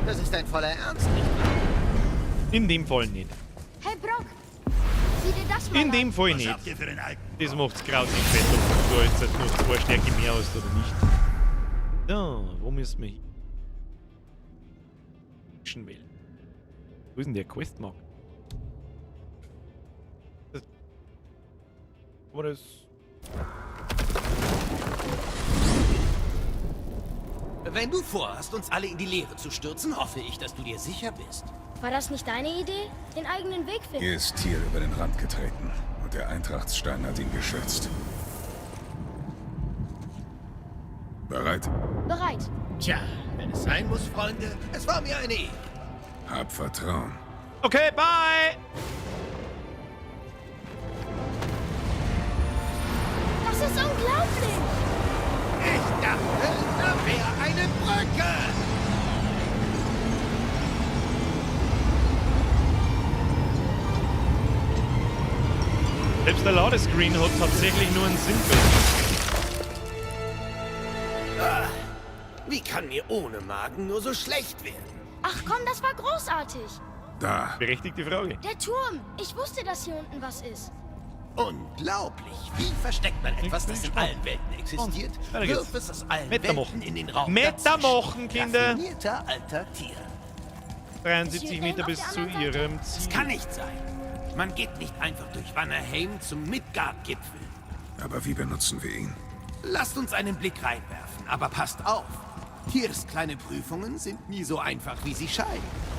Speaker 6: Das ist dein voller Ernst, nicht wahr?
Speaker 1: in dem Fall nicht.
Speaker 4: Hey Brock, sieh dir das mal
Speaker 1: In dem
Speaker 4: an.
Speaker 1: Fall
Speaker 3: Was
Speaker 1: nicht.
Speaker 3: habt ihr für den Alten?
Speaker 1: Das macht's grausig fett, ob du jetzt halt noch 2 Stärke mehr hast oder nicht. Ja, wo müssen wir hin? Zwischenwelt. Wo ist denn der Questmark? War das?
Speaker 7: Wenn du vorhast, uns alle in die Leere zu stürzen, hoffe ich, dass du dir sicher bist.
Speaker 4: War das nicht deine Idee? Den eigenen Weg finden?
Speaker 5: Hier ist Tyr über den Rand getreten und der Eintrachtsstein hat ihn geschützt. Bereit?
Speaker 4: Bereit.
Speaker 6: Tja, wenn es sein muss, Freunde, es war mir eine Ehre.
Speaker 5: Hab Vertrauen.
Speaker 1: Okay, bye!
Speaker 4: Das ist unglaublich!
Speaker 6: Ich dachte, da wäre eine Brücke.
Speaker 1: Selbst der Ladescreen hat tatsächlich nur einen Sinn für
Speaker 7: Wie kann mir ohne Magen nur so schlecht werden?
Speaker 4: Ach komm, das war großartig.
Speaker 5: Da.
Speaker 1: Berechtigte Frage.
Speaker 4: Der Turm. Ich wusste, dass hier unten was ist.
Speaker 7: Unglaublich. Wie versteckt man etwas, das in allen Welten existiert?
Speaker 1: Weiter geht's.
Speaker 7: Wirf es aus allen
Speaker 1: Meter
Speaker 7: Welten
Speaker 1: machen.
Speaker 7: in den Raum.
Speaker 1: Meter
Speaker 7: dazwischen.
Speaker 1: machen, Kinder.
Speaker 7: Raffinierter alter Tier.
Speaker 1: 73 Meter
Speaker 4: auf
Speaker 1: bis
Speaker 4: der
Speaker 1: zu
Speaker 4: anderen Seite?
Speaker 1: ihrem
Speaker 7: Das
Speaker 1: Ziel.
Speaker 7: kann nicht sein. Man geht nicht einfach durch Vannerheim zum Midgard-Gipfel.
Speaker 5: Aber wie benutzen wir ihn?
Speaker 7: Lasst uns einen Blick reinwerfen, aber passt auf. Tiers kleine Prüfungen sind nie so einfach, wie sie scheinen.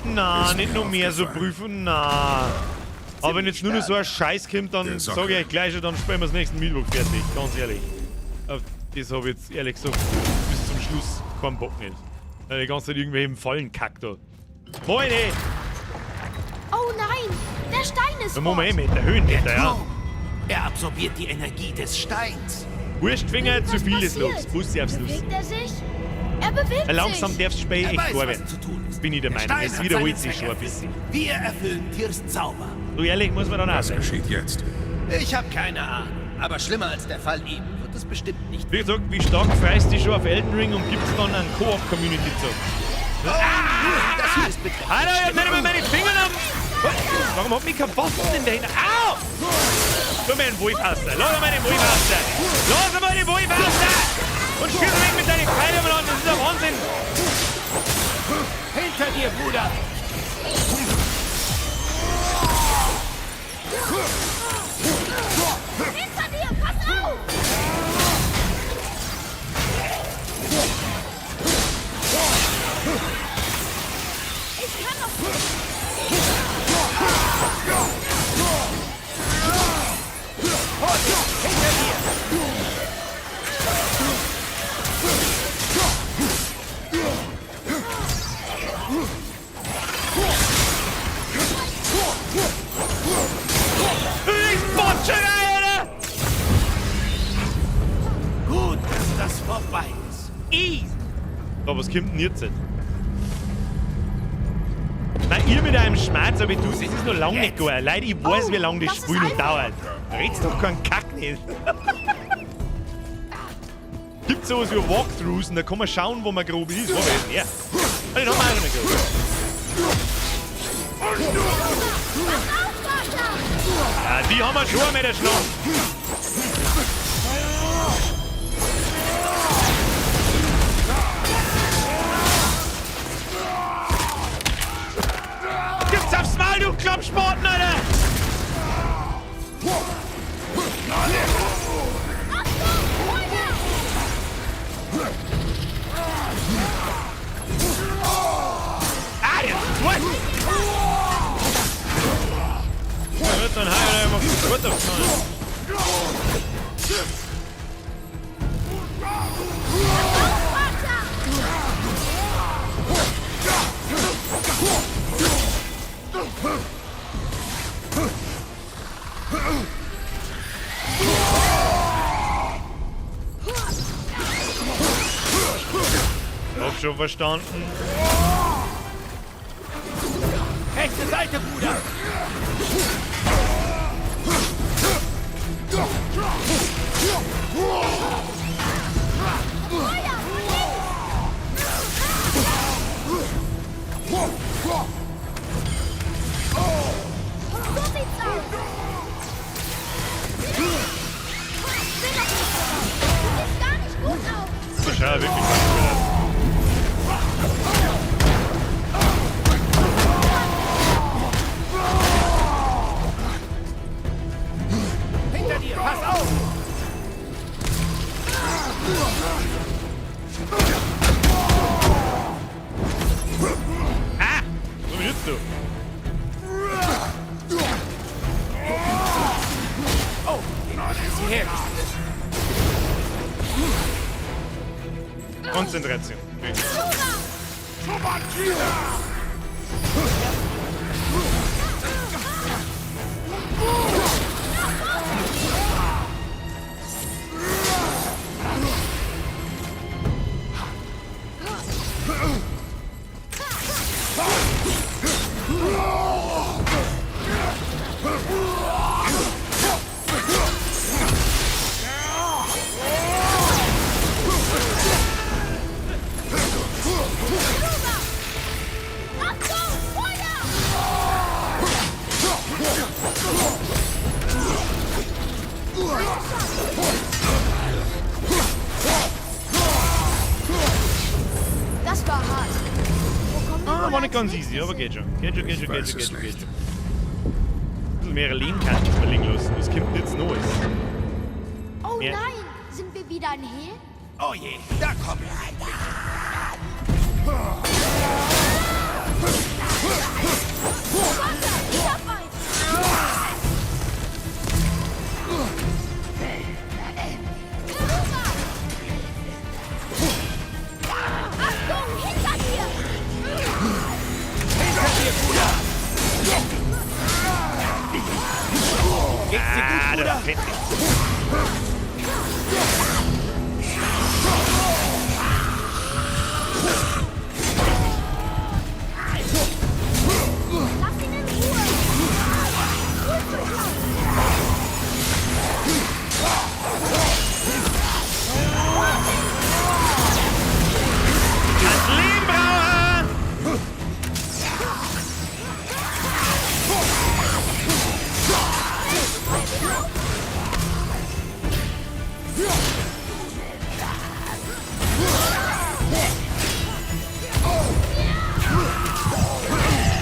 Speaker 1: Na,
Speaker 5: Ist
Speaker 1: nicht
Speaker 5: mir
Speaker 1: nur mehr so
Speaker 5: aufgefallen.
Speaker 1: prüfen, na. Aber wenn jetzt nur noch so ein Scheiß kommt, dann
Speaker 5: Der Socke.
Speaker 1: sage ich euch gleich schon, dann spielen wir das nächsten Mittwoch fertig. Ganz ehrlich. Auf das habe ich jetzt ehrlich gesagt bis zum Schluss keinen Bock nicht. Weil die ganze Zeit irgendwelche Fallen kackt da. Moin, ey!
Speaker 4: Oh nein, der Stein ist
Speaker 1: Da muss man eh
Speaker 4: rot.
Speaker 1: mit der Höhenmeter, ja.
Speaker 7: Turm. Er absorbiert die Energie des Steins.
Speaker 1: Wurstfinger, zu
Speaker 4: Was
Speaker 1: viel ist los.
Speaker 4: passiert?
Speaker 1: Bussi aufs Los.
Speaker 4: Bewegt er sich? Er bewegt
Speaker 1: Langsam
Speaker 4: sich.
Speaker 1: darfst du Spey
Speaker 7: Er
Speaker 1: echt
Speaker 7: weiß,
Speaker 1: klar
Speaker 7: was
Speaker 1: werden.
Speaker 7: zu tun ist.
Speaker 1: Bin ich der
Speaker 7: Der
Speaker 1: Meinung.
Speaker 7: Stein
Speaker 1: Es
Speaker 7: hat
Speaker 1: wiederholt
Speaker 7: seinen
Speaker 1: sich schon ein
Speaker 7: Zweck
Speaker 1: bisschen.
Speaker 7: erfüllt. Wir erfüllen Tiers Zauber.
Speaker 1: So ehrlich muss man dann auch
Speaker 5: Was
Speaker 1: sein.
Speaker 5: geschieht jetzt?
Speaker 6: Ich habe keine Ahnung. Aber schlimmer als der Fall eben wird es bestimmt nicht.
Speaker 1: Wie gesagt, wie stark freust du schon auf Elden Ring und gibt's dann einen Koop-Community zu?
Speaker 6: Das hier ist beträchtlich.
Speaker 1: Alter, jetzt nicht mit meinen Fingern am... Warum hat mich kein Waffen in der Hinter... Au! Lass mir den Wolf aus da. Lass mal den Wolf aus da. Lass mal den Wolf aus da! Und schieß mich mit deinen Pfeilen an. Das ist der Wahnsinn. Hinter dir, Bruder.
Speaker 4: Hinter dir, pass auf! Ich kann noch nicht.
Speaker 1: Ich botsche da, oder?
Speaker 7: Gut, dass das vorbei ist.
Speaker 1: Easy. Aber was kommt denn jetzt? Nein, ihr mit einem Schmerz, aber du, das ist noch lange nicht gut. Leute, ich weiß,
Speaker 4: Oh,
Speaker 1: wie lange das
Speaker 4: das ist
Speaker 1: Spiel noch
Speaker 4: einfach.
Speaker 1: dauert. Red's doch keinen Kack nicht. Gibt sowas wie Walkthroughs und da kann man schauen, wo man grob ist. Wo wir jetzt her? Den haben wir auch noch nicht grob. Ja, die haben wir schon mit der Schnauze. Gibt's aufs Maul, du Klappsporten, Alter! Hab schon verstanden.
Speaker 7: Rechte Seite, Bruder!
Speaker 4: So sieht's aus. Bin doch nicht so. Du siehst gar nicht gut aus.
Speaker 1: Das schaut wirklich ganz gut aus.
Speaker 7: Hinter dir, pass auf!
Speaker 1: Ah! So wie jetzt du.
Speaker 7: Oh, da ist sie her.
Speaker 1: Konzentration. Okay.
Speaker 4: Achtung, Feuer! Das war hart. Wo kommt
Speaker 1: Ah,
Speaker 4: wohl
Speaker 1: war nicht
Speaker 4: als
Speaker 1: ganz easy,
Speaker 4: nächstes
Speaker 1: aber geht schon. Geht schon.
Speaker 5: Ich weiß es
Speaker 1: Geht schon.
Speaker 5: nicht.
Speaker 1: Ein bisschen mehr Leben kann ich mir liegen lassen. Das kommt jetzt Neues.
Speaker 4: Oh
Speaker 1: Ja.
Speaker 4: nein, sind wir wieder ein Hehl?
Speaker 7: Oh je, da kommt er.
Speaker 4: Wasser, ich hab eins! Achtung, hinter dir!
Speaker 7: Hinter dir, Bruder! Geht's dir gut,
Speaker 1: Ah,
Speaker 7: Bruder?
Speaker 1: das fett nicht.
Speaker 4: Lass ihn in Ruhe!
Speaker 1: Das Lehmbrauer!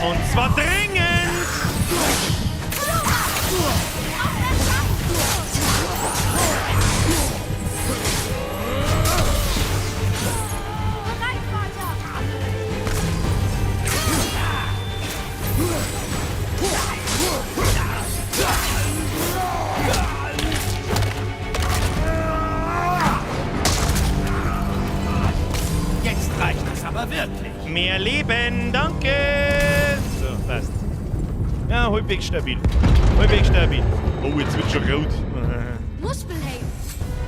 Speaker 1: Und zwar dringend!
Speaker 4: Bereit, Vater!
Speaker 7: Jetzt reicht es aber wirklich.
Speaker 1: Mehr Leben, danke! So, passt. Ja, halbwegs stabil. Halbwegs stabil. Oh, jetzt wird schon rot.
Speaker 4: Muspelheim.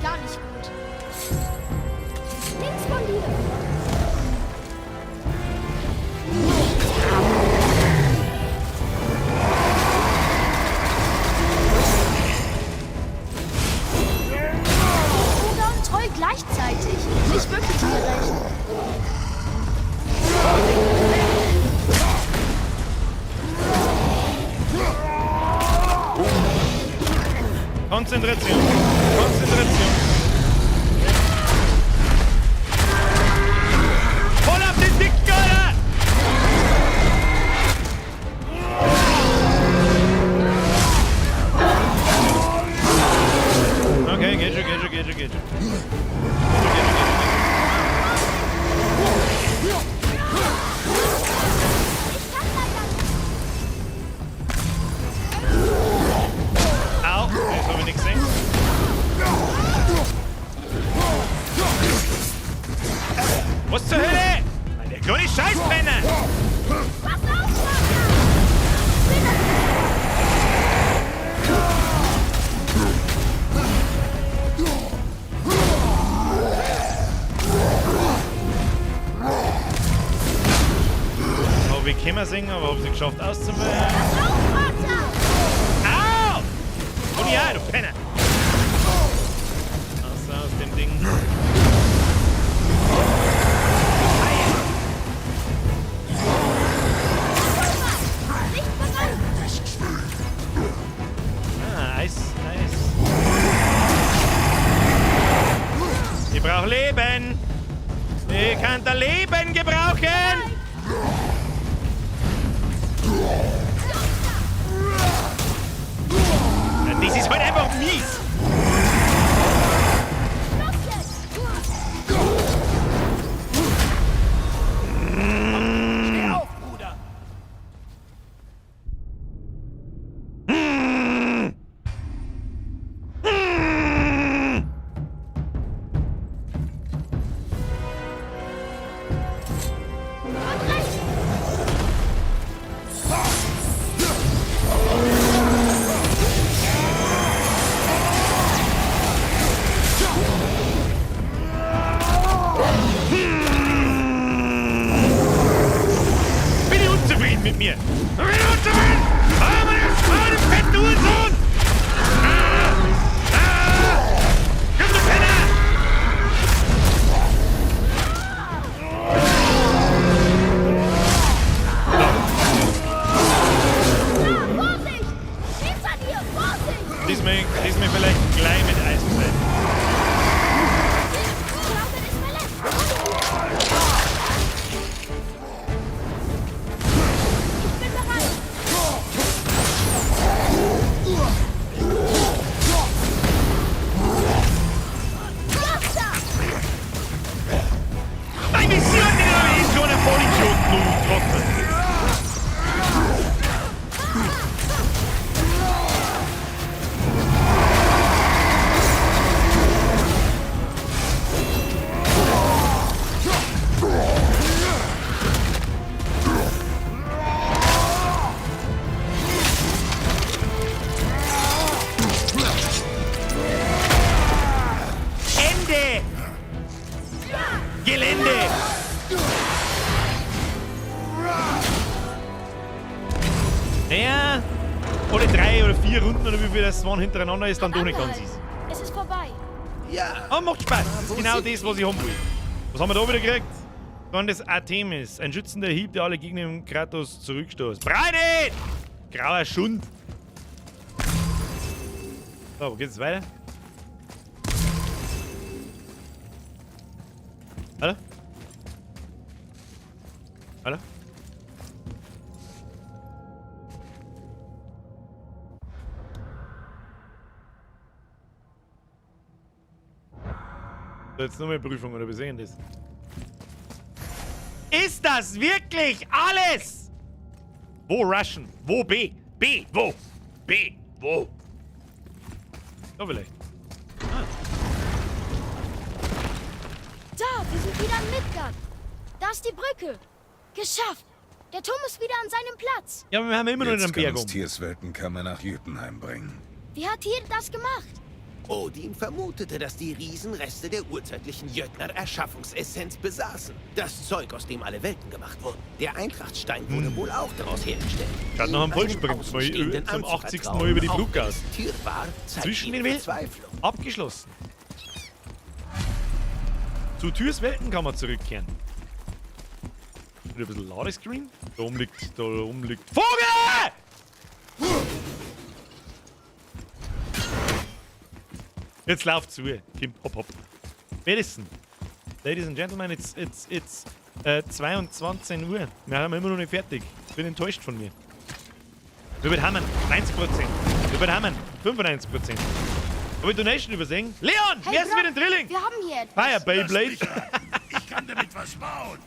Speaker 4: Gar nicht gut. Links von dir. Bruder und Troll gleichzeitig. Nicht wirklich gerecht.
Speaker 1: Konzentration. Konzentration. Voll auf den Dicken, Alter! Okay, geht schon. Geht schon. Au, jetzt haben wir nichts gesehen. Was zur Hölle? Der kleine Scheißbrenner!
Speaker 4: Pass auf, Vater!
Speaker 1: habe ich Kämmer singen, aber habe sie geschafft auszuwählen.
Speaker 4: Vater!
Speaker 1: Au! Und ja, du Penner! Aus dem Ding. Eis. Ich brauche Leben. Ich kann da Leben gebrauchen. Das ist halt einfach mies.
Speaker 7: Steh auf, Bruder!
Speaker 1: Bin ich unzufrieden mit mir? Bin ich unzufrieden? Oh, meine fetten Hurensohn! Komm, du Penner!
Speaker 4: Vorsicht! Hinter dir! Vorsicht!
Speaker 1: Diesmal vielleicht gleich mit Eis bleiben.
Speaker 4: Ich glaube, er ist verletzt. Ich bin bereit. Wasser!
Speaker 1: Dai missioni in zona Vollidiot, du Trottel! Ende! Gelände! Naja, oder 3 oder 4 Runden oder wie viel das waren hintereinander ist, dann doch nicht ganz easy.
Speaker 4: Es ist vorbei.
Speaker 6: Ja,
Speaker 1: Aber macht Spaß. Das ist genau das, was ich haben will. Was haben wir da wieder gekriegt? Dann das Artemis. Ein schützender Hieb, der alle Gegner im Kratos zurückstoßt. Breit! Grauer Schund. So, wo geht's weiter? Hallo? Hallo? So, jetzt nochmal Prüfung, oder wir sehen das. Ist das wirklich alles? Wo rushen? Wo B? B, wo? B, wo? So vielleicht.
Speaker 4: Da, wir sind wieder in Midgard. Da ist die Brücke. Geschafft. Der Turm ist wieder an seinem Platz.
Speaker 1: Ja, aber wir haben immer noch einen
Speaker 5: Jetzt kann
Speaker 1: Berg
Speaker 5: uns
Speaker 1: um.
Speaker 5: Tiersweltenkammer nach Jötunheim bringen.
Speaker 4: Wie hat Tyr das gemacht?
Speaker 7: Odin vermutete, dass die Riesen Reste der urzeitlichen Jötner Erschaffungsessenz besaßen. Das Zeug, aus dem alle Welten gemacht wurden. Der Eintrachtsstein wurde wohl auch daraus hergestellt.
Speaker 1: Schaut nach einem
Speaker 7: Einen
Speaker 1: Vollsprung
Speaker 7: Außenstehenden
Speaker 1: zum 80.
Speaker 7: anzuvertrauen.
Speaker 1: Mal über die
Speaker 7: Auch
Speaker 1: Brücke aus.
Speaker 7: das Tier war, zeigt
Speaker 1: Zwischen
Speaker 7: ihre
Speaker 1: den Welten.
Speaker 7: Verzweiflung.
Speaker 1: Abgeschlossen. Zu Tyrs Welten kann man zurückkehren. Wieder ein bisschen Ladescreen. Da oben liegt Vogel! Jetzt lauft zu. Kim, hopp, hopp. Madison. Ladies and Gentlemen, it's 22 Uhr. Wir haben immer noch nicht fertig. Ich bin enttäuscht von mir. Wir wird hammen. 90%. Wir wird hammen. 95%. Habe ich Donation übersehen? Leon,
Speaker 4: Hey,
Speaker 1: wie heißt
Speaker 4: Bro,
Speaker 1: wieder ein Drilling?
Speaker 4: Wir haben hier etwas.
Speaker 1: Fire, Beyblade.
Speaker 3: Lass mich an. Ich kann damit was bauen.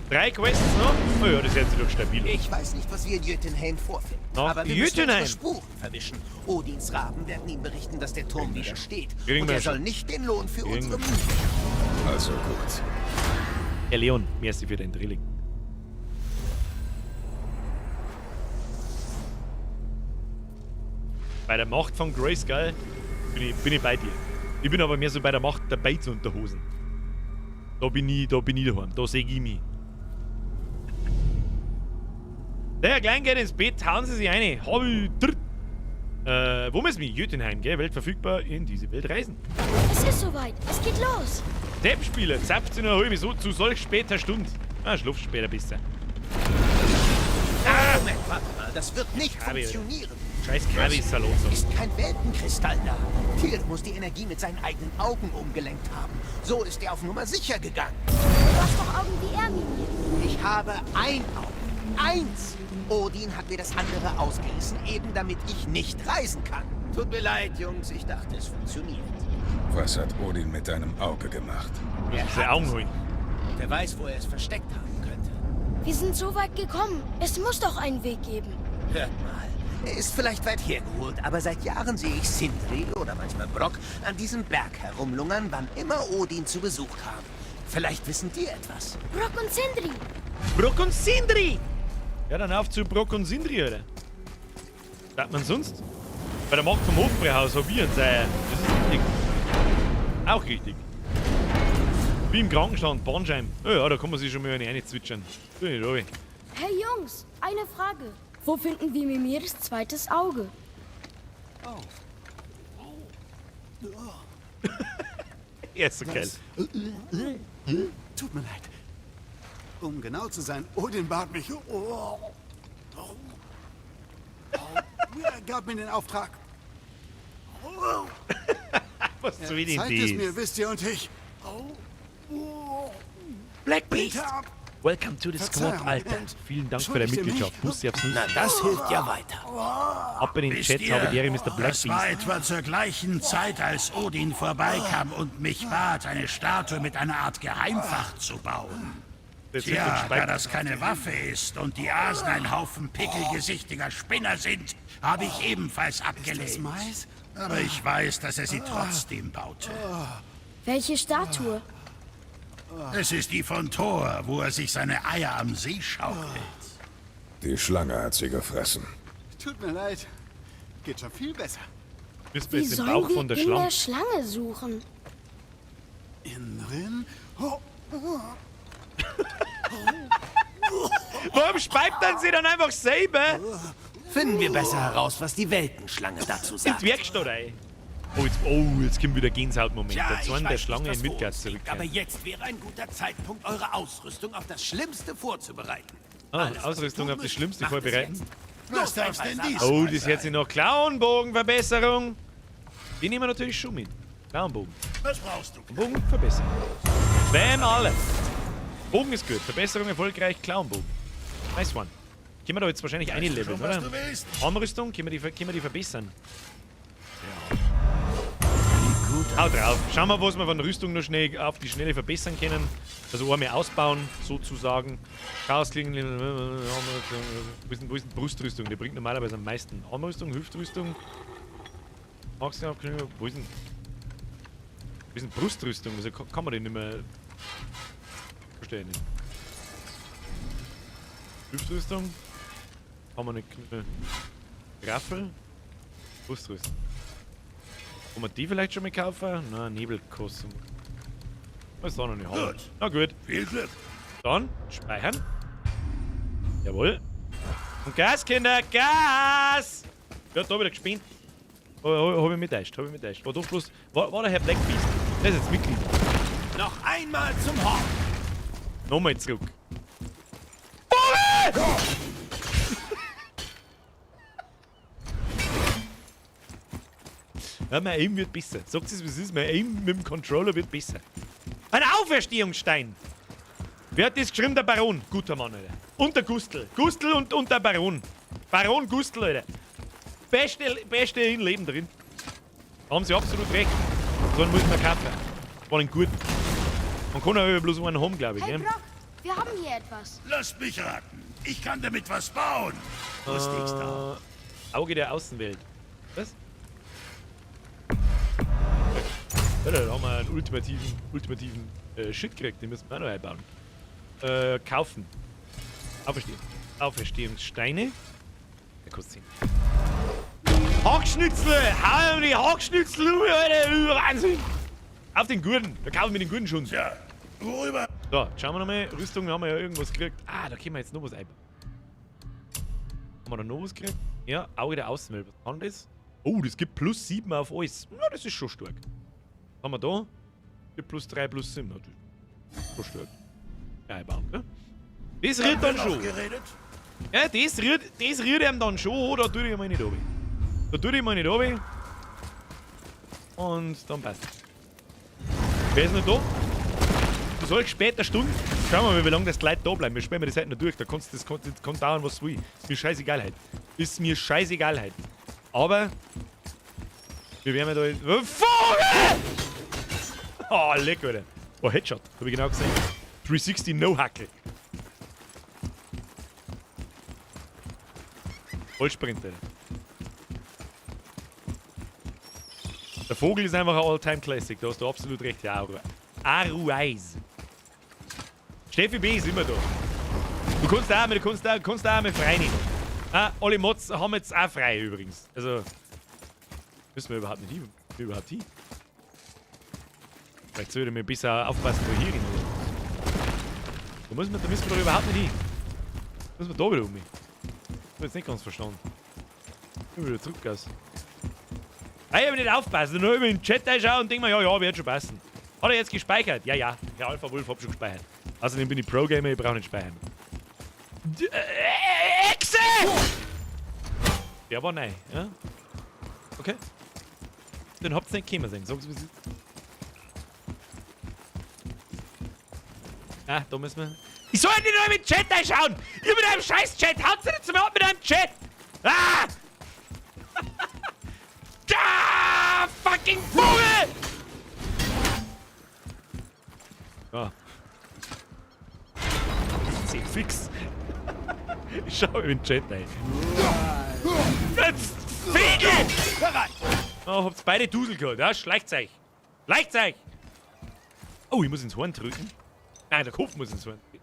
Speaker 1: 3 Quests noch? Oh ja, das hört sich doch stabil.
Speaker 6: ich weiß nicht, was wir in Jötunheim vorfinden.
Speaker 1: Noch
Speaker 6: Aber wir müssen
Speaker 1: Jötunheim?
Speaker 6: unsere Spuren verwischen. Odins Raben werden ihm berichten, dass der Turm wieder steht.
Speaker 1: Kriegen
Speaker 6: Und
Speaker 1: wir
Speaker 6: er
Speaker 1: schon.
Speaker 6: soll nicht den Lohn für
Speaker 1: Kriegen
Speaker 6: unsere
Speaker 1: wir
Speaker 6: Mühe.
Speaker 5: Also gut.
Speaker 1: Herr Leon, merci für dein Drilling. Bei der Macht von Grayskull bin ich bei dir. Ich bin aber mehr so bei der Macht der Beiz unter Hosen. Da bin ich daheim. Da seh ich mich. Der Klein geht ins Bett, hauen Sie sich rein. Hab ich wo müssen wir? Jötunheim, gell? Welt verfügbar in diese Welt reisen.
Speaker 4: Es ist soweit. Es geht los.
Speaker 1: Deppspieler, 17:30 so zu solch später Stunde. Schlaf später besser.
Speaker 7: Moment, warte mal, das wird nicht
Speaker 1: Kabi,
Speaker 7: funktionieren.
Speaker 1: Scheiß Kabi-Salon.
Speaker 7: Ist kein Weltenkristall da. Tyr muss die Energie mit seinen eigenen Augen umgelenkt haben. So ist er auf Nummer sicher gegangen.
Speaker 4: Du hast doch Augen wie er, Mimir.
Speaker 7: Ich habe ein Auge. Eins. Odin hat mir das andere ausgerissen, eben damit ich nicht reisen kann. Tut mir leid, Jungs, ich dachte, es funktioniert.
Speaker 5: Was hat Odin mit deinem Auge gemacht?
Speaker 1: Diese Augen holen.
Speaker 7: Wer weiß, wo er es versteckt haben könnte.
Speaker 4: Wir sind so weit gekommen. Es muss doch einen Weg geben.
Speaker 7: Hört mal, er ist vielleicht weit hergeholt, aber seit Jahren sehe ich Sindri oder manchmal Brock an diesem Berg herumlungern, wann immer Odin zu Besuch kam. Vielleicht wissen die etwas.
Speaker 4: Brock und Sindri.
Speaker 1: Brock und Sindri! Ja, dann auf zu Brock und Sindri, Alter. Sagt man sonst? Bei der Macht vom Hofbräuhaus hab ich einen Seier. Das ist richtig. Auch richtig. Wie im Krankenstand, Bahnschein. Ja, da kann man sich schon mal eine reinzwitschern. Tu nicht ruhig.
Speaker 4: Hey Jungs, eine Frage. Wo finden wir Mimirs zweites Auge?
Speaker 1: Er ist so geil.
Speaker 9: Tut mir leid. Um genau zu sein, Odin bat mich. Er gab mir den Auftrag.
Speaker 1: Was zu wenig
Speaker 9: Zeigt es mir, wisst ihr, und ich.
Speaker 1: Black Beast!
Speaker 9: Bitte ab.
Speaker 1: Welcome to the Squad,
Speaker 9: Verzeihung,
Speaker 1: Alter.
Speaker 9: und
Speaker 1: Vielen Dank für deine
Speaker 9: entschuldigt ihr
Speaker 1: Mitgliedschaft. Bussi aufs Nuss.
Speaker 7: Na, das hilft ja weiter.
Speaker 1: Ab in den
Speaker 3: Wisst
Speaker 1: Chat,
Speaker 3: ihr,
Speaker 1: habe der Mr. Black
Speaker 3: das war
Speaker 1: Beast.
Speaker 3: etwa zur gleichen Zeit, als Odin vorbeikam und mich bat, eine Statue mit einer Art Geheimfach zu bauen.
Speaker 1: Der Typ
Speaker 3: Tja,
Speaker 1: vom
Speaker 3: da
Speaker 1: Speik.
Speaker 3: das keine Waffe ist und die Asen ein Haufen pickelgesichtiger Spinner sind, habe ich ebenfalls
Speaker 9: Das
Speaker 3: abgelehnt.
Speaker 9: Mais?
Speaker 3: Aber ich weiß, dass er sie trotzdem baute.
Speaker 4: Welche Statue?
Speaker 3: Es ist die von Thor, wo er sich seine Eier am See schaukelt.
Speaker 5: Die Schlange hat sie gefressen.
Speaker 9: Tut mir leid. Geht schon viel besser.
Speaker 1: Müssen wir
Speaker 4: Wie
Speaker 1: jetzt den
Speaker 4: sollen
Speaker 1: Bauch
Speaker 4: wir
Speaker 1: von der
Speaker 4: in
Speaker 1: Schlange.
Speaker 4: der Schlange suchen?
Speaker 9: Innen drin. Oh,
Speaker 1: Warum speibt dann sie dann einfach selber?
Speaker 7: Finden wir besser heraus, was die Weltenschlange dazu
Speaker 1: In
Speaker 7: sagt.
Speaker 1: die Werkstatt, ey. Jetzt kommt wieder Gänsehautmoment.
Speaker 7: Ja,
Speaker 1: Der
Speaker 7: ich
Speaker 1: Zorn der
Speaker 7: weiß
Speaker 1: Schlange
Speaker 7: nicht,
Speaker 1: in
Speaker 7: was vor
Speaker 1: Midgard
Speaker 7: uns liegt, aber
Speaker 1: zurückkehrt.
Speaker 7: jetzt wäre ein guter Zeitpunkt, eure Ausrüstung auf das Schlimmste vorzubereiten.
Speaker 1: Ausrüstung auf das Schlimmste
Speaker 7: macht es
Speaker 1: vorbereiten.
Speaker 7: jetzt.
Speaker 3: Was darf's denn dies
Speaker 1: Oh,
Speaker 3: mal
Speaker 1: das hört sich noch Klauenbogenverbesserung. Die nehmen wir natürlich schon mit. Klauenbogen.
Speaker 3: Was brauchst du?
Speaker 1: Bogen verbessern. Bam, alle. Bogen ist gut. Verbesserung erfolgreich. Klauenbogen. Nice one. Können wir da jetzt wahrscheinlich eine leveln,
Speaker 3: Schon, was
Speaker 1: oder?
Speaker 3: du willst?
Speaker 1: Armrüstung, können wir die verbessern? Hau drauf. Schauen wir, was wir von Rüstung noch schnell auf die Schnelle verbessern können. Also einmal ausbauen, sozusagen. Chaosklingen. Wo ist denn Brustrüstung? Die bringt normalerweise am meisten. Armrüstung, Hüftrüstung. Maximalaufknüpfung. Wo ist denn Brustrüstung? Also kann man den nicht mehr. Verstehe nicht. Hüftrüstung. Haben wir eine Graffel. Brustrüstung. Kann man die vielleicht schon mal kaufen? Na, Nebelkostüm. Was ist da noch nicht haben?
Speaker 3: Gut.
Speaker 1: Na gut.
Speaker 3: Viel Glück.
Speaker 1: Dann speichern. Jawohl. Und Gas, Kinder, Gas! Wer hat da wieder gespinnt? Hab ich mittäuscht, War doch bloß. War der Herr Black Beast. Der ist jetzt Mitglied.
Speaker 7: Noch einmal zum Horn.
Speaker 1: Nochmal zurück. Ja, mein Aim wird besser. Sagt es, wie es ist. Mein Aim mit dem Controller wird besser. Ein Auferstehungsstein! Wer hat das geschrieben? Der Baron. Guter Mann, Alter. Und der Gustl. Gustl und der Baron. Baron Gustl, Alter. Beste im Leben drin. Da haben sie absolut recht. So einen muss man kaufen. War einen guten. Man kann ja bloß einen haben, glaube ich.
Speaker 4: Hey
Speaker 1: Gell?
Speaker 4: Brock, wir haben hier etwas.
Speaker 3: Lasst mich raten. Ich kann damit was bauen. Wusste ich's doch.
Speaker 1: Auge der Außenwelt. Was? Ja, da haben wir einen ultimativen Shit gekriegt, den müssen wir auch noch einbauen. Kaufen. Auferstehungssteine. Der kostet 10. Hackschnitzel! Hau die Hackschnitzel, Alter! Wahnsinn! Auf den Gurten! Da kaufen wir den Gurten schon.
Speaker 3: Tja, Worüber?
Speaker 1: So, schauen wir nochmal. Rüstung haben wir ja irgendwas gekriegt. Ah, da können wir jetzt noch was ein. Haben wir da noch was gekriegt? Ja, Auge der Außenwelt. Was kann das? Oh, das gibt plus 7 auf alles. Na, das ist schon stark. Was haben wir da? Gibt plus 3, plus 7. Natürlich. So stark. Geil, ne? Das rührt dann schon.
Speaker 3: Geredet?
Speaker 1: Ja, das rührt ihm dann schon. Da tue ich mal nicht runter. Da tue ich mal nicht runter. Und dann passt es. Wer ist noch da? Du sollst später Stunden. Schauen wir mal, wie lange das Leute da bleiben. Wir spielen das halt noch durch. Da kann dauern, was es will. Ist mir scheißegal halt. Ist mir scheißegal halt. Aber wir werden da. Vogel! Oh, leck, Alter. Oh, Headshot. Hab ich genau gesehen. 360 No-Hackel. Vollsprint, Alter. Der Vogel ist einfach ein All-Time-Classic. Da hast du absolut recht. Ja, Arueis. Steffi B. ist immer da. Du kannst auch mal frei nehmen. Ah, alle Mods haben jetzt auch frei übrigens. Also, müssen wir überhaupt nicht hin. Vielleicht sollte wir ein bisschen aufpassen, wo hier hin. Da müssen wir doch überhaupt nicht hin. Da müssen wir da wieder um mich. Ich hab jetzt nicht ganz verstanden. Ich bin wieder zurück aus. Ich hab nicht aufpassen. Nur über den Chat reinschauen und denk mir, ja, wird schon passen. Hat er jetzt gespeichert? Ja. Der Alpha Wolf hab schon gespeichert. Außerdem bin ich Pro-Gamer, ich brauche nicht speichern. Echse! Der war neu, ja? Okay. Den habt ihr nicht kommen sehen. Sag's, wie es ist. Ah, da müssen wir. Ich soll nicht nur mit dem Chat reinschauen! Ihr mit einem scheiß Chat! Haut's nicht zum Ort mit einem Chat! Ah! Ah! Fucking Vogel! Ja. Sehr fix. Ich schau in den Chat rein. Jetzt Fegel! Oh, habt's beide Dusel gehört, ja? Schleicht euch! Oh, ich muss ins Horn drücken. Nein, der Kopf muss ins Horn drücken.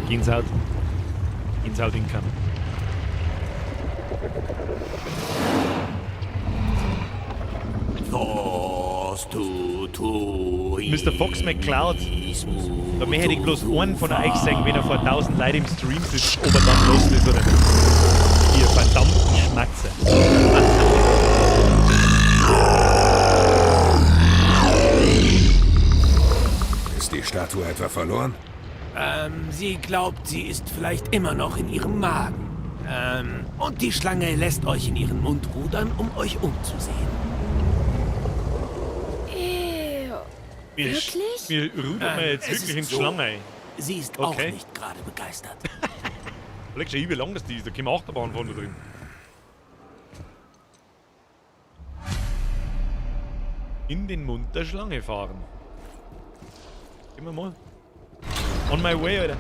Speaker 1: Gänsehaut incoming. Mr. Fox McCloud. Da hätte ich bloß einen von euch sagen, wenn er vor 1000 Leuten im Stream sitzt, ob er dann los ist oder nicht. Ihr verdammten Schmatze.
Speaker 5: Ist die Statue etwa verloren?
Speaker 7: Sie glaubt, sie ist vielleicht immer noch in ihrem Magen. Und die Schlange lässt euch in ihren Mund rudern, um euch umzusehen.
Speaker 4: Wirklich?
Speaker 1: Wir rudern jetzt wirklich in die Schlange.
Speaker 7: Sie ist auch nicht gerade begeistert.
Speaker 1: Überleg schon, wie lang das die ist. Da können wir Achterbahn fahren da drin. In den Mund der Schlange fahren. Gehen wir mal. On my way, Alter.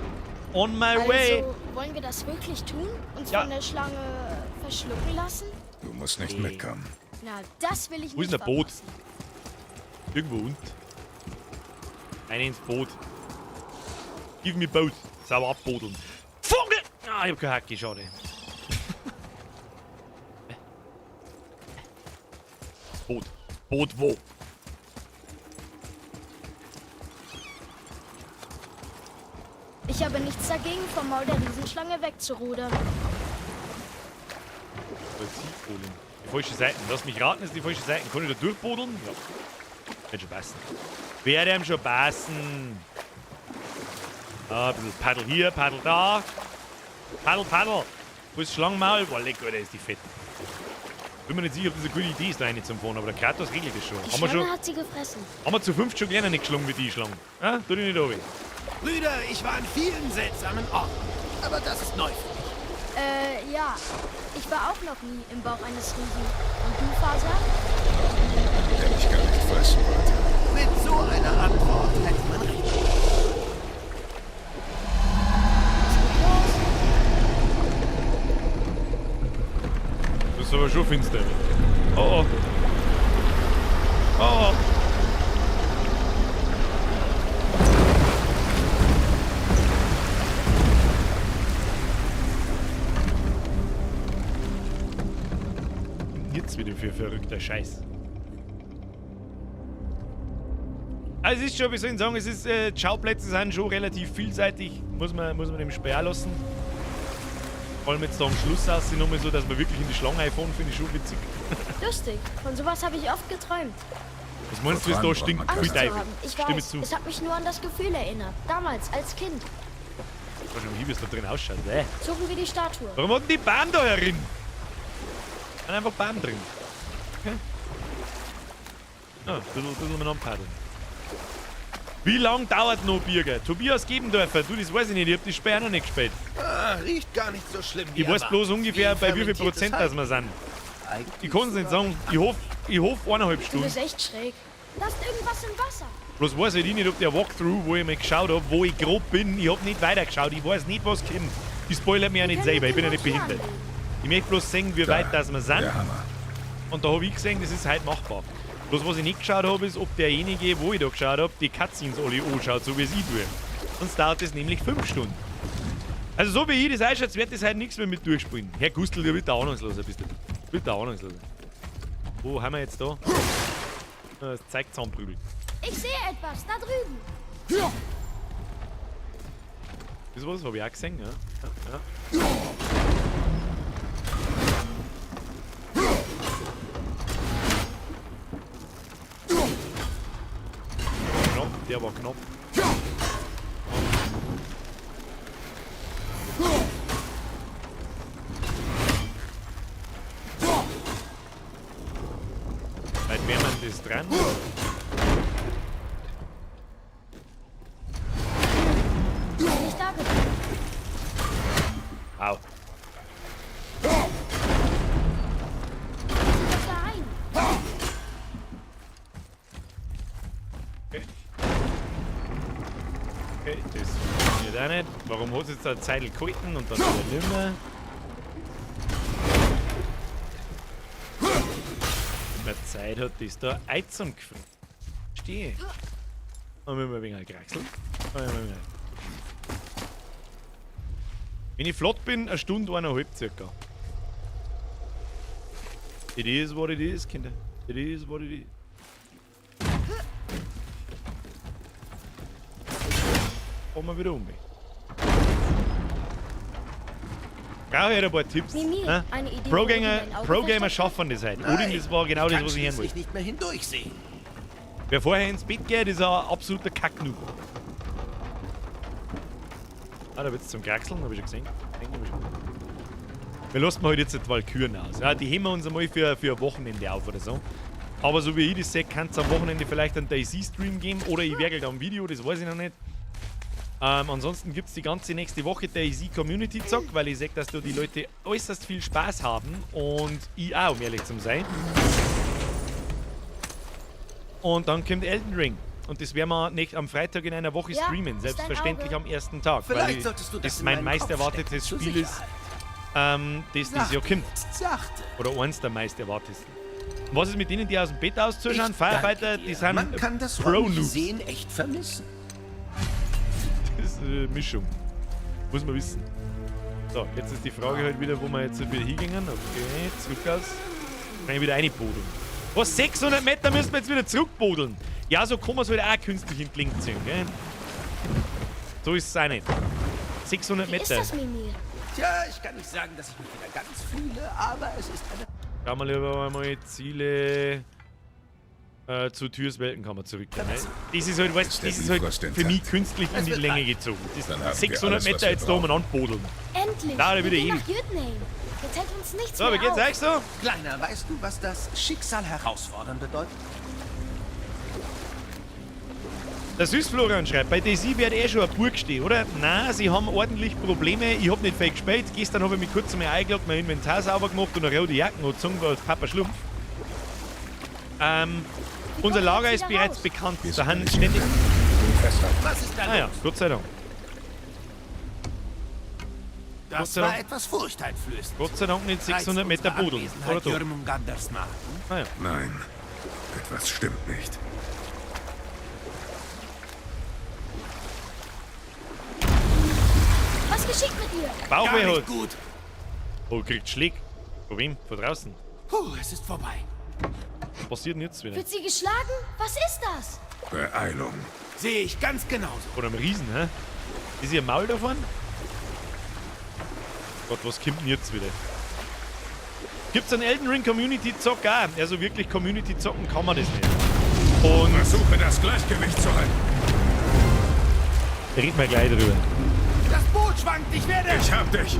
Speaker 1: On my way.
Speaker 4: Also, wollen wir das wirklich tun? Uns von der Schlange verschlucken lassen?
Speaker 5: Du musst nicht mitkommen.
Speaker 4: Na, das will ich
Speaker 1: Wo ist
Speaker 4: nicht
Speaker 1: denn der Boot?
Speaker 4: verpassen.
Speaker 1: Irgendwo unten. Eine ins Boot. Give me boat. Sauber abbodeln. Vogel! Ah, ich hab keine Hacke, schade. Boot. Boot wo?
Speaker 4: Ich habe nichts dagegen, vom Maul der Riesenschlange wegzurudern.
Speaker 1: Die falsche Seite. Lass mich raten, ist die falsche Seite. Kann ich da durchbodeln? Ja. Wird schon passen. Werde ihm schon passen. Ah, ein bisschen Paddel hier, Paddel da. Paddel. Wo ist das Schlangenmaul? Boah, leck, Alter, ist die fett. Bin mir nicht sicher, ob das eine gute Idee ist, da rein zum Fahren, aber der Kratos regelt das schon.
Speaker 4: Die Schlange hat sie gefressen.
Speaker 1: Haben wir zu 5 schon gerne nicht geschlagen wie die Schlangen? Ah, tu dich nicht an.
Speaker 7: Brüder, ich war an vielen seltsamen Orten. Aber das ist neu für mich.
Speaker 4: Ja. Ich war auch noch nie im Bauch eines Riesen. Und du, Faser?
Speaker 5: Der mich gar nicht fressen wollte.
Speaker 7: Mit so einer Antwort hätte man recht.
Speaker 1: Das ist aber schon finster. Oh. Oh. jetzt wieder für verrückter Scheiß? Also es ist schon, wie soll ich sagen, es ist, die Schauplätze sind schon relativ vielseitig, muss man dem Spiel auch lassen. Vor allem jetzt da am Schluss aus, nochmal so, dass man wirklich in die Schlange einfahren, finde ich schon witzig.
Speaker 4: Lustig. Von sowas habe ich oft geträumt.
Speaker 1: Was meinst du, was da stinkt?
Speaker 4: Angst zu
Speaker 1: Teufel.
Speaker 4: haben. Ich
Speaker 1: Stimme
Speaker 4: weiß,
Speaker 1: zu.
Speaker 4: es hat mich nur an das Gefühl erinnert. Damals, als Kind.
Speaker 1: Schau schon, wie es da drin ausschaut.
Speaker 4: Suchen wir die Statue.
Speaker 1: Warum hat denn die Bahn da herin? Sind einfach Bahn drin. Okay. Ah, ein bisschen miteinander paddeln. Wie lang dauert noch, Birger? Tobias Gebendorfer, du, das weiß ich nicht, ich hab die Sperre noch nicht gespielt.
Speaker 7: Ah, riecht gar nicht so schlimm.
Speaker 1: Ich weiß bloß ungefähr, bei wie viel Prozent dass wir sind. Ich kann es nicht sagen, ich hoffe 1,5
Speaker 4: Du
Speaker 1: Stunden.
Speaker 4: bist echt schräg. Da ist irgendwas im Wasser.
Speaker 1: Bloß weiß halt ich nicht, ob der Walkthrough, wo ich mal geschaut habe, wo ich grob bin, ich hab nicht weitergeschaut, ich weiß nicht, was kommt. Ich spoilere mich ja nicht selber, ich bin ja nicht behindert. Ich möchte bloß sehen, wie weit das wir sind.
Speaker 5: Der Hammer.
Speaker 1: Und da habe ich gesehen, das ist halt machbar. Bloß was ich nicht geschaut habe, ist, ob derjenige, wo ich da geschaut habe, die Cutscenes alle anschaut, so wie es ich tue. Sonst dauert das nämlich 5 Stunden. Also so wie ich das einschaut, wird das halt nichts mehr mit durchspielen. Herr Gustl, du bitte ahnungsloser bist du. Bitte ahnungsloser. Wo haben wir jetzt da? Das zeigt Zahnprügel.
Speaker 4: Ich sehe etwas, da drüben.
Speaker 1: Das was habe ich auch gesehen, ja. Ja. Knapp, der war knapp. Vielleicht wäre man das dran.
Speaker 4: Nicht da geblieben.
Speaker 1: Au.
Speaker 4: Was da ein?
Speaker 1: Okay, das funktioniert auch nicht. Warum hat es jetzt eine Zeit gehalten und dann wieder nicht mehr? Mehr Zeit hat das da Eizung gefressen. Stehe. Dann müssen wir ein wenig kraxeln. Wenn ich flott bin, eine Stunde, 1,5 circa. It is what it is, Kinder. It is what it is. Kommen wir wieder um. Brauche ich ein paar Tipps.
Speaker 4: Mimir,
Speaker 1: Ne?
Speaker 4: eine Idee,
Speaker 1: Pro-Gamer
Speaker 4: wo du dein Auge
Speaker 1: Pro
Speaker 4: verstecken
Speaker 1: schaffen das halt. Odin, das war genau das, was ich hören
Speaker 7: schließlich
Speaker 1: wollte.
Speaker 7: nicht mehr hindurchsehen.
Speaker 1: Wer vorher ins Bett geht, ist ein absoluter Kacknoob. Ah, da wird's zum Kraxeln, hab ich schon gesehen. Wir lassen halt jetzt die Walküren aus. Ja, die heben wir uns einmal für ein Wochenende auf oder so. Aber so wie ich das sehe, kann es am Wochenende vielleicht einen DayZ-Stream geben oder ich werkel da ein Video, das weiß ich noch nicht. Ansonsten gibt es die ganze nächste Woche DayZ Community Zock, weil ich sehe, dass da die Leute äußerst viel Spaß haben und ich auch, um ehrlich zu sein. Und dann kommt Elden Ring. Und das werden wir am Freitag in einer Woche
Speaker 4: Ja,
Speaker 1: streamen,
Speaker 4: ist dein
Speaker 1: selbstverständlich
Speaker 4: Auge.
Speaker 1: am ersten Tag.
Speaker 7: Vielleicht
Speaker 1: weil
Speaker 7: solltest du das
Speaker 1: das
Speaker 7: in
Speaker 1: mein
Speaker 7: meinen
Speaker 1: meist
Speaker 7: Kopf
Speaker 1: erwartetes
Speaker 7: stecken, zur
Speaker 1: Spiel ist,
Speaker 7: Sicherheit.
Speaker 1: das dieses Jahr kommt.
Speaker 7: Sachte.
Speaker 1: Oder eins der meist erwartetesten. Und was ist mit denen, die aus dem Bett auszuschauen?
Speaker 7: Ich
Speaker 1: Firefighter,
Speaker 7: danke dir.
Speaker 1: die sind
Speaker 7: Man kann das räumliche
Speaker 1: Pro-Noobs.
Speaker 7: Sehen echt vermissen.
Speaker 1: Das ist eine Mischung. Muss man wissen. So, jetzt ist die Frage halt wieder, wo wir jetzt wieder hingehen. Okay, zurück aus. Kann ich wieder reinbodeln. Was, 600 Meter müssen wir jetzt wieder zurückbodeln? Ja, so kann man es halt auch künstlich in die Klinge ziehen, gell? So ist es auch nicht. 600
Speaker 4: Wie ist
Speaker 1: Meter.
Speaker 4: das, Mimir?
Speaker 7: Tja, ich kann nicht sagen, dass ich mich wieder ganz fühle, aber es ist eine...
Speaker 1: Schauen wir lieber mal Ziele zu Türs Weltenkammer zurück. Ne? Das ist halt, weißt, das ist halt für mich künstlich in die Länge gezogen.
Speaker 5: Dann haben
Speaker 1: Das
Speaker 5: wir
Speaker 1: 600
Speaker 5: alles, was
Speaker 1: Meter
Speaker 5: wir
Speaker 1: jetzt da umeinander bodeln.
Speaker 4: Endlich!
Speaker 1: Da,
Speaker 4: wir
Speaker 1: wieder
Speaker 4: gehen
Speaker 1: ewig.
Speaker 4: nach Jötname. Jetzt hält uns nichts
Speaker 1: So,
Speaker 4: mehr
Speaker 1: wie geht's
Speaker 4: auf.
Speaker 1: euch so?
Speaker 7: Kleiner, weißt du, was das Schicksal herausfordern bedeutet?
Speaker 1: Der Süßflorian schreibt, bei DayZ wird schon ein Burg stehen, oder? Nein, sie haben ordentlich Probleme. Ich hab nicht viel gespielt. Gestern habe ich mich kurz einmal eingeloggt, mein Inventar sauber gemacht und eine rote Jacken angezogen, weil Papa Schlumpf. Unser Lager ist bereits bekannt. Da haben ständig...
Speaker 7: Was ist da
Speaker 1: Naja,
Speaker 7: los?
Speaker 1: Gott sei Dank.
Speaker 7: Das
Speaker 1: sei
Speaker 7: war
Speaker 1: Dank.
Speaker 7: etwas furchteinflößend.
Speaker 1: Gott sei Dank nicht 600 Meter Bodeln. Oder doch?
Speaker 5: Nein, etwas stimmt nicht.
Speaker 4: Was geschieht mit ihr?
Speaker 1: Bauchweh hat.
Speaker 7: gut.
Speaker 1: Oh, kriegt Schläg. Von wem? Von draußen.
Speaker 7: Es ist vorbei.
Speaker 1: Was passiert denn jetzt wieder?
Speaker 4: Wird sie geschlagen? Was ist das?
Speaker 5: Beeilung.
Speaker 7: Sehe ich ganz genauso.
Speaker 1: Von einem Riesen, hä? Ist ihr Maul davon? Gott, was kommt denn jetzt wieder? Gibt's einen Elden Ring Community Zock auch? Also wirklich Community zocken kann man das nicht. Und
Speaker 5: Versuche das Gleichgewicht zu halten.
Speaker 1: reden wir gleich drüber.
Speaker 7: Das Boot schwankt, ich werde...
Speaker 5: Ich hab dich.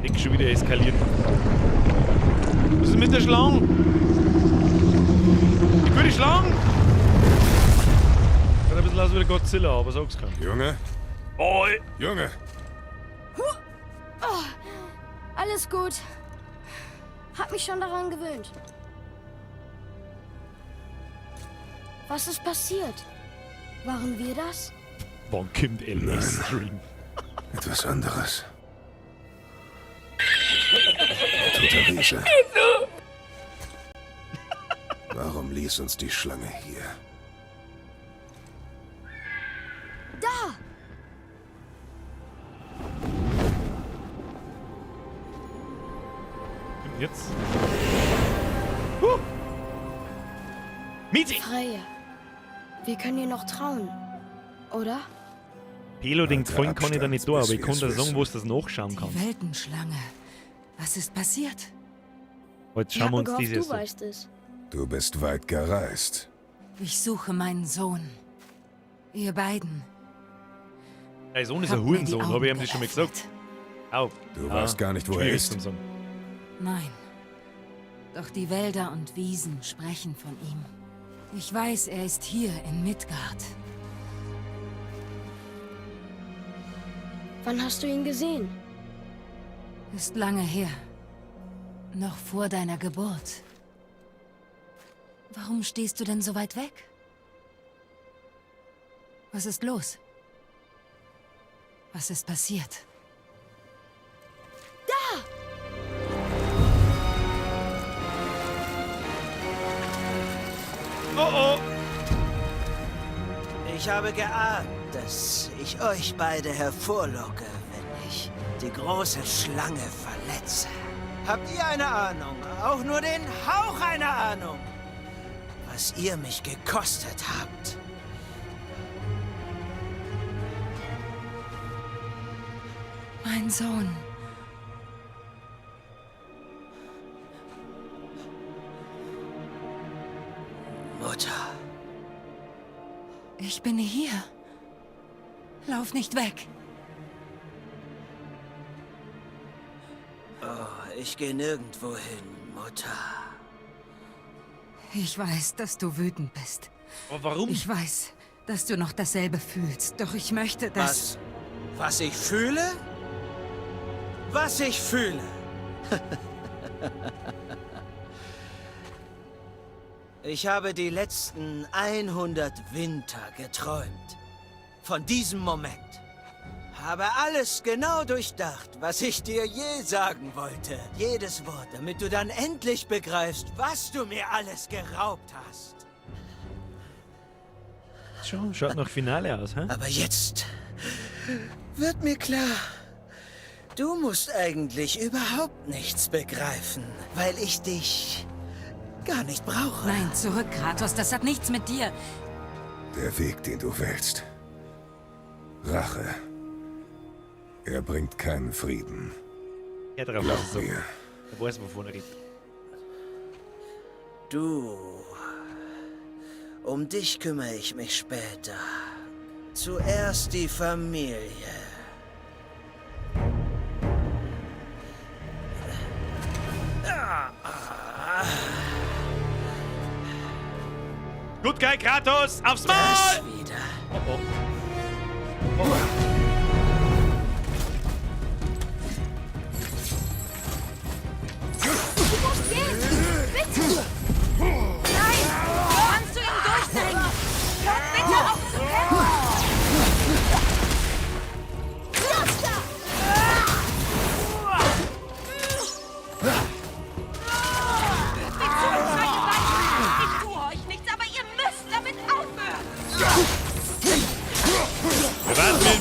Speaker 1: Nick schon wieder eskaliert. Was ist mit der Schlange? Ich will die Schlange! Sieht ein bisschen aus wie der Godzilla, aber sag's keinem.
Speaker 5: Junge?
Speaker 1: Oh,
Speaker 5: Junge!
Speaker 4: Alles gut. Hab mich schon daran gewöhnt. Was ist passiert? Waren wir das?
Speaker 1: wann kommt LS Stream?
Speaker 5: Etwas anderes. Toter Riese. Warum ließ uns die Schlange hier?
Speaker 4: Da!
Speaker 1: Und jetzt? Miezi!
Speaker 4: Freya. Wir können ihr noch trauen. Oder?
Speaker 1: Pelo denkt,
Speaker 5: Alter,
Speaker 1: vorhin kann ich da nicht da, aber ich kann
Speaker 5: Abstand,
Speaker 1: dir sagen, wo es das nachschauen kann.
Speaker 8: Die Weltenschlange. Was ist passiert?
Speaker 1: Jetzt
Speaker 4: Ich
Speaker 1: schauen
Speaker 4: hab
Speaker 1: wir uns
Speaker 4: gehofft,
Speaker 1: dieses
Speaker 4: du
Speaker 1: an.
Speaker 4: weißt es.
Speaker 5: Du bist weit gereist.
Speaker 8: Ich suche meinen Sohn. Ihr beiden.
Speaker 1: Dein Sohn ist
Speaker 8: habt
Speaker 1: ein
Speaker 8: mir die
Speaker 1: Hurensohn, habe ich ihm das schon mal
Speaker 8: Augen
Speaker 1: gesagt. Au.
Speaker 5: Du weißt gar nicht, wo er
Speaker 1: schwierig
Speaker 5: ist.
Speaker 1: zum Sagen.
Speaker 8: Nein. Doch die Wälder und Wiesen sprechen von ihm. Ich weiß, er ist hier in Midgard.
Speaker 4: Wann hast du ihn gesehen?
Speaker 8: Ist lange her. Noch vor deiner Geburt. Warum stehst du denn so weit weg? Was ist los? Was ist passiert?
Speaker 1: Oh oh!
Speaker 6: Ich habe geahnt, dass ich euch beide hervorlocke, wenn ich die große Schlange verletze. Habt ihr eine Ahnung, auch nur den Hauch einer Ahnung, was ihr mich gekostet habt?
Speaker 8: Mein Sohn.
Speaker 6: Mutter,
Speaker 8: Ich bin hier. Lauf nicht weg.
Speaker 6: ich gehe nirgendwo hin, Mutter.
Speaker 8: Ich weiß, dass du wütend bist.
Speaker 1: Aber warum?
Speaker 8: Ich weiß, dass du noch dasselbe fühlst. Doch ich möchte, dass...
Speaker 6: Was ich fühle? Was ich fühle? Ich habe die letzten 100 Winter geträumt. Von diesem Moment. Habe alles genau durchdacht, was ich dir je sagen wollte. Jedes Wort, damit du dann endlich begreifst, was du mir alles geraubt hast.
Speaker 1: Schaut nach Finale aus, hä?
Speaker 6: Aber jetzt wird mir klar, du musst eigentlich überhaupt nichts begreifen, weil ich dich gar nicht brauche.
Speaker 8: Nein, zurück, Kratos. Das hat nichts mit dir.
Speaker 5: Der Weg, den du wählst. Rache. Er bringt keinen Frieden.
Speaker 1: Ja, drauf
Speaker 5: Glaub
Speaker 1: ist es so.
Speaker 5: mir.
Speaker 1: Er weiß, wovon er redet.
Speaker 6: Du. Um dich kümmere ich mich später. Zuerst die Familie.
Speaker 1: Gut, geil, Kratos! Aufs Maul!
Speaker 6: Das wieder.
Speaker 1: Oh, oh.
Speaker 4: Du musst gehen! Bitte!
Speaker 8: Nein! Kannst du ihn durchdringen? Hör bitte auf zu kämpfen!
Speaker 4: Das da!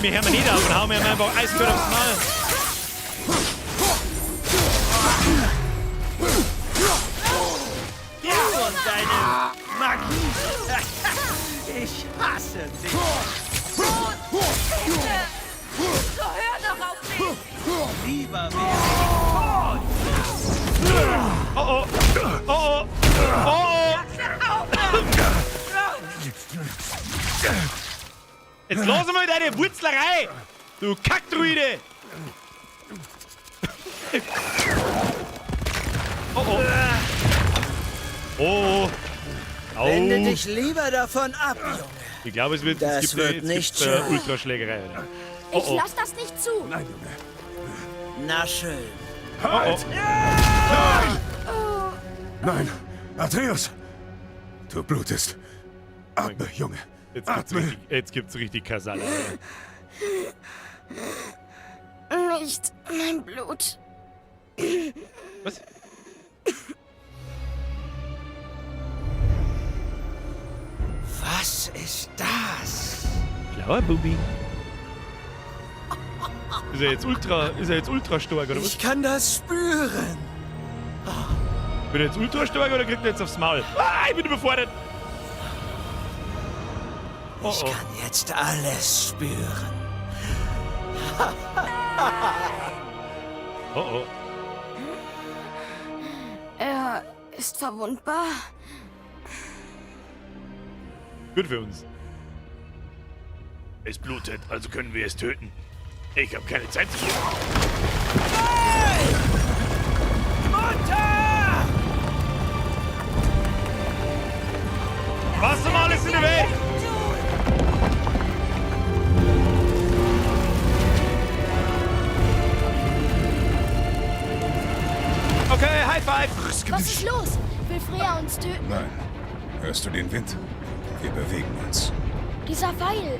Speaker 1: wir hören nicht auf und hauen mir einfach eiskalt aufs Maul.
Speaker 6: Du und deine Magie. Ich hasse dich.
Speaker 8: So, hör doch auf mich!
Speaker 6: Lieber wäre ich tot.
Speaker 1: Oh oh. Oh oh. Oh oh. Jetzt lass mal deine Wurzlerei! Du Kackdruide! Oh oh. Oh. Au.
Speaker 6: Wende dich lieber davon ab, Junge.
Speaker 1: Ich glaube, es gibt
Speaker 6: nicht schön.
Speaker 1: Ultraschlägerei. Oh
Speaker 4: Ich
Speaker 1: oh.
Speaker 4: lass das nicht zu.
Speaker 5: Nein, Junge.
Speaker 6: Na schön.
Speaker 5: Halt! Nein! Atreus! Du blutest. Atme, Junge.
Speaker 1: Jetzt gibt's richtig Kasala.
Speaker 4: Nicht mein Blut.
Speaker 1: Was?
Speaker 6: Was ist das?
Speaker 1: Blauer Bubi. Ist er jetzt ultra stark, oder was?
Speaker 6: Ich kann das spüren.
Speaker 1: Wird er jetzt ultra stark oder kriegt er jetzt aufs Maul? Ah, ich bin überfordert. Oh,
Speaker 6: Ich kann jetzt alles spüren.
Speaker 1: Oh oh.
Speaker 4: Er ist verwundbar.
Speaker 1: Gut für uns. Es blutet, also können wir es töten. Ich habe keine Zeit zu verlieren.
Speaker 6: Mutter!
Speaker 1: Was zum alles in der Weg? Okay, High Five.
Speaker 4: Was ist los? Will Freya uns töten?
Speaker 5: Nein. Hörst du den Wind? Wir bewegen uns.
Speaker 4: Dieser Weil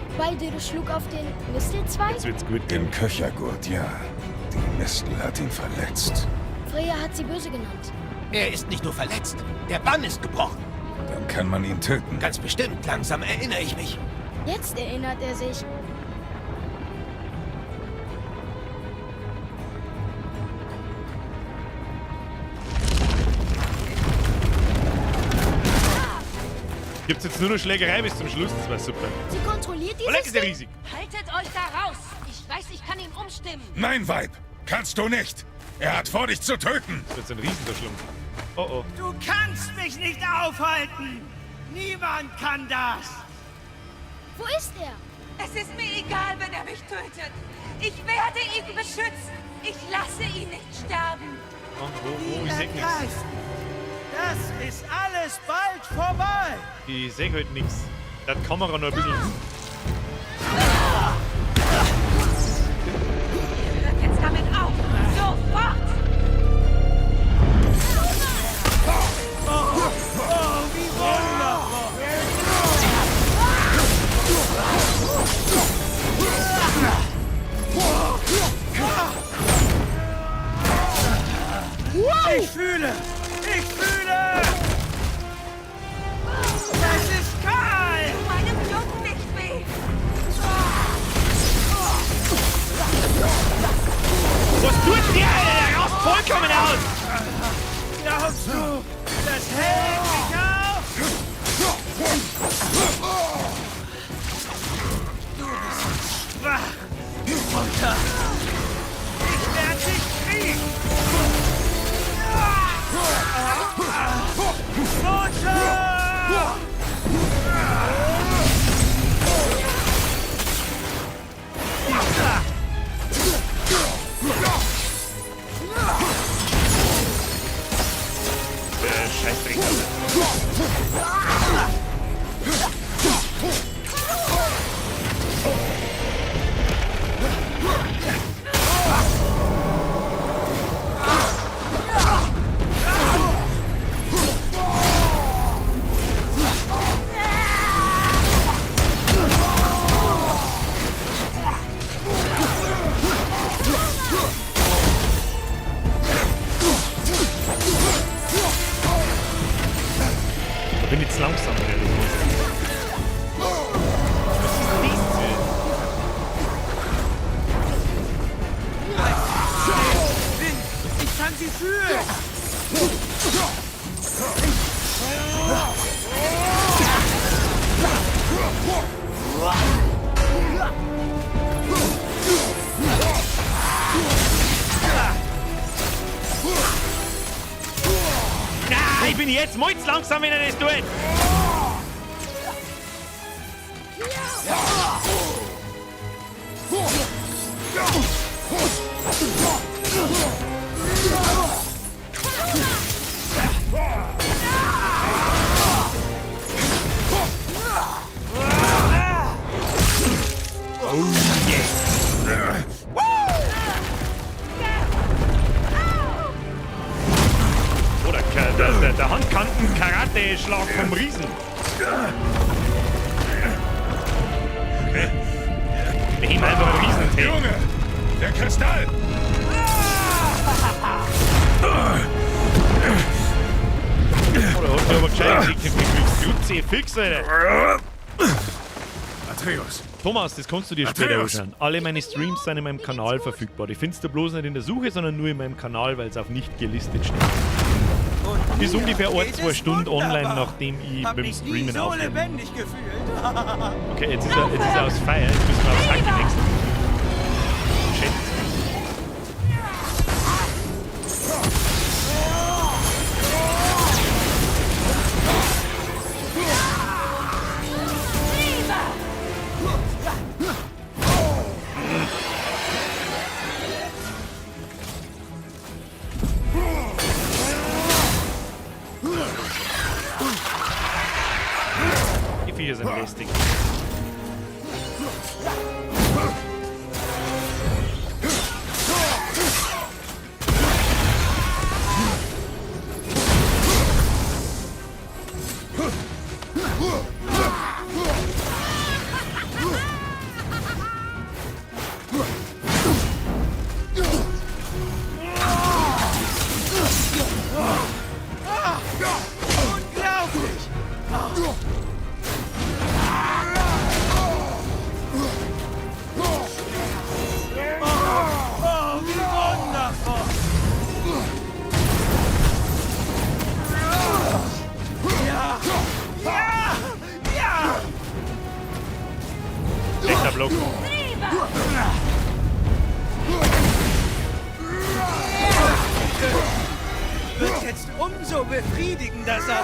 Speaker 4: schlug auf den Mistelzweig?
Speaker 1: Jetzt wird's gut
Speaker 5: Im
Speaker 1: gehen.
Speaker 5: Köchergurt, ja. Die Mistel hat ihn verletzt.
Speaker 4: Freya hat sie böse genannt.
Speaker 7: Er ist nicht nur verletzt, der Bann ist gebrochen.
Speaker 5: Dann kann man ihn töten.
Speaker 7: Ganz bestimmt, langsam erinnere ich mich.
Speaker 4: Jetzt erinnert er sich.
Speaker 1: Gibt's jetzt nur noch Schlägerei bis zum Schluss? Das war super.
Speaker 4: Sie kontrolliert
Speaker 1: Oh, leck
Speaker 4: dieses
Speaker 1: ist der
Speaker 4: Ding.
Speaker 1: riesig.
Speaker 8: Haltet euch da raus! Ich weiß, ich kann ihn umstimmen.
Speaker 5: Nein, Weib! Kannst du nicht! Er hat vor, dich zu töten!
Speaker 1: Das wird so ein Riesenverschlumpf. Oh oh.
Speaker 6: Du kannst mich nicht aufhalten! Niemand kann das!
Speaker 4: Wo ist er?
Speaker 8: Es ist mir egal, wenn er mich tötet. Ich werde ihn beschützen. Ich lasse ihn nicht sterben.
Speaker 1: Oh, oh, ich seh nix.
Speaker 6: Das ist alles bald vorbei!
Speaker 1: Ich seh halt nix. Da hat die Kamera noch ein bisschen.
Speaker 8: Hört jetzt damit auf! Sofort!
Speaker 6: Wie wunderbar! Ich fühle! Ich fühle! Das ist kalt!
Speaker 8: Meinem Jungen nicht weh!
Speaker 1: Was tut der? Der rast vollkommen aus!
Speaker 6: Glaubst du, das hält mich auf? Du bist schwach, Mutter. Ich werde dich kriegen. Mutter!
Speaker 1: Scheißdreck. Ich bin jetzt langsam, ehrlich. Was ist denn dies?
Speaker 6: kann sie fühlen!
Speaker 1: Ah, ich bin jetzt mal langsam, wenn er das tut. Oder der Handkanten-Karate-Schlag vom Riesen. Okay. Wir heben einfach einen Riesen.
Speaker 5: Junge, der Kristall!
Speaker 1: Oder hat er aber gescheit gekriegt. Fix, Alter.
Speaker 5: Atreus,
Speaker 1: Thomas, das kannst du dir später anschauen. Alle meine Streams sind in meinem Kanal verfügbar. Die findest du bloß nicht in der Suche, sondern nur in meinem Kanal, weil es auf nicht gelistet steht. Bis ungefähr 1-2 Stunden online, nachdem ich mit dem Streamen
Speaker 6: so
Speaker 1: aufnehme.
Speaker 6: lebendig gefühlt.
Speaker 1: Okay, jetzt ist er aus Feier. Jetzt müssen wir aufs Hacken wechseln. Shit. Die Viecher sind lästig. Schlechter Block.
Speaker 6: Wird jetzt umso befriedigender sein.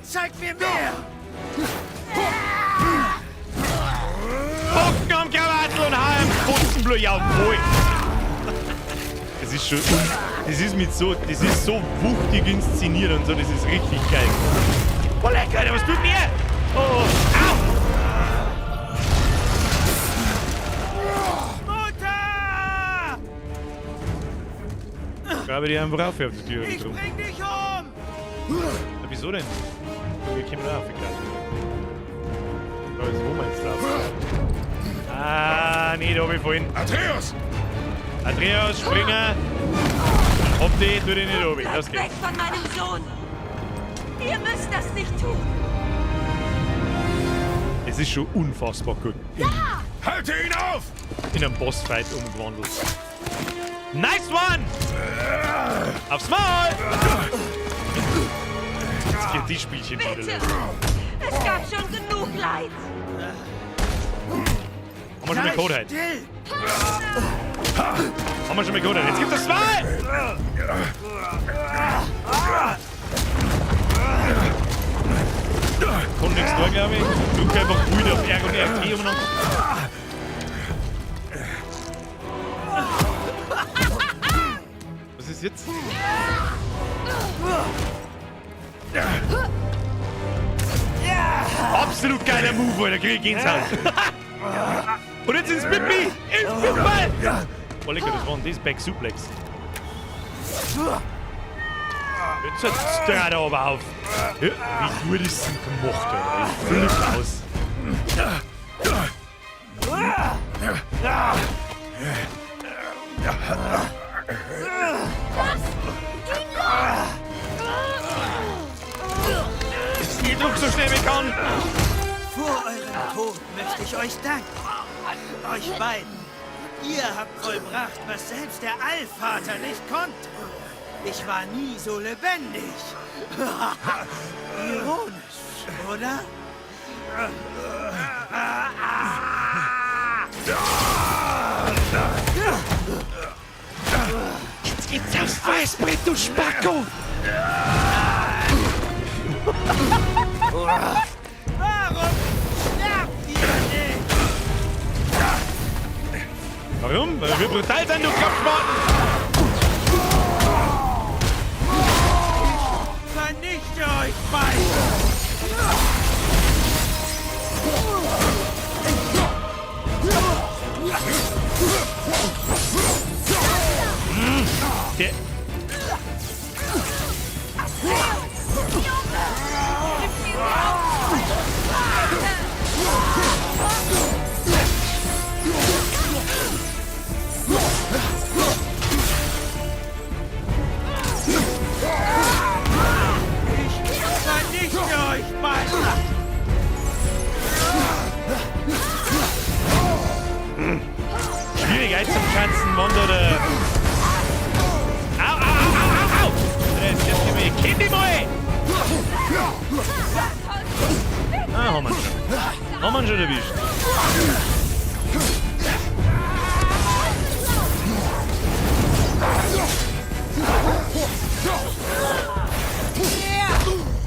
Speaker 6: Zeig mir mehr!
Speaker 1: Bocken am Krawattel und Haar im Putzenblut, jawohl! Das ist schon, das ist so wuchtig inszeniert und so, das ist richtig geil. Oh lecker, Alter, was tut mir? Oh, au!
Speaker 6: Mutter!
Speaker 1: Grabe die einfach auf die Tür.
Speaker 6: Ich bring dich um!
Speaker 1: Na, wieso denn? Wir kommen da auf, egal. Da ist wo meinst du? Ah, nee, da hab ich vorhin.
Speaker 5: Atreus!
Speaker 1: Atreus, Springer! Hopp die, tu den nicht oben. Los
Speaker 8: Weg
Speaker 1: geht's.
Speaker 8: von meinem Sohn! Ihr müsst das nicht tun!
Speaker 1: Es ist schon unfassbar gut.
Speaker 5: Halte ihn auf!
Speaker 1: In einem Bossfight umgewandelt. Nice one! Aufs Maul! Jetzt geht die Spielchen wieder
Speaker 8: Bitte!
Speaker 1: los.
Speaker 8: Es gab schon genug Leid!
Speaker 1: Haben wir schon mal Code heute?
Speaker 6: Still!
Speaker 1: Haben wir schon mal Code heute? Jetzt gibt es zwei! Kommt nichts da, glaube ich. Drück einfach wieder auf R und RT umeinander. Was ist jetzt? Absolut geiler Move, Alter. Krieg ich ins Haus. Und jetzt ins Pipi! Ins Pipi! Oh, lecker, das war ein Back Suplex. Jetzt setzt der da aber auf. Ja, wie gut ist denn gemacht, Alter? Ich flipp aus. Ich druck so schnell wie kann.
Speaker 6: Vor eurem Tod möchte ich euch danken. Euch beiden. Ihr habt vollbracht, was selbst der Allvater nicht konnte. Ich war nie so lebendig. Ironisch, oder?
Speaker 1: Jetzt geht's aufs Weißbrett, du Spacko!
Speaker 6: Warum sterbt ihr nicht?
Speaker 1: Warum? Weil wir brutal sind, du Kopfspaten!
Speaker 6: Vernichte euch beide!
Speaker 1: Der...
Speaker 6: Vernichte euch beide!
Speaker 1: Schwierigkeit zum Katzenwand oder... Au, au, au, au, au! Das ist jetzt Kind im Ei! Ah, haben wir schon. Haben wir schon erwischt.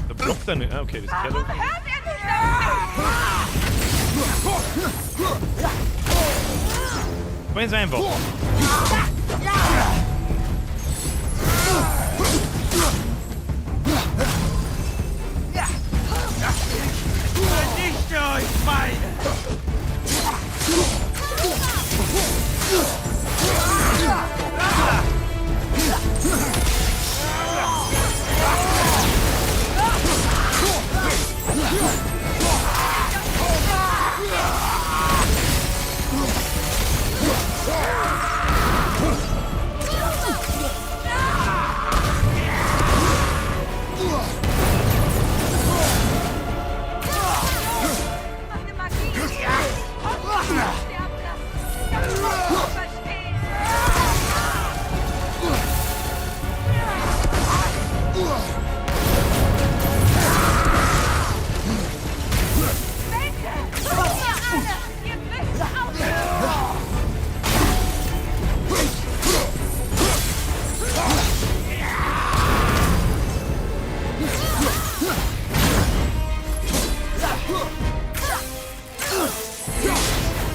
Speaker 1: Der blockt er nicht. Ah, okay, das ist ja doch. Ganz einfach.
Speaker 6: Vernichte euch beide!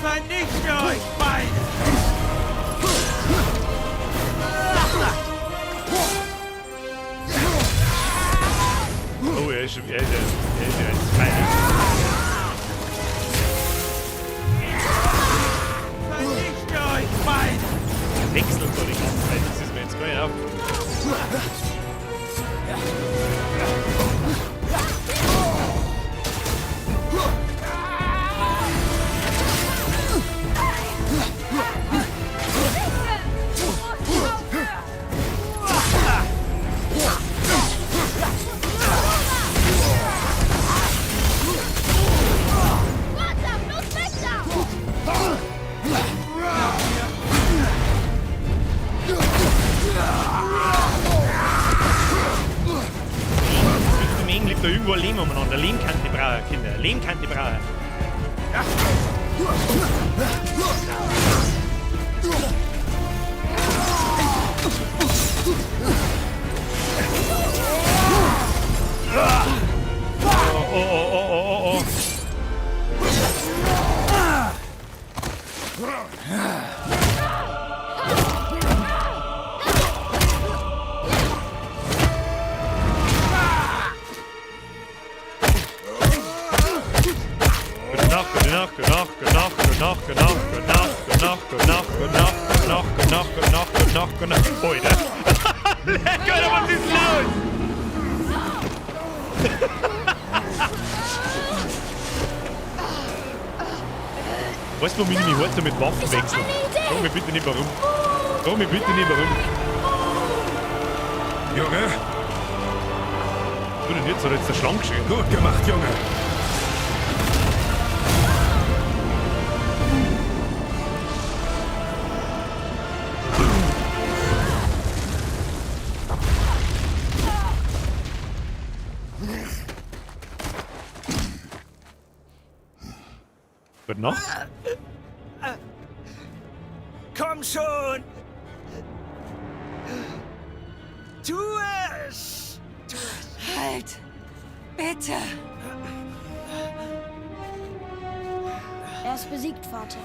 Speaker 6: Vernichte euch beide!
Speaker 1: Oh, er ist schon wieder. Er ist fein.
Speaker 6: Vernichte euch beide!
Speaker 1: Wechselt so die ganze Zeit. Das ist mir jetzt gar nicht auf. Da irgendwo ein Lehm umeinander. Lehm kann die Brauer, Kinder. Lehm kann die Brauer. Oh. Good enough. Alter. Leck, Alter, was ist los? Weißt du, warum ich mich heute mit Waffen wechseln? Frag mich bitte nicht warum. Frag mich bitte nicht warum.
Speaker 5: Junge,
Speaker 1: Du denn jetzt, oder jetzt der Schlange geschehen?
Speaker 5: gut gemacht, Junge.
Speaker 1: Gute Nacht.
Speaker 6: Komm schon! Tu es! Tu es!
Speaker 8: Halt! Bitte!
Speaker 4: Er ist besiegt, Vater.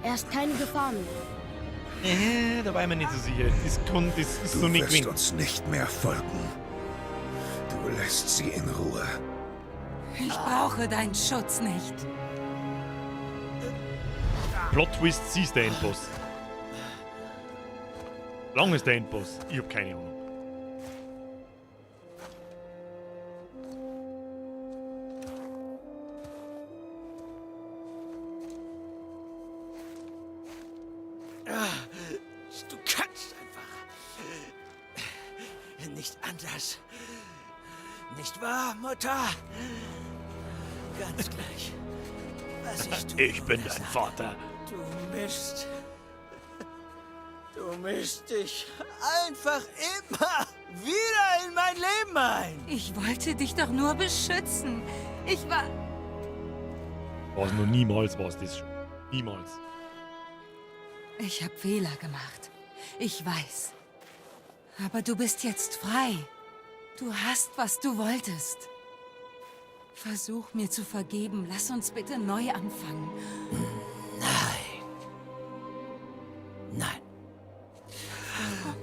Speaker 4: Er ist keine Gefahr mehr.
Speaker 1: Da war ich mir nicht so sicher. Das ist so
Speaker 5: Du
Speaker 1: nicht
Speaker 5: wirst
Speaker 1: gewinnt.
Speaker 5: uns nicht mehr folgen. Du lässt sie in Ruhe.
Speaker 8: Ich brauche deinen Schutz nicht.
Speaker 1: Plot Twist, sie ist der Endboss. Lang ist der Endboss. Ich hab keine Ahnung.
Speaker 6: Du kannst einfach nicht anders. Nicht wahr, Mutter? Ganz gleich, was ich tue.
Speaker 1: Ich bin dein Vater.
Speaker 6: Du mischst dich einfach immer wieder in mein Leben ein.
Speaker 8: Ich wollte dich doch nur beschützen. Ich war...
Speaker 1: Was noch niemals war es das schon. Niemals.
Speaker 8: Ich habe Fehler gemacht. Ich weiß. Aber du bist jetzt frei. Du hast, was du wolltest. Versuch mir zu vergeben. Lass uns bitte neu anfangen.
Speaker 6: Nein. Nein.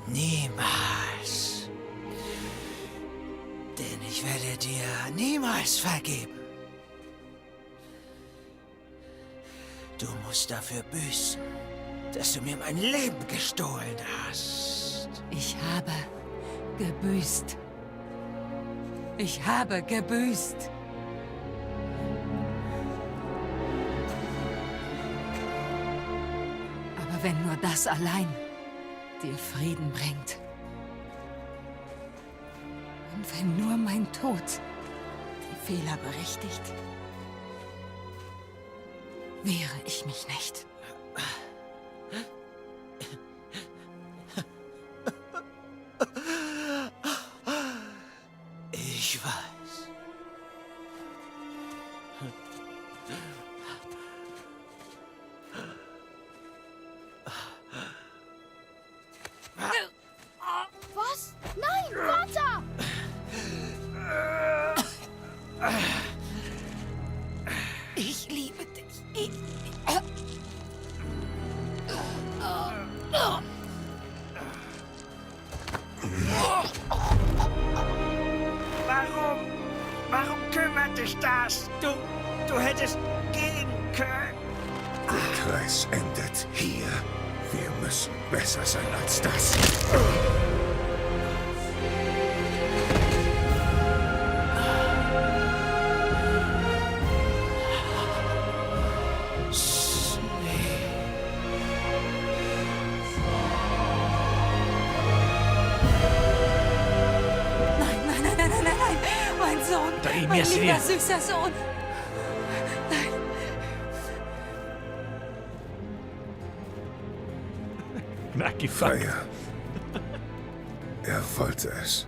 Speaker 6: Niemals. Denn ich werde dir niemals vergeben. Du musst dafür büßen, dass du mir mein Leben gestohlen hast.
Speaker 8: Ich habe gebüßt. Ich habe gebüßt. Aber wenn nur das allein dir Frieden bringt. Und wenn nur mein Tod die Fehler berichtigt, wehre ich mich nicht.
Speaker 6: Ich weiß.
Speaker 4: Was? Nein, Vater!
Speaker 8: Ich liebe dich.
Speaker 6: Warum kümmert dich das? Du hättest gehen können.
Speaker 5: Der Kreis endet hier. Wir müssen besser sein als das.
Speaker 8: Nein, mein Sohn, mein lieber süßer Sohn. Nein.
Speaker 1: Knackig
Speaker 5: Feier. Er wollte es.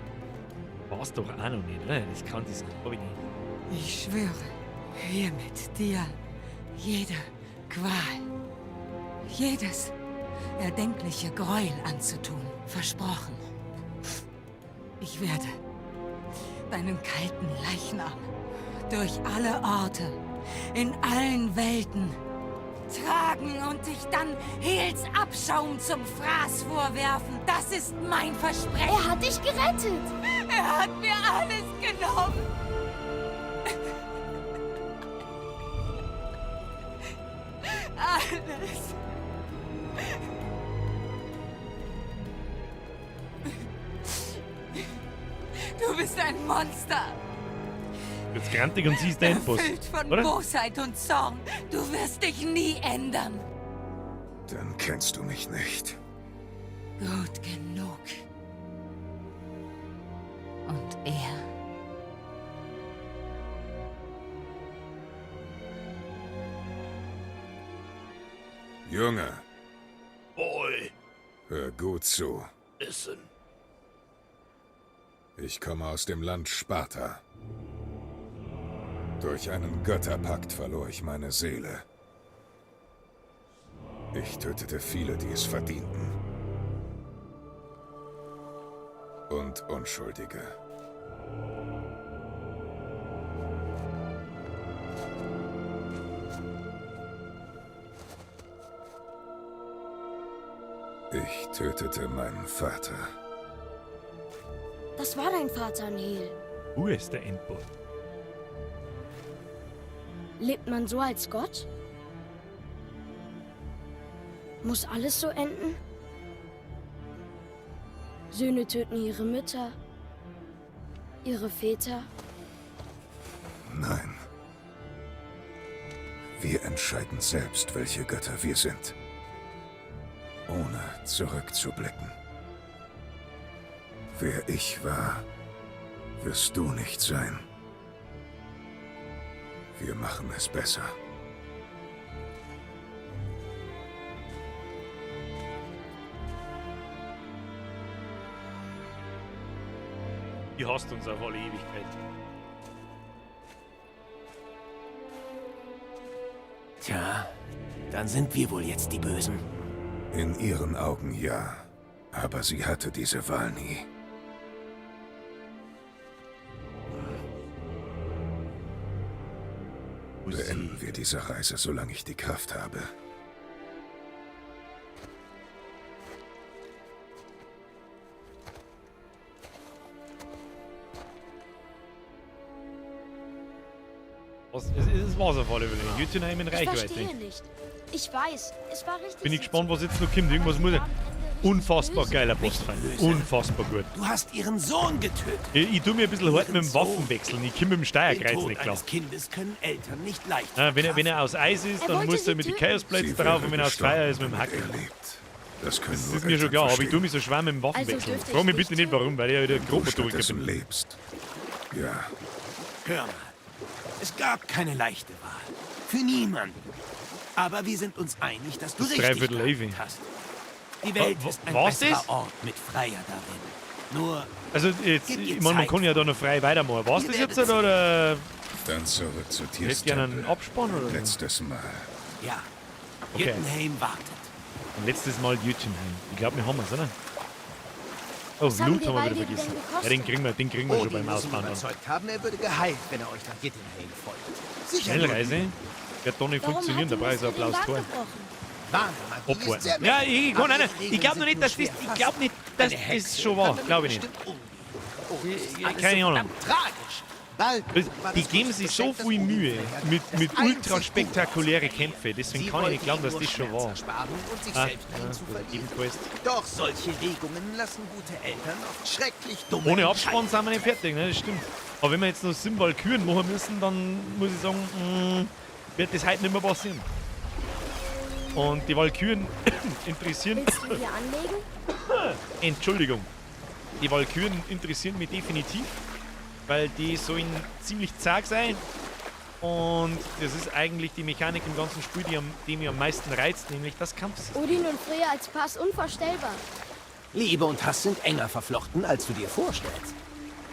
Speaker 1: War's doch auch noch nicht, ne? Das kann das glaub ich nicht.
Speaker 8: Ich schwöre, hiermit dir jede Qual, jedes erdenkliche Gräuel anzutun. Versprochen. Ich werde deinen kalten Leichnam durch alle Orte, in allen Welten tragen und dich dann Hels Abschaum zum Fraß vorwerfen. Das ist mein Versprechen.
Speaker 4: Er hat dich gerettet!
Speaker 8: Er hat mir alles genommen. Alles. ein Monster.
Speaker 1: Jetzt grantig und sie ist der Endboss.
Speaker 8: Erfüllt von
Speaker 1: Oder?
Speaker 8: Bosheit und Zorn. Du wirst dich nie ändern.
Speaker 5: Dann kennst du mich nicht.
Speaker 8: Gut genug. Und er?
Speaker 5: Junge,
Speaker 3: Boy,
Speaker 5: hör gut zu.
Speaker 3: listen.
Speaker 5: Ich komme aus dem Land Sparta. Durch einen Götterpakt verlor ich meine Seele. Ich tötete viele, die es verdienten. Und Unschuldige. Ich tötete meinen Vater.
Speaker 4: Das war dein Vater, Neil.
Speaker 1: Wo ist der Endboss?
Speaker 4: Lebt man so als Gott? Muss alles so enden? Söhne töten ihre Mütter, ihre Väter.
Speaker 5: Nein. Wir entscheiden selbst, welche Götter wir sind. Ohne zurückzublicken. Wer ich war, wirst du nicht sein. Wir machen es besser.
Speaker 1: Die hasst uns auf alle Ewigkeit.
Speaker 7: Tja, dann sind wir wohl jetzt die Bösen.
Speaker 5: In ihren Augen ja, aber sie hatte diese Wahl nie. Beenden wir diese Reise, solange ich die Kraft habe.
Speaker 1: Es war's auf alle Fälle. Jotunheim in
Speaker 4: Ich
Speaker 1: Reichweite.
Speaker 4: verstehe nicht. Ich weiß, es war richtig.
Speaker 1: Bin ich
Speaker 4: sie
Speaker 1: gespannt,
Speaker 4: zu
Speaker 1: was jetzt noch kommt. Irgendwas muss er. Unfassbar geiler Bossfeind. Unfassbar gut.
Speaker 7: Du hast ihren Sohn getötet.
Speaker 1: Ich tue mir ein bisschen hart mit dem Waffen wechseln. Ich komme mit dem
Speaker 7: Den
Speaker 1: Steuerkreuz
Speaker 7: Tod
Speaker 1: nicht klar.
Speaker 7: eines Kindes können Eltern nicht leicht
Speaker 1: Wenn er aus Eis ist,
Speaker 4: Er
Speaker 1: dann
Speaker 4: wollte
Speaker 1: muss er
Speaker 4: sie
Speaker 1: mit den
Speaker 4: töten.
Speaker 1: Chaos Blades
Speaker 5: Sie
Speaker 1: drauf
Speaker 5: wäre
Speaker 1: und wenn er aus
Speaker 5: gestorben,
Speaker 1: Feuer ist, mit dem
Speaker 5: damit
Speaker 1: Hacken.
Speaker 5: er lebt. Das können
Speaker 1: Das
Speaker 5: nur
Speaker 1: ist mir schon
Speaker 5: Eltern
Speaker 1: klar, aber ich
Speaker 5: verstehen.
Speaker 1: tue mich so schwer mit dem
Speaker 4: Also
Speaker 1: Waffenwechseln.
Speaker 4: dürfte ich
Speaker 1: Frag mich
Speaker 4: dich
Speaker 1: bitte nicht warum, weil ich ja wieder
Speaker 5: Du
Speaker 1: Grobmotoriker
Speaker 5: stattdessen
Speaker 1: bin.
Speaker 5: lebst. Ja,
Speaker 7: Hör mal, es gab keine leichte Wahl. Für niemanden. Aber wir sind uns einig, dass du
Speaker 1: Das ist
Speaker 7: richtig
Speaker 1: dreiviertel Levi.
Speaker 7: gehandelt hast. Die Welt ist ein
Speaker 1: Was
Speaker 7: besserer
Speaker 1: ist?
Speaker 7: Ort mit Freier darin. Nur,
Speaker 1: Also jetzt,
Speaker 7: Gib dir
Speaker 1: ich meine, man
Speaker 7: Zeit.
Speaker 1: kann ja da noch frei weitermachen. War's
Speaker 7: Ihr
Speaker 1: das jetzt
Speaker 7: werdet's
Speaker 1: oder
Speaker 5: dann zurück zu
Speaker 1: hättest du gerne einen
Speaker 5: Tierstempel.
Speaker 1: Abspann oder so?
Speaker 5: Letztes Mal.
Speaker 7: ja,
Speaker 1: Okay.
Speaker 7: Jotunheim wartet.
Speaker 1: Und letztes Mal Jotunheim. Ich glaube, wir haben es, oder? Oh,
Speaker 4: Was haben
Speaker 1: Loot
Speaker 4: die
Speaker 1: haben wir wieder
Speaker 4: Waldi denn
Speaker 1: vergessen.
Speaker 4: gekostet?
Speaker 1: Ja, den kriegen wir schon
Speaker 10: Odin
Speaker 1: beim
Speaker 10: muss ihn
Speaker 1: Auswandern.
Speaker 10: überzeugt haben, er würde geheilt, wenn er euch nach Gittenheim folgt. Sicher nur
Speaker 1: Schnellreise? Wird doch nicht
Speaker 4: Warum
Speaker 1: funktionieren,
Speaker 4: hat
Speaker 1: da
Speaker 4: die
Speaker 1: brauche ich so ein
Speaker 4: Liste den
Speaker 1: blaues Tor.
Speaker 4: Wagen gebrochen?
Speaker 10: Warnemagie ist
Speaker 1: Abwarten.
Speaker 10: sehr
Speaker 1: Ja,
Speaker 10: mächtig,
Speaker 1: ich kann
Speaker 10: aber
Speaker 1: nicht.
Speaker 10: die
Speaker 1: Ich
Speaker 10: Regeln
Speaker 1: glaube noch
Speaker 10: sind
Speaker 1: nicht,
Speaker 10: nur
Speaker 1: dass
Speaker 10: schwer
Speaker 1: das. Ich
Speaker 10: erfassbar.
Speaker 1: glaube nicht, dass
Speaker 10: Eine
Speaker 1: das
Speaker 10: Hexe
Speaker 1: schon war.
Speaker 10: kann damit
Speaker 1: Glaube ich nicht.
Speaker 10: bestimmt umgehen. Oh, das ist
Speaker 1: Ja,
Speaker 10: alles
Speaker 1: keine
Speaker 10: so
Speaker 1: Ahnung.
Speaker 10: verdammt tragisch. Bald war
Speaker 1: Die
Speaker 10: das
Speaker 1: geben
Speaker 10: größte
Speaker 1: sich so
Speaker 10: Geschenk, das
Speaker 1: viel
Speaker 10: Odin
Speaker 1: Mühe
Speaker 10: vorher
Speaker 1: mit
Speaker 10: das einzig
Speaker 1: ultra spektakuläre
Speaker 10: Gute.
Speaker 1: Kämpfe. Deswegen
Speaker 10: Sie
Speaker 1: kann ich nicht
Speaker 10: wollten
Speaker 1: glauben, dass
Speaker 10: ihm
Speaker 1: das
Speaker 10: nur
Speaker 1: schon
Speaker 10: Schmerz
Speaker 1: war.
Speaker 10: ersparen und sich
Speaker 1: Ah,
Speaker 10: selbst dahin zu verlieren.
Speaker 1: eben Quest.
Speaker 10: Doch solche Regungen lassen gute Eltern oft schrecklich dumme
Speaker 1: Ohne Abspann
Speaker 10: Entscheidungen
Speaker 1: sind wir nicht fertig, ne? Das stimmt. Aber wenn wir jetzt noch Symbol Kühen machen müssen, dann muss ich sagen, wird das heute nicht mehr passieren. Und die Walküren interessieren.
Speaker 4: Willst du hier anlegen?
Speaker 1: Entschuldigung. Die Walküren interessieren mich definitiv, weil die sollen ziemlich zart sein. Und das ist eigentlich die Mechanik im ganzen Spiel, die mich am meisten reizt, nämlich das Kampfsystem.
Speaker 4: Odin und Freya als Pass unvorstellbar.
Speaker 10: Liebe und Hass sind enger verflochten, als du dir vorstellst.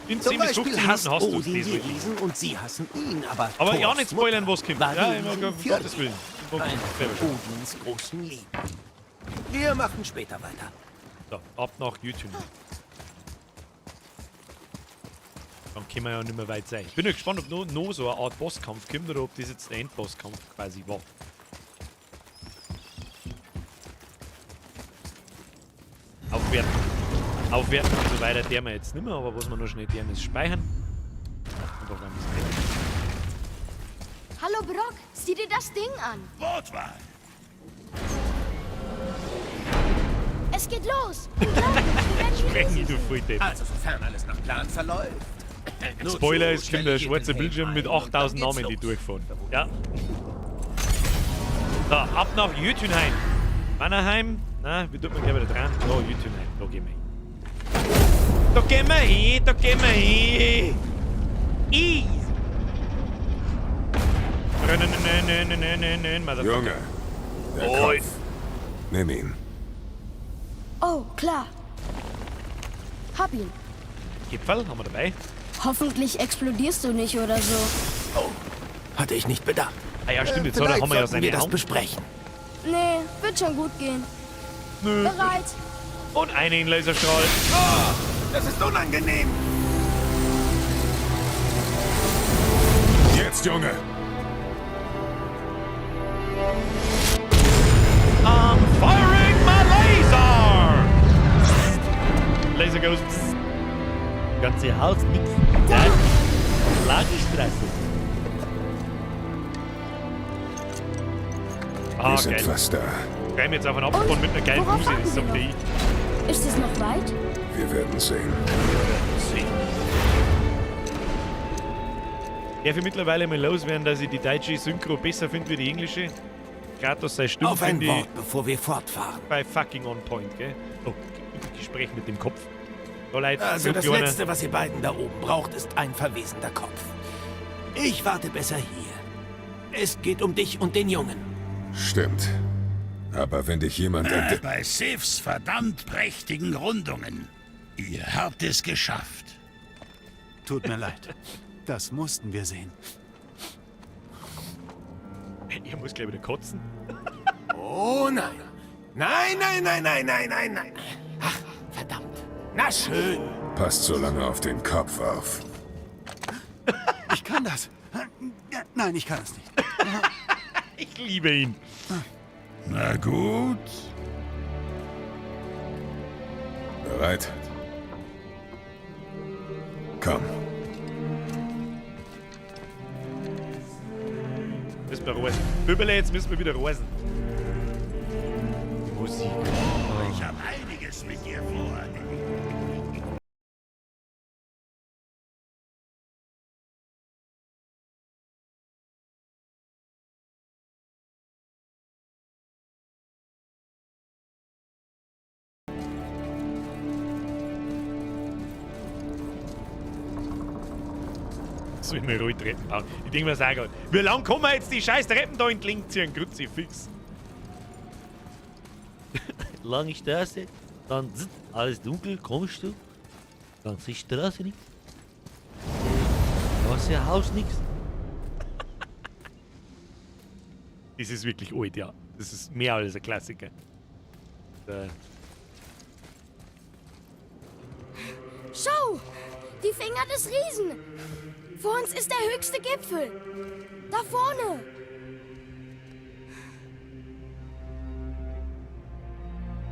Speaker 1: In
Speaker 10: Zum
Speaker 1: 10 bis
Speaker 10: Beispiel
Speaker 1: 15
Speaker 10: hasst
Speaker 1: Minuten hast du
Speaker 10: Odin
Speaker 1: das
Speaker 10: die
Speaker 1: wirklich.
Speaker 10: Riesen und sie hassen ihn, aber
Speaker 1: Aber ja,
Speaker 10: Thors
Speaker 1: nicht spoilern,
Speaker 10: Mutter
Speaker 1: was kommt.
Speaker 10: war
Speaker 1: Ja,
Speaker 10: die
Speaker 1: immer um
Speaker 10: Riesenfjord.
Speaker 1: Gottes Willen.
Speaker 10: Eine von Odins großen Lieben. Wir machen später weiter.
Speaker 1: So, ab nach YouTube. Dann können wir ja nicht mehr weit sein. Ich bin ja gespannt, ob noch so eine Art Bosskampf kommt oder ob das jetzt der Endbosskampf quasi war. Aufwerten. Aufwerten und so weiter, der wir jetzt nicht mehr, aber was wir noch schnell tun, ist speichern. Und dann werden wir es
Speaker 4: Hallo Brock, sieh dir das Ding an.
Speaker 3: Wortwahl.
Speaker 4: Es geht los. Unglaublich, wie werden wir
Speaker 1: sprechen,
Speaker 4: lesen
Speaker 1: du
Speaker 4: können.
Speaker 1: Volldepp.
Speaker 10: Also sofern alles nach Plan verläuft.
Speaker 1: Spoiler, es kommt der schwarze Bildschirm mit 8000 Namen, die durchfahren. Ja. So, ab nach Jötunheim. Mannerheim? Nein, wie tut man gleich wieder dran? Da, Jötunheim, da gehen wir hin. Da gehen wir hin, da gehen wir hin. Easy.
Speaker 5: Junge, der Kopf. Nimm ihn.
Speaker 4: Oh, klar. Hab ihn.
Speaker 1: Gipfel haben wir dabei.
Speaker 4: Hoffentlich explodierst du nicht oder so.
Speaker 10: Oh, hatte ich nicht bedacht.
Speaker 1: Ah ja, stimmt, jetzt haben wir ja seine
Speaker 10: das
Speaker 1: Hand.
Speaker 10: besprechen.
Speaker 4: Nee, wird schon gut gehen.
Speaker 1: Nö.
Speaker 4: Bereit.
Speaker 1: Und einen Laserstrahl.
Speaker 10: Oh, das ist unangenehm.
Speaker 5: Jetzt, Junge.
Speaker 1: I'm firing my laser! Laser goes. Ganze Haus nix. Nein. Lagerstraße. Ah,
Speaker 5: Wir sind
Speaker 1: geil.
Speaker 5: fast da.
Speaker 1: Greifen jetzt auf einen Abgrund mit einer geilen
Speaker 4: worauf
Speaker 1: Musik. Das ist
Speaker 4: warten wir
Speaker 1: okay.
Speaker 4: Ist es noch weit?
Speaker 5: Wir werden sehen.
Speaker 1: Darf ich mittlerweile mal loswerden, dass ich die deutsche Synchro besser finde wie die englische? Kratos sei stumm,
Speaker 7: Auf ein
Speaker 1: finde ich
Speaker 7: Wort, bevor wir fortfahren.
Speaker 1: bei fucking on point, gell? Oh, Gespräch mit dem Kopf. So leid,
Speaker 7: Also
Speaker 1: so
Speaker 7: das
Speaker 1: kleiner.
Speaker 7: Letzte, was ihr beiden da oben braucht, ist ein verwesender Kopf. Ich warte besser hier. Es geht um dich und den Jungen.
Speaker 5: Stimmt. Aber wenn dich jemand
Speaker 3: Bei Sifs verdammt prächtigen Rundungen. Ihr habt es geschafft.
Speaker 9: Tut mir leid. Das mussten wir sehen.
Speaker 1: Ich muss gleich wieder kotzen.
Speaker 7: Oh nein. Nein, nein, nein, nein, nein, nein, nein. Ach, verdammt. Na schön.
Speaker 5: Passt so lange auf den Kopf auf.
Speaker 9: Ich kann das. Nein, ich kann es nicht.
Speaker 1: Ich liebe ihn.
Speaker 3: Na gut.
Speaker 5: Bereit? Komm.
Speaker 1: Müssen wir reisen. Bübele, jetzt müssen wir wieder reisen. Musik.
Speaker 3: Ich habe einiges mit dir vor.
Speaker 1: So wie wir ruhig Treppen bauen. Ich denke mir sagen, wie lange kommen wir jetzt die scheiß Treppen da entlang ziehen? Kruzifix.
Speaker 11: Lange Straße, dann alles dunkel, kommst du, dann siehst du Straße nichts. Ganze Haus nichts.
Speaker 1: Das ist wirklich alt, ja. Das ist mehr als ein Klassiker.
Speaker 4: Schau! Die Finger des Riesen! Vor uns ist der höchste Gipfel! Da vorne!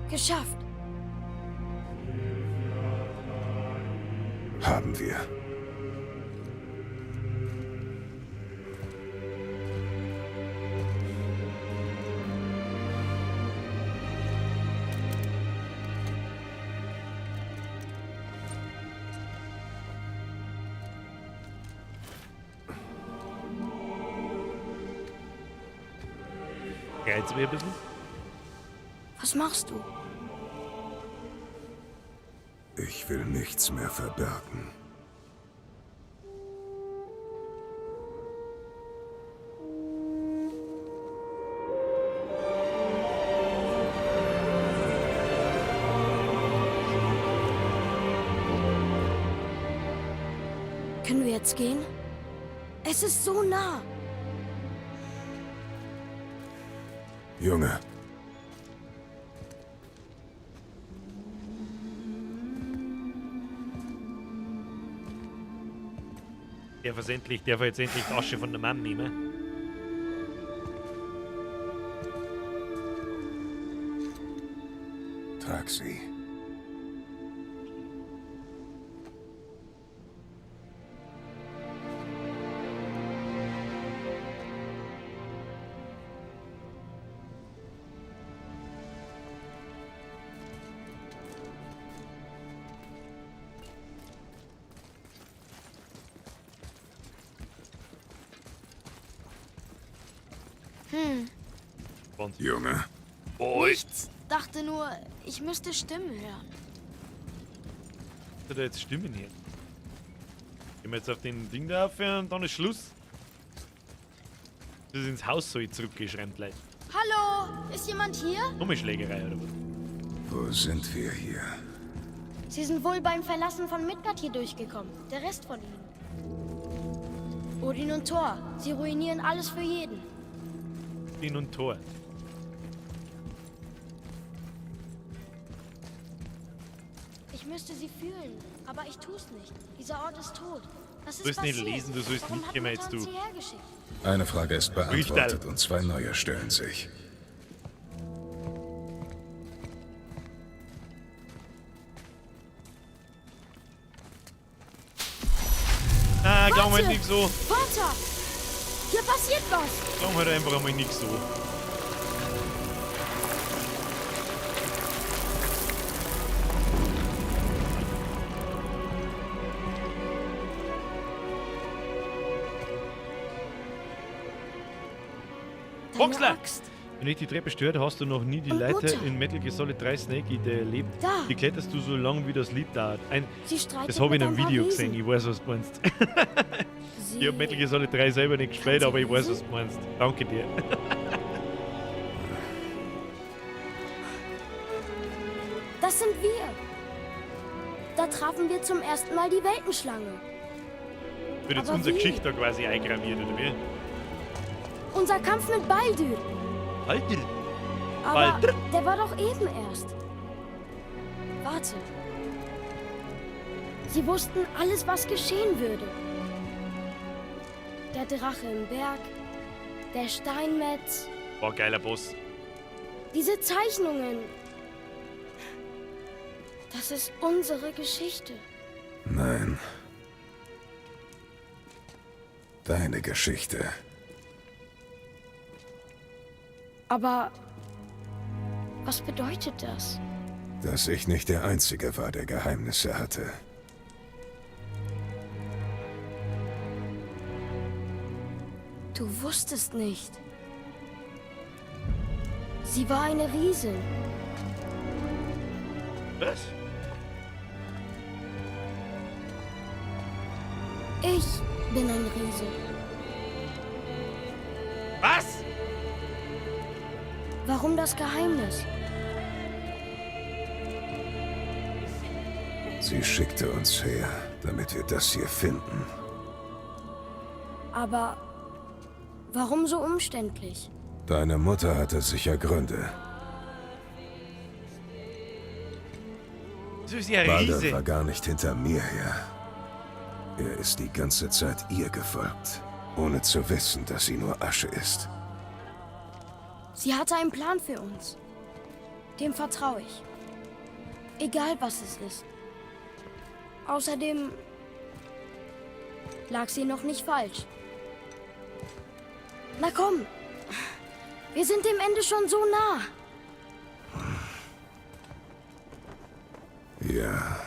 Speaker 4: Geschafft!
Speaker 5: Haben wir.
Speaker 1: Reizt mich ein bisschen.
Speaker 4: Was machst du?
Speaker 5: Ich will nichts mehr verbergen.
Speaker 4: Können wir jetzt gehen? Es ist so nah!
Speaker 5: Junge,
Speaker 1: Darf er jetzt endlich die Asche von der Mann nehmen?
Speaker 5: trag sie. Junge,
Speaker 4: Nichts. Dachte nur, ich müsste Stimmen hören.
Speaker 1: Hat er jetzt Stimmen hier? Gehen wir jetzt auf den Ding da auf und dann ist Schluss. Das ist ins Haus so zurückgeschränkt, Leute.
Speaker 4: Hallo, ist jemand hier?
Speaker 1: Dumme Schlägerei oder was?
Speaker 5: wo sind wir hier?
Speaker 4: Sie sind wohl beim Verlassen von Midgard hier durchgekommen. Der Rest von ihnen. Odin und Thor. Sie ruinieren alles für jeden.
Speaker 1: Odin und Thor.
Speaker 4: Ich müsste sie fühlen, aber ich tu's nicht. Dieser Ort ist tot. Was
Speaker 1: Du
Speaker 4: ist
Speaker 1: sollst nicht
Speaker 4: passiert?
Speaker 1: lesen, du sollst
Speaker 4: Warum
Speaker 1: nicht
Speaker 4: hat
Speaker 1: gehen wir
Speaker 4: Mutter
Speaker 1: jetzt
Speaker 4: uns
Speaker 1: du.
Speaker 4: hierher geschickt?
Speaker 5: Eine Frage ist beantwortet
Speaker 1: Richter.
Speaker 5: und zwei neue stellen sich.
Speaker 1: Ah, glaub mal
Speaker 4: Warte!
Speaker 1: nicht so.
Speaker 4: Vater! Hier passiert was!
Speaker 1: Glaub halt einfach einmal nicht so.
Speaker 4: Deine
Speaker 1: Boxler!
Speaker 4: Axt.
Speaker 1: Wenn ich die Treppe stört, hast du noch nie die
Speaker 4: Und
Speaker 1: Leiter
Speaker 4: Mutter.
Speaker 1: in Metal Gear Solid 3 Snake Eater erlebt.
Speaker 4: Da.
Speaker 1: Die kletterst du so lange, wie das Lied dauert.
Speaker 4: Sie streitet
Speaker 1: Das habe ich
Speaker 4: mit
Speaker 1: in einem
Speaker 4: ein paar
Speaker 1: Video
Speaker 4: Riesen.
Speaker 1: gesehen, ich weiß, was du meinst.
Speaker 4: Sie...
Speaker 1: Ich habe Metal Gear Solid 3 selber nicht gespielt,
Speaker 4: sie
Speaker 1: aber ich weiß,
Speaker 4: Riesen?
Speaker 1: was du meinst. Danke dir.
Speaker 4: Das sind wir. Da trafen wir zum ersten Mal die Weltenschlange.
Speaker 1: Wird jetzt
Speaker 4: Aber
Speaker 1: unsere
Speaker 4: wie?
Speaker 1: Geschichte da quasi eingraviert, oder wie?
Speaker 4: Unser Kampf mit Baldur.
Speaker 1: Alter!
Speaker 4: Aber
Speaker 1: Baldur?
Speaker 4: der war doch eben erst. Warte. Sie wussten alles, was geschehen würde. Der Drache im Berg, der Steinmetz,
Speaker 1: War geiler Boss.
Speaker 4: diese Zeichnungen. Das ist unsere Geschichte.
Speaker 5: Nein. Deine Geschichte.
Speaker 4: Aber was bedeutet das?
Speaker 5: Dass ich nicht der Einzige war, der Geheimnisse hatte.
Speaker 4: Du wusstest nicht. Sie war eine Riesin.
Speaker 1: Was?
Speaker 4: Ich bin ein Riese.
Speaker 1: Was?
Speaker 4: Warum das Geheimnis?
Speaker 5: Sie schickte uns her, damit wir das hier finden.
Speaker 4: Aber warum so umständlich?
Speaker 5: Deine Mutter hatte sicher Gründe.
Speaker 1: Das ist ja ein
Speaker 5: Baldur
Speaker 1: Riese.
Speaker 5: war gar nicht hinter mir her. Er ist die ganze Zeit ihr gefolgt, ohne zu wissen, dass sie nur Asche ist.
Speaker 4: Sie hatte einen Plan für uns. Dem vertraue ich. Egal was es ist. Außerdem lag sie noch nicht falsch. Na komm. Wir sind dem Ende schon so nah.
Speaker 5: Ja,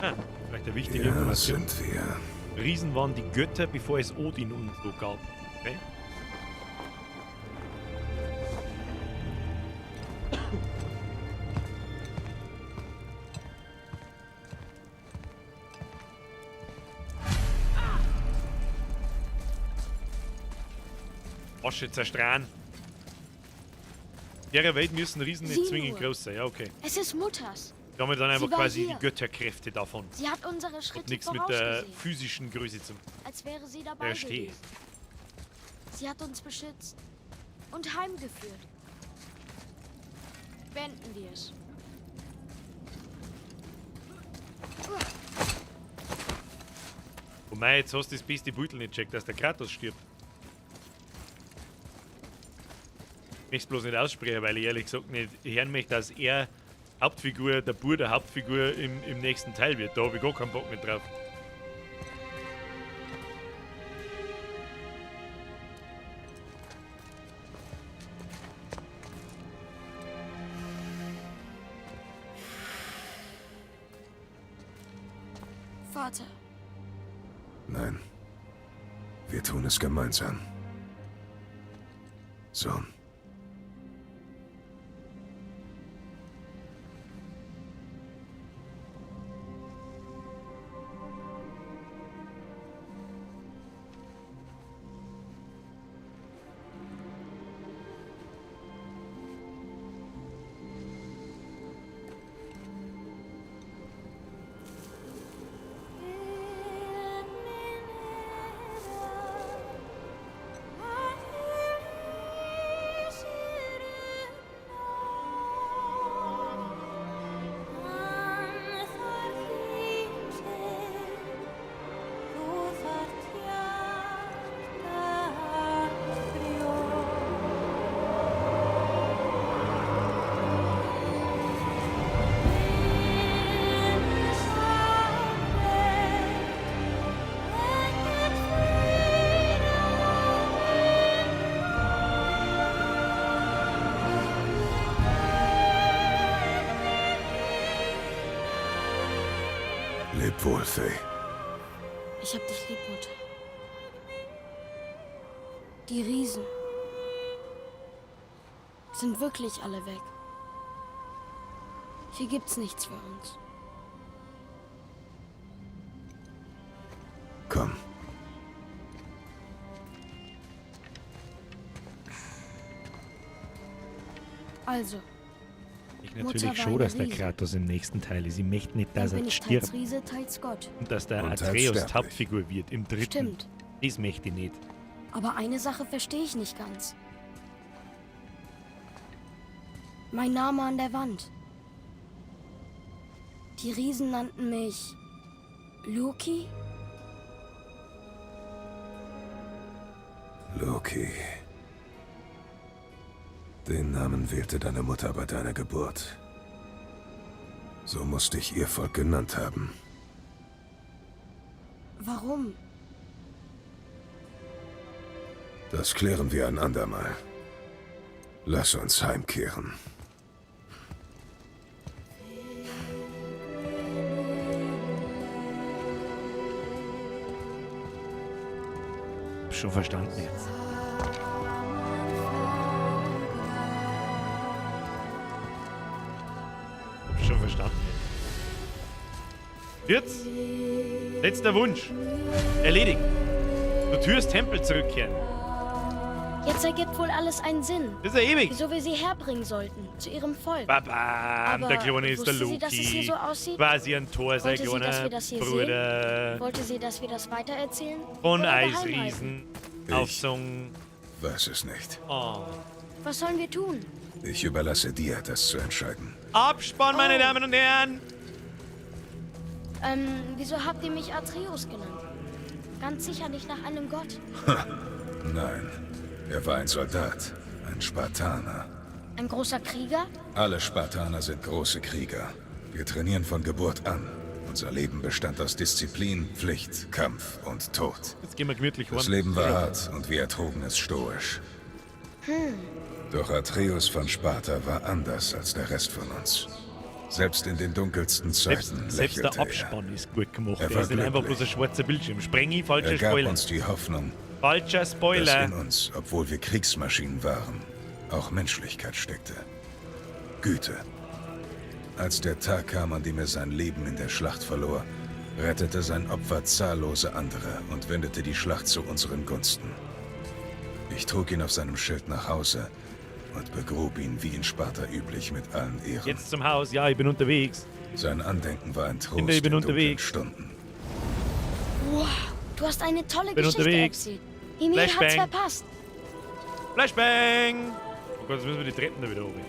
Speaker 1: Ah, vielleicht eine wichtige
Speaker 5: ja,
Speaker 1: Information.
Speaker 5: sind wir.
Speaker 1: Riesen waren die Götter, bevor es Odin und so gab. Okay? Asche zerstrahlen. In der Welt müssen Riesen nicht
Speaker 4: Sieh
Speaker 1: zwingend
Speaker 4: nur.
Speaker 1: groß sein, ja okay.
Speaker 4: Es ist Mutters.
Speaker 1: Da haben wir dann einfach
Speaker 4: war
Speaker 1: quasi
Speaker 4: hier.
Speaker 1: die Götterkräfte davon.
Speaker 4: Sie hat unsere
Speaker 1: Hat
Speaker 4: Schritte
Speaker 1: nichts mit der
Speaker 4: vorausgesehen.
Speaker 1: physischen Größe zu tun.
Speaker 4: Als wäre sie dabei
Speaker 1: Verstehe.
Speaker 4: gewesen. Sie hat uns beschützt und heimgeführt. Wenden wir es.
Speaker 1: Und mei, jetzt hast du das beste Beutel nicht checkt, dass der Kratos stirbt. Ich möchte es bloß nicht aussprechen, weil ich ehrlich gesagt nicht hören möchte, dass er Hauptfigur, der Bruder Hauptfigur im nächsten Teil wird. Da habe ich gar keinen Bock mehr drauf.
Speaker 4: Vater,
Speaker 5: Nein. Wir tun es gemeinsam. Sohn. Leb wohl, Faye.
Speaker 4: Ich hab dich lieb, Mutter. Die Riesen sind wirklich alle weg. Hier gibt's nichts für uns.
Speaker 5: Komm.
Speaker 4: Also,
Speaker 1: Ich
Speaker 4: Mutter
Speaker 1: natürlich
Speaker 4: war
Speaker 1: schon,
Speaker 4: eine
Speaker 1: dass der
Speaker 4: Riese.
Speaker 1: Kratos im nächsten Teil ist. Ich möchte nicht,
Speaker 4: dann
Speaker 1: dass
Speaker 4: bin
Speaker 1: er
Speaker 4: ich
Speaker 1: stirbt.
Speaker 4: teils Riese, teils Gott.
Speaker 1: Und dass der
Speaker 5: Und teils
Speaker 1: Atreus die
Speaker 5: sterblich.
Speaker 1: Hauptfigur wird im dritten.
Speaker 4: Stimmt.
Speaker 1: Das möchte ich nicht.
Speaker 4: Aber eine Sache verstehe ich nicht ganz. Mein Name an der Wand. Die Riesen nannten mich Loki?
Speaker 5: Loki. Den Namen wählte deine Mutter bei deiner Geburt. So musste ich ihr Volk genannt haben.
Speaker 4: Warum?
Speaker 5: Das klären wir ein andermal. Lass uns heimkehren.
Speaker 1: Hab schon verstanden jetzt. Hab schon verstanden jetzt. Letzter Wunsch. Erledigt. Du tust Tempel zurückkehren.
Speaker 4: Jetzt ergibt wohl alles einen Sinn.
Speaker 1: Das ist ja ewig.
Speaker 4: Wieso wir sie herbringen sollten, zu ihrem Volk.
Speaker 1: Babam,
Speaker 4: Aber
Speaker 1: der Kleine ist der
Speaker 4: wusste
Speaker 1: Loki.
Speaker 4: sie, dass es hier so aussieht?
Speaker 1: Quasi ein Tor, sein
Speaker 4: Wollte sie, dass wir
Speaker 1: kleiner
Speaker 4: das hier
Speaker 1: Bruder.
Speaker 4: Wollte sie, dass wir das weitererzählen?
Speaker 1: Von
Speaker 4: Oder geheim halten?
Speaker 1: Eisriesen.
Speaker 5: Ich-
Speaker 1: Aufsung.
Speaker 5: Weiß es nicht.
Speaker 1: Oh.
Speaker 4: Was sollen wir tun?
Speaker 5: Ich überlasse dir, das zu entscheiden.
Speaker 1: Abspann, meine
Speaker 4: Oh.
Speaker 1: Damen und Herren.
Speaker 4: Wieso habt ihr mich Atreus genannt? Ganz sicher nicht nach einem Gott.
Speaker 5: Nein, er war ein Soldat, ein Spartaner.
Speaker 4: Ein großer Krieger?
Speaker 5: Alle Spartaner sind große Krieger. Wir trainieren von Geburt an. Unser Leben bestand aus Disziplin, Pflicht, Kampf und Tod.
Speaker 1: Jetzt gehen wir gemütlich
Speaker 5: Das
Speaker 1: ran.
Speaker 5: Leben war hart und wir ertrugen es stoisch. Doch Atreus von Sparta war anders als der Rest von uns. Selbst in den dunkelsten Zeiten
Speaker 1: Selbst der
Speaker 5: lächelte
Speaker 1: Abspann ist gut gemacht.
Speaker 5: Er
Speaker 1: Er
Speaker 5: war
Speaker 1: ist nicht einfach
Speaker 5: glücklich.
Speaker 1: bloß ein schwarzer Bildschirm. Sprengi,
Speaker 5: er.
Speaker 1: falscher
Speaker 5: Er gab
Speaker 1: Spoiler.
Speaker 5: uns die Hoffnung,
Speaker 1: Falscher
Speaker 5: dass
Speaker 1: Spoiler.
Speaker 5: in uns, obwohl wir Kriegsmaschinen waren, auch Menschlichkeit steckte. Güte. Als der Tag kam, an dem er sein Leben in der Schlacht verlor, rettete sein Opfer zahllose andere und wendete die Schlacht zu unseren Gunsten. Ich trug ihn auf seinem Schild nach Hause und begrub ihn wie in Sparta üblich mit allen Ehren.
Speaker 1: Jetzt zum Haus. Ja, ich bin unterwegs.
Speaker 5: Sein Andenken war ein Trost
Speaker 1: Kinder, ich bin
Speaker 5: in dunklen
Speaker 1: unterwegs.
Speaker 5: Stunden.
Speaker 4: Wow, du hast eine tolle
Speaker 1: Bin
Speaker 4: Geschichte
Speaker 1: unterwegs.
Speaker 4: erzählt. Emil hat's
Speaker 1: Flashbang.
Speaker 4: verpasst.
Speaker 1: Flashbang! Oh Gott, jetzt müssen wir die Treppen da wieder oben.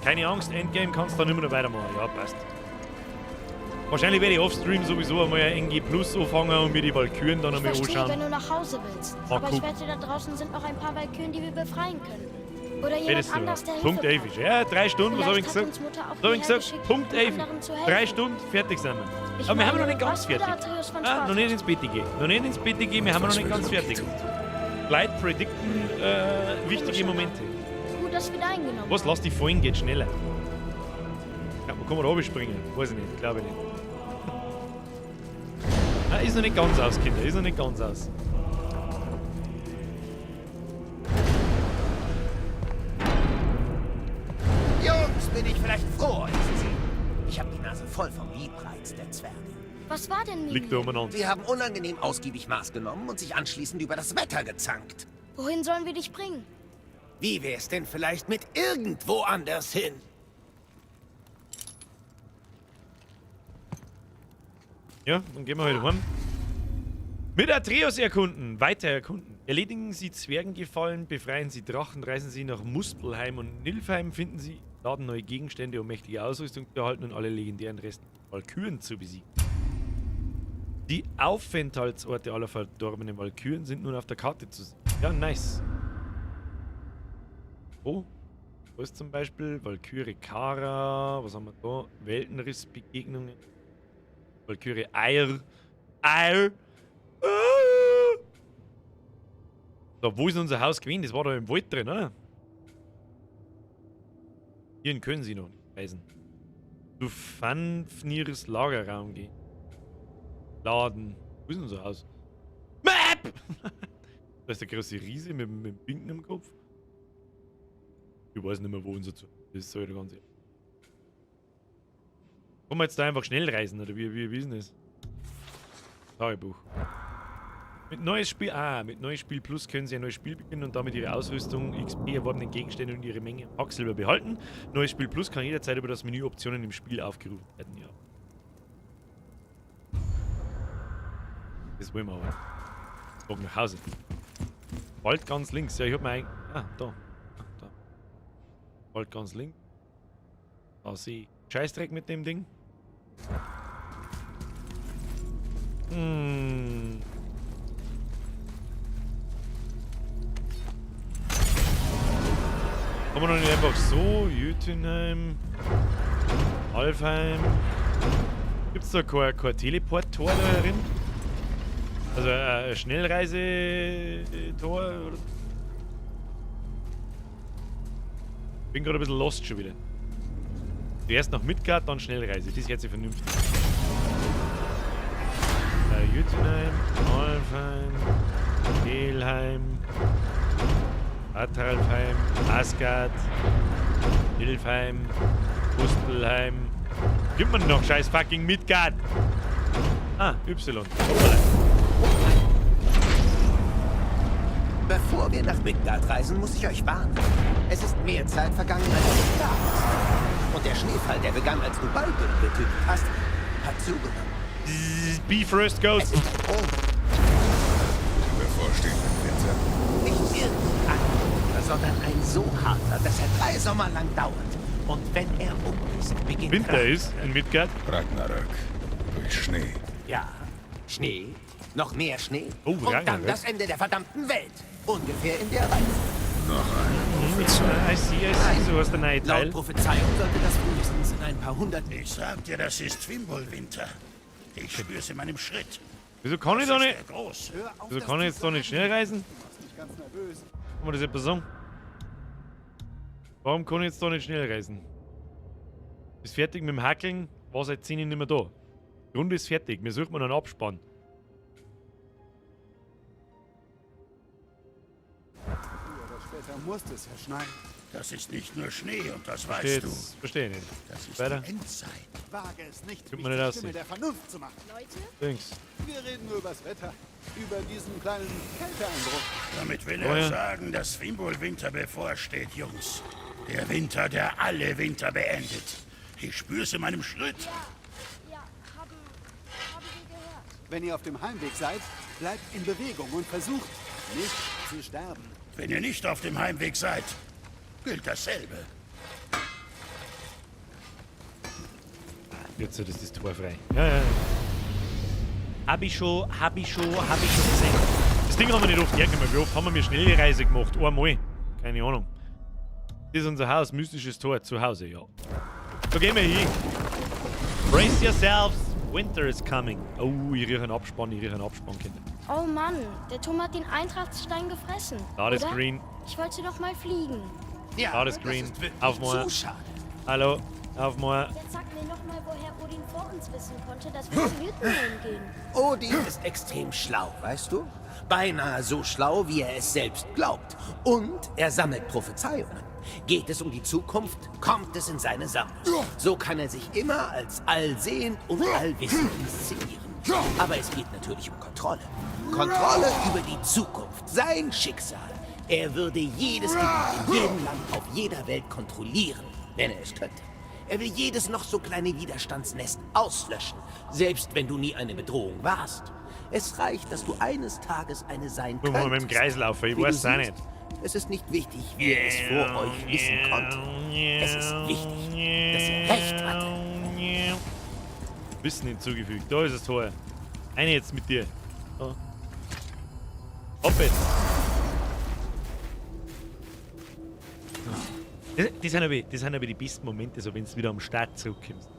Speaker 1: Keine Angst, Endgame kannst du dann immer noch weitermachen. Ja, passt. Wahrscheinlich werde ich offstream sowieso einmal ein NG Plus anfangen und mir die Valkyren dann
Speaker 4: Ich
Speaker 1: einmal
Speaker 4: verstehe, wenn
Speaker 1: anschauen.
Speaker 4: du nach Hause willst.
Speaker 1: Ah,
Speaker 4: Aber
Speaker 1: cool.
Speaker 4: ich wette, da draußen sind noch ein paar Valkyren, die wir befreien können. Oder
Speaker 1: Hättest
Speaker 4: jemand
Speaker 1: du
Speaker 4: anders,
Speaker 1: was.
Speaker 4: der
Speaker 1: Punkt
Speaker 4: Hilfe
Speaker 1: 11
Speaker 4: braucht.
Speaker 1: ist. Ja, 3 Stunden, was habe ich
Speaker 4: Vielleicht
Speaker 1: gesagt?
Speaker 4: hat uns Mutter auch
Speaker 1: Was habe ich
Speaker 4: hierher
Speaker 1: gesagt?
Speaker 4: geschickt,
Speaker 1: Punkt
Speaker 4: um
Speaker 1: 11.
Speaker 4: anderen zu helfen.
Speaker 1: 3 Stunden, fertig sind wir.
Speaker 4: Ich
Speaker 1: Aber wir haben noch
Speaker 4: meine,
Speaker 1: nicht ganz
Speaker 4: was würde
Speaker 1: fertig.
Speaker 4: Atreus von
Speaker 1: Ah,
Speaker 4: Sparta
Speaker 1: noch nicht ins Bett gehen. Noch nicht ins Bett gehen, wir haben noch
Speaker 5: Was
Speaker 1: nicht
Speaker 5: will
Speaker 1: ganz
Speaker 5: Loki
Speaker 1: fertig.
Speaker 5: tun?
Speaker 1: Light predikten wichtige Momente.
Speaker 4: Gut, dass wir da eingenommen
Speaker 1: Was, lass dich fallen, geht schneller. Ja, wo kann man da oben springen? Weiß ich nicht, glaube ich nicht. Ah, ist noch nicht ganz aus, Kinder, ist noch nicht ganz aus.
Speaker 7: vielleicht froh, euch zu sehen. Ich habe die Nase voll vom Liebreiz der Zwerge.
Speaker 4: Was war denn,
Speaker 1: Liegt da
Speaker 4: Mimi?
Speaker 1: umeinander.
Speaker 7: Sie haben unangenehm ausgiebig Maß genommen und sich anschließend über das Wetter gezankt.
Speaker 4: Wohin sollen wir dich bringen?
Speaker 7: Wie wär's denn vielleicht mit irgendwo anders hin?
Speaker 1: Ja, dann gehen wir heute heim. Mit Atreus erkunden, weiter erkunden. Erledigen Sie Zwergengefallen, befreien Sie Drachen, reisen Sie nach Muspelheim und Nilfheim, finden Sie, laden neue Gegenstände und mächtige Ausrüstung zu erhalten und alle legendären Resten Walküren zu besiegen. Die Aufenthaltsorte aller verdorbenen Walküren sind nun auf der Karte zu sehen. Ja, nice. Oh, wo ist zum Beispiel Walküre Kara, was haben wir da? Weltenrissbegegnungen. Walküre Eier. Eier. So, wo ist unser Haus gewesen? Das war da im Wald drin, oder? Hierhin können Sie noch nicht reisen. Zu Fanfnirs Lagerraum gehen. Laden. Wo ist unser Haus? Map! Da ist der große Riese mit dem Binken im Kopf. Ich weiß nicht mehr, wo unser Zuhause ist, soll ich ganz ehrlich. Können wir jetzt da einfach schnell reisen, oder wie ist denn das? Tagebuch. Mit neues Spiel, mit neues Spiel Plus können Sie ein neues Spiel beginnen und damit Ihre Ausrüstung, XP, erworbenen Gegenstände und Ihre Menge Packsilber behalten. Neues Spiel Plus kann jederzeit über das Menü Optionen im Spiel aufgerufen werden, ja. Das wollen wir aber. Zurück nach Hause. Bald ganz links, ja, ich hab mir eigentlich. Da. Bald ganz links. Da sehe ich Scheißdreck mit dem Ding. Haben wir noch nicht einfach so? Jötunheim. Alfheim. Gibt's da kein Teleport-Tor da drin? Also ein Schnellreise-Tor? Oder? Bin gerade ein bisschen lost schon wieder. Zuerst nach Midgard, dann Schnellreise. Das hört sich vernünftig. Jötunheim, Alfheim, Helheim, Atralfheim, Asgard, Nilfheim, Muspelheim. Gibt man noch scheiß fucking Midgard? Y. Hoppala.
Speaker 7: Bevor wir nach Midgard reisen, muss ich euch warnen. Es ist mehr Zeit vergangen, als du da warst. Und der Schneefall, der begann, als du Baldur getötet hast, hat zugenommen.
Speaker 1: Be first, Ghost.
Speaker 7: Es ist ein Omen.
Speaker 5: Bevorstehenden Winter.
Speaker 7: Nicht irgendein Winter, sondern ein so harter, dass er 3 Sommer lang dauert. Und wenn er ist, beginnt
Speaker 1: Winter ist in Midgard.
Speaker 5: Ragnarök. Durch Schnee.
Speaker 7: Ja, Schnee, noch mehr Schnee
Speaker 1: Oh,
Speaker 7: und dann
Speaker 1: Ragnarök.
Speaker 7: das Ende der verdammten Welt. Ungefähr in der Weise.
Speaker 5: Noch eine Prophezeiung.
Speaker 1: I see, so hast du einen Teil.
Speaker 7: Laut Prophezeiung sollte das frühestens in ein paar hundert...
Speaker 3: Ich sag dir, das ist Fimbulwinter. Ich spür's in meinem Schritt.
Speaker 1: Wieso kann ich da nicht?
Speaker 3: Der Groß.
Speaker 1: Wieso kann ich jetzt da nicht schnell reisen?
Speaker 9: Ich ganz nervös.
Speaker 1: Kann man das etwas sagen? Warum kann ich jetzt da nicht schnell reisen? Ist fertig mit dem Hackeln, war seit 10 nicht mehr da. Die Runde ist fertig, wir suchen einen Abspann.
Speaker 9: Früher oder später muss es ja schneien.
Speaker 3: Das ist nicht nur Schnee und das weißt du.
Speaker 1: Verstehe nicht.
Speaker 3: Das ist
Speaker 1: Weiter.
Speaker 3: die Endzeit.
Speaker 9: Wage es nicht,
Speaker 1: Tut
Speaker 9: mich
Speaker 1: mir nicht
Speaker 9: die
Speaker 1: aussehen.
Speaker 9: Stimme der Vernunft zu machen.
Speaker 4: Leute,
Speaker 1: Dings.
Speaker 9: Wir reden nur übers Wetter. Über diesen kleinen Kälteeinbruch.
Speaker 3: Damit will
Speaker 1: Oh
Speaker 3: er
Speaker 1: ja.
Speaker 3: sagen, dass Fimbulwinter bevorsteht, Jungs. Der Winter, der alle Winter beendet. Ich spür's in meinem Schritt.
Speaker 4: ja, haben wir gehört.
Speaker 9: Wenn ihr auf dem Heimweg seid, bleibt in Bewegung und versucht, nicht zu sterben.
Speaker 3: Wenn ihr nicht auf dem Heimweg seid, gilt dasselbe.
Speaker 1: Jetzt ist das Tor frei. Ja. Hab ich schon gesehen. Das Ding haben wir nicht oft hergenommen. Wie oft haben wir schnelle Reise gemacht? Einmal. Keine Ahnung. Das ist unser Haus, mystisches Tor zu Hause, ja. Da gehen wir hin. Brace yourselves, winter is coming. Oh, ich rieche einen Abspann, Kinder.
Speaker 4: Oh Mann, der Turm hat den Eintrachtsstein gefressen.
Speaker 1: Da ist
Speaker 4: oder?
Speaker 1: green.
Speaker 4: Ich wollte doch mal fliegen.
Speaker 7: Ja,
Speaker 1: Da ist green.
Speaker 7: wirklich
Speaker 1: Auf mal.
Speaker 7: zu schade.
Speaker 1: Hallo, auf mal.
Speaker 4: Jetzt sag mir noch mal, woher Odin vor uns wissen konnte, dass wir zu Jötunheim gehen.
Speaker 7: Odin ist extrem schlau, weißt du? Beinahe so schlau, wie er es selbst glaubt. Und er sammelt Prophezeiungen. Geht es um die Zukunft, kommt es in seine Sammlung. So kann er sich immer als allsehend und allwissend inszenieren. Aber es geht natürlich um Kontrolle. Kontrolle über die Zukunft, sein Schicksal. Er würde jedes Gebiet in jedem Land auf jeder Welt kontrollieren, wenn er es könnte. Er will jedes noch so kleine Widerstandsnest auslöschen, selbst wenn du nie eine Bedrohung warst. Es reicht, dass du eines Tages eine sein
Speaker 1: Guck mal mit dem
Speaker 7: könntest.
Speaker 1: Kreislaufer, ich
Speaker 7: Wie
Speaker 1: weiß
Speaker 7: du
Speaker 1: es auch
Speaker 7: siehst,
Speaker 1: nicht.
Speaker 7: Es ist nicht wichtig, wie er es vor euch wissen konnte. Es ist wichtig, dass er recht hatte.
Speaker 1: Wissen hinzugefügt. Da ist das Tor. Eine jetzt mit dir. Da. Hopp jetzt. Das sind aber die besten Momente, so wenn du wieder am Start zurückkommst.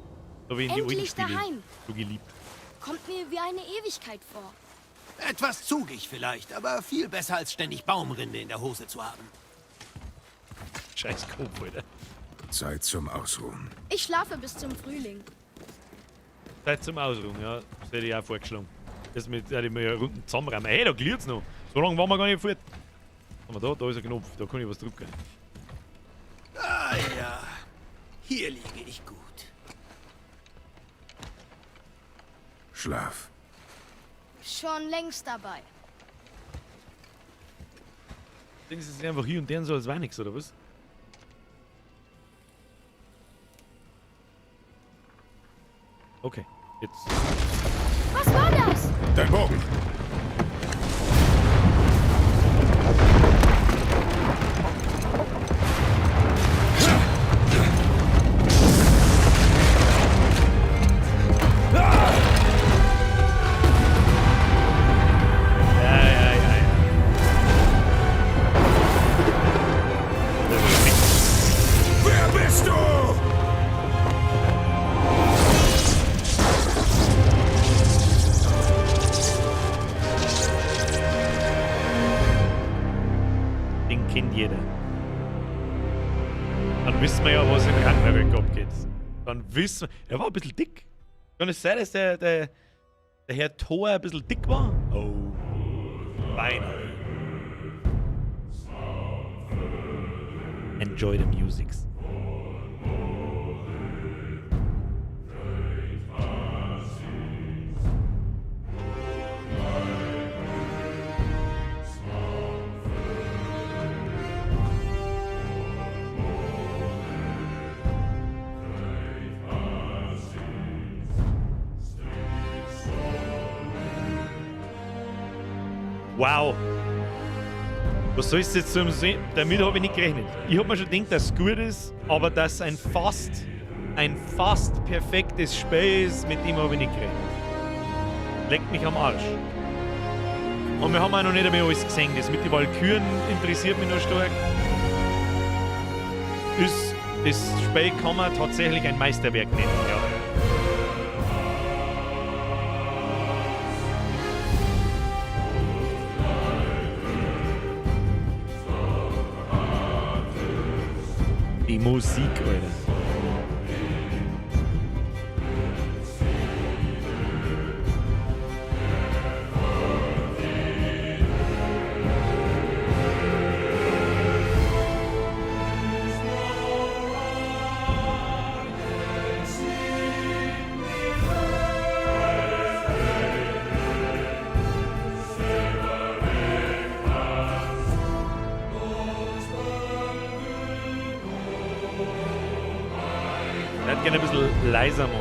Speaker 1: So wie in die alten
Speaker 4: Endlich
Speaker 1: Spiele.
Speaker 4: daheim.
Speaker 1: So geliebt.
Speaker 4: Kommt mir wie eine Ewigkeit vor.
Speaker 7: Etwas zugig vielleicht, aber viel besser als ständig Baumrinde in der Hose zu haben.
Speaker 1: Scheiß Kopf, Alter.
Speaker 5: Zeit zum Ausruhen.
Speaker 4: Ich schlafe bis zum Frühling.
Speaker 1: Zeit zum Ausruhen, ja. Das hätte ich auch vorgeschlagen. Das mit mir runden zusammenräumen. Hey, da glüht's noch. So lange waren wir gar nicht fort. Aber da ist ein Knopf, da kann ich was drücken.
Speaker 7: Ah ja, hier liege ich gut.
Speaker 5: Schlaf.
Speaker 4: Schon längst dabei.
Speaker 1: Denkst du, es ist einfach hier und deren so, als wäre nichts, oder was? Okay, jetzt.
Speaker 4: Was war das?
Speaker 5: Dein Bogen. Wer bist du?
Speaker 1: Den kennt jeder. Dann wissen wir ja, was in Ragnarök abgeht. Dann wissen wir. Er war ein bisschen dick. Kann es sein, dass der Herr Thor ein bisschen dick war? Oh. Beinahe. Enjoy the musics. Wow. Was soll ich jetzt zum sehen? Damit habe ich nicht gerechnet. Ich habe mir schon gedacht, dass es gut ist, aber dass ein fast perfektes Spiel ist, mit dem habe ich nicht gerechnet. Leckt mich am Arsch. Und wir haben auch noch nicht einmal alles gesehen. Das mit den Walküren interessiert mich noch stark. Das Spiel kann man tatsächlich ein Meisterwerk nennen, ja. Die Musik, Alter. Ich hätte gerne ein bisschen leiser mal.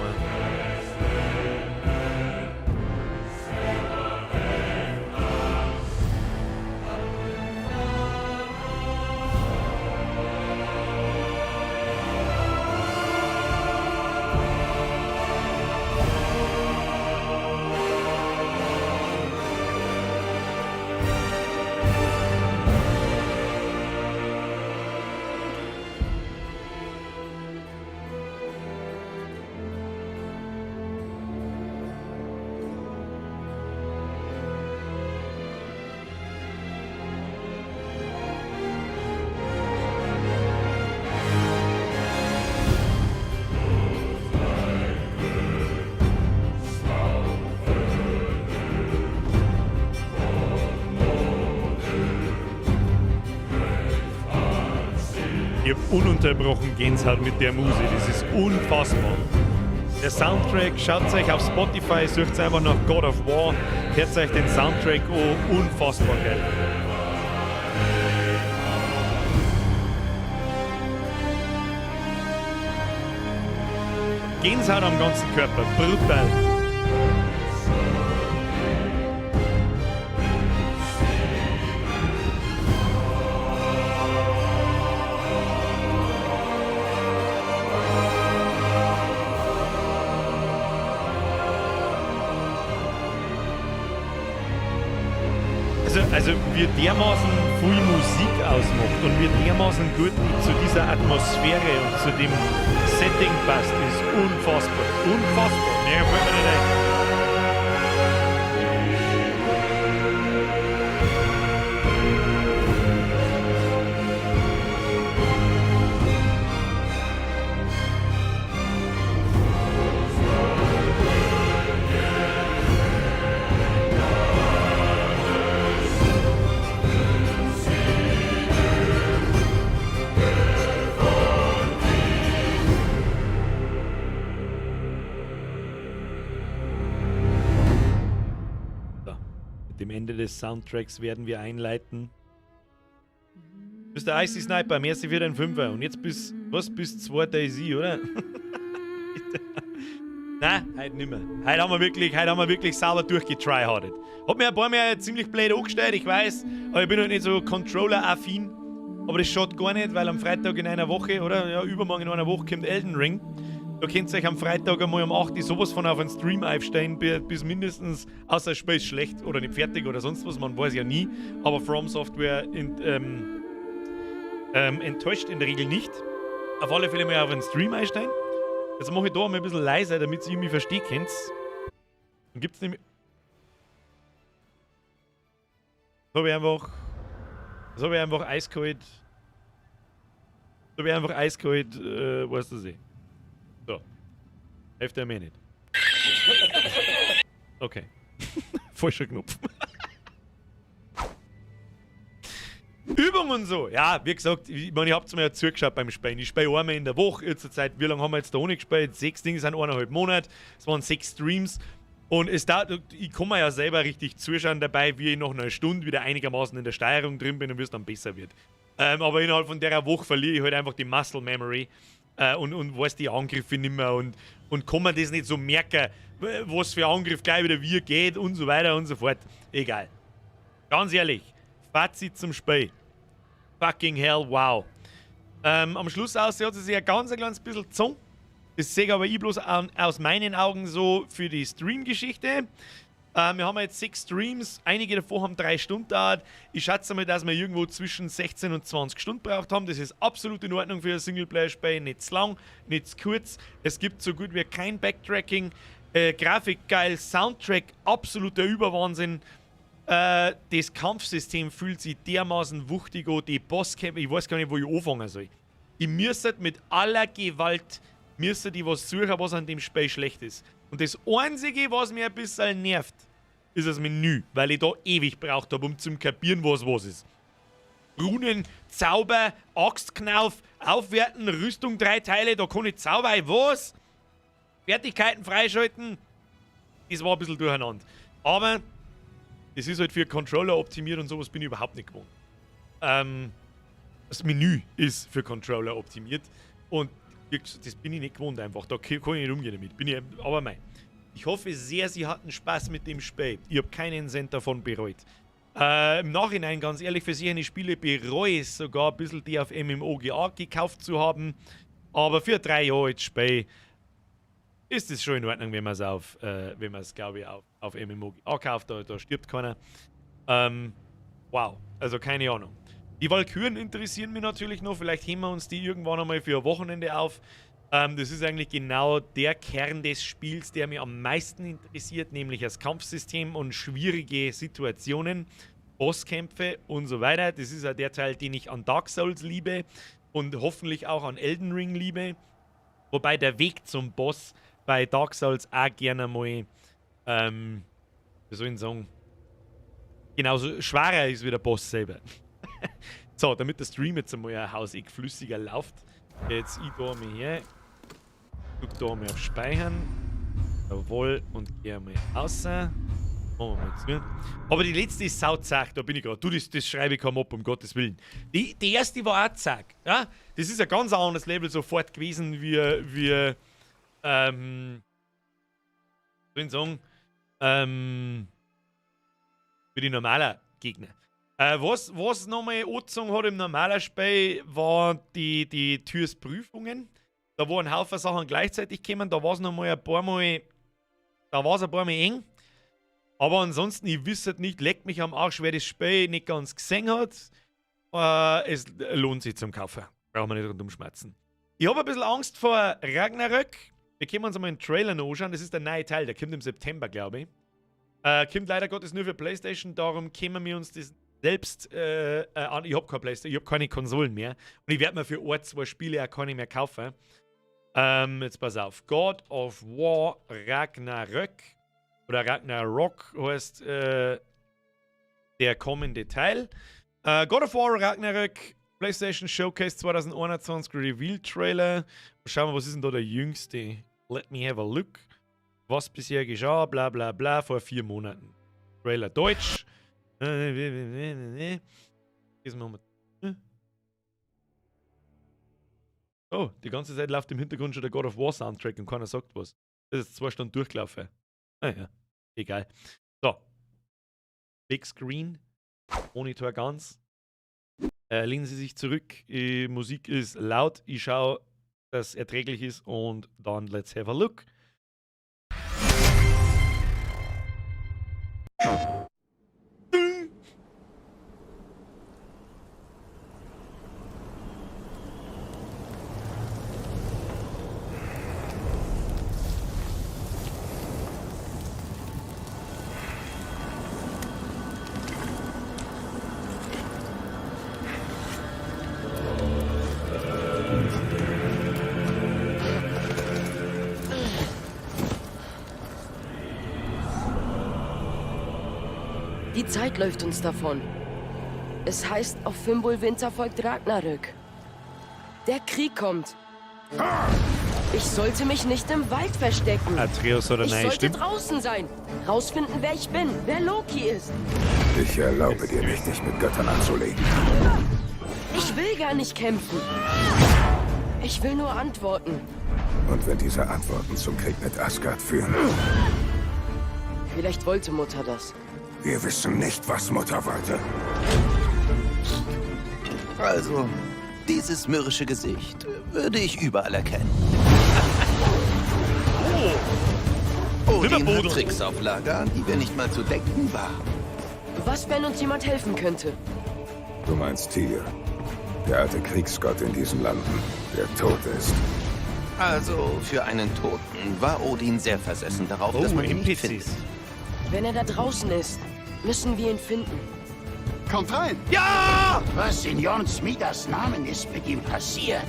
Speaker 1: Ich hab ununterbrochen Gänsehaut mit der Musik, das ist unfassbar. Der Soundtrack, schaut euch auf Spotify, sucht einfach nach God of War, hört euch den Soundtrack an, unfassbar geil. Gänsehaut am ganzen Körper, brutal. Also wie dermaßen viel Musik ausmacht und wie dermaßen gut zu dieser Atmosphäre und zu dem Setting passt, ist unfassbar. Unfassbar. Mehr fällt mir nicht ein. Ende des Soundtracks werden wir einleiten. Bist der Icy Sniper, merci für den Fünfer. Und jetzt bis 2 Daisy, oder? Nein, heute nicht mehr. Heute haben wir wirklich sauber durchgetryhardet. Hab mir ein paar Mal ziemlich blöd angestellt, ich weiß, aber ich bin halt nicht so Controller-affin. Aber das schaut gar nicht, weil am Freitag in einer Woche, oder? Ja, übermorgen in einer Woche kommt Elden Ring. Da könnt ihr euch am Freitag einmal um 8 Uhr sowas von auf einen Stream aufstehen, bis mindestens, außer das Spiel ist schlecht oder nicht fertig oder sonst was, man weiß ja nie. Aber From Software enttäuscht in der Regel nicht. Auf alle Fälle mal auf einen Stream einsteigen. Jetzt mache ich da mal ein bisschen leiser, damit ihr mich verstehen könnt. Dann gibt es nämlich... So habe ich einfach eiskalt... weißt du sie. So. Hilft der mir nicht. Okay. Falscher Knopf. Übung und so. Ja, wie gesagt, ich meine, ich hab's mir ja zugeschaut beim Spielen. Ich spiele einmal in der Woche. Zur Zeit, wie lange haben wir jetzt da ohne gespielt? 6 Dinge sind 1,5 Monate. Es waren 6 Streams. Und es dauert, ich kann mir ja selber richtig zuschauen dabei, wie ich nach einer Stunde wieder einigermaßen in der Steuerung drin bin und wie es dann besser wird. Aber innerhalb von der Woche verliere ich halt einfach die Muscle Memory. Und weiß die Angriffe nicht mehr und kann man das nicht so merken, was für Angriff gleich wieder wie geht und so weiter und so fort. Egal. Ganz ehrlich, Fazit zum Spiel. Fucking hell, wow. Am Schluss hat es sich ein ganz kleines bisschen gezogen. Das sehe ich aber bloß aus meinen Augen so für die Stream-Geschichte. Wir haben jetzt 6 Streams, einige davon haben 3 Stunden gedauert. Ich schätze mal, dass wir irgendwo zwischen 16 und 20 Stunden gebraucht haben. Das ist absolut in Ordnung für ein Singleplayer-Spiel. Nicht zu lang, nicht zu kurz. Es gibt so gut wie kein Backtracking. Grafik geil, Soundtrack absoluter Überwahnsinn. Das Kampfsystem fühlt sich dermaßen wuchtig an. Die Bosskämpfe, ich weiß gar nicht, wo ich anfangen soll. Ich müsste mit aller Gewalt was suchen, was an dem Spiel schlecht ist. Und das Einzige, was mir ein bisschen nervt, ist das Menü, weil ich da ewig braucht habe, um zu kapieren, was ist. Runen, Zauber, Axtknauf, Aufwerten, Rüstung 3 Teile, da kann ich zaubern, was? Fertigkeiten freischalten, das war ein bisschen durcheinander. Aber das ist halt für Controller optimiert und sowas bin ich überhaupt nicht gewohnt. Das Menü ist für Controller optimiert und das bin ich nicht gewohnt einfach, da kann ich nicht umgehen damit. Aber ich hoffe sehr, Sie hatten Spaß mit dem Spiel. Ich habe keinen Cent davon bereut. Im Nachhinein, ganz ehrlich, für solche Spiele bereue ich sogar ein bisschen, die auf MMOGA gekauft zu haben. Aber für 3 Jahre jetzt Spiel ist es schon in Ordnung, wenn man es, glaube ich, auf MMOGA kauft. Da stirbt keiner. Wow, also keine Ahnung. Die Walküren interessieren mich natürlich noch. Vielleicht heben wir uns die irgendwann einmal für ein Wochenende auf. Das ist eigentlich genau der Kern des Spiels, der mich am meisten interessiert, nämlich das Kampfsystem und schwierige Situationen, Bosskämpfe und so weiter. Das ist ja der Teil, den ich an Dark Souls liebe und hoffentlich auch an Elden Ring liebe. Wobei der Weg zum Boss bei Dark Souls auch gerne mal, wie soll ich sagen, genauso schwerer ist wie der Boss selber. So, damit der Stream jetzt einmal ein Hausig flüssiger läuft, jetzt ich da mal her, drück da mal auf Speichern, jawohl, und gehe mal raus. Machen wir mal zu. Aber die letzte ist sauzack, da bin ich gerade. Du, das schreibe ich kaum ab, um Gottes Willen. Die erste war auch zack. Ja? Das ist ein ganz anderes Level sofort gewesen, wie soll ich sagen, wie die normalen Gegner. Was nochmal angezogen hat im normalen Spiel, waren die Türsprüfungen. Da waren ein Haufen Sachen gleichzeitig gekommen, da war es nochmal ein paar Mal eng. Aber ansonsten, ich wüsste nicht, leckt mich am Arsch, wer das Spiel nicht ganz gesehen hat. Es lohnt sich zum Kaufen. Brauchen wir nicht rundum schmerzen. Ich habe ein bisschen Angst vor Ragnarök. Wir können uns einmal einen Trailer noch anschauen. Das ist der neue Teil, der kommt im September, glaube ich. Kommt leider Gottes nur für PlayStation, darum können wir uns das selbst an. Ich habe keine PlayStation, ich habe keine Konsolen mehr. Und ich werde mir für 2 Spiele auch keine mehr kaufen. Jetzt pass auf. God of War Ragnarök oder Ragnarok heißt der kommende Teil. God of War Ragnarök PlayStation Showcase 2021 Reveal Trailer. Schauen wir, was ist denn da der jüngste? Let me have a look. Was bisher geschah, bla bla bla, vor 4 Monaten. Trailer Deutsch. Oh, die ganze Zeit läuft im Hintergrund schon der God of War Soundtrack und keiner sagt was. Das ist 2 Stunden durchgelaufen. Ah ja, egal. So. Big Screen. Monitor ganz. Lehnen Sie sich zurück. Musik ist laut. Ich schaue, dass es erträglich ist und dann let's have a look.
Speaker 12: Die Zeit läuft uns davon. Es heißt, auf Fimbulwinter folgt Ragnarök. Der Krieg kommt. Ich sollte mich nicht im Wald verstecken.
Speaker 1: Atreus oder
Speaker 12: ich
Speaker 1: nein,
Speaker 12: sollte
Speaker 1: stimmt.
Speaker 12: draußen sein. Rausfinden, wer ich bin, wer Loki ist.
Speaker 5: Ich erlaube dir nicht, dich mit Göttern anzulegen.
Speaker 12: Ich will gar nicht kämpfen. Ich will nur antworten.
Speaker 5: Und wenn diese Antworten zum Krieg mit Asgard führen?
Speaker 12: Vielleicht wollte Mutter das.
Speaker 5: Wir wissen nicht, was Mutter wollte.
Speaker 10: Also, dieses mürrische Gesicht würde ich überall erkennen. Odin hat Tricks auf Lager, die wir nicht mal zu denken waren.
Speaker 12: Was, wenn uns jemand helfen könnte?
Speaker 5: Du meinst Tyr, der alte Kriegsgott in diesen Landen, der tot ist.
Speaker 10: Also, für einen Toten war Odin sehr versessen darauf, dass man ihn nicht findet.
Speaker 12: Wenn er da draußen ist, müssen wir ihn finden.
Speaker 9: Kommt rein!
Speaker 1: Ja!
Speaker 3: Was in Jorn Smidas Namen ist mit ihm passiert?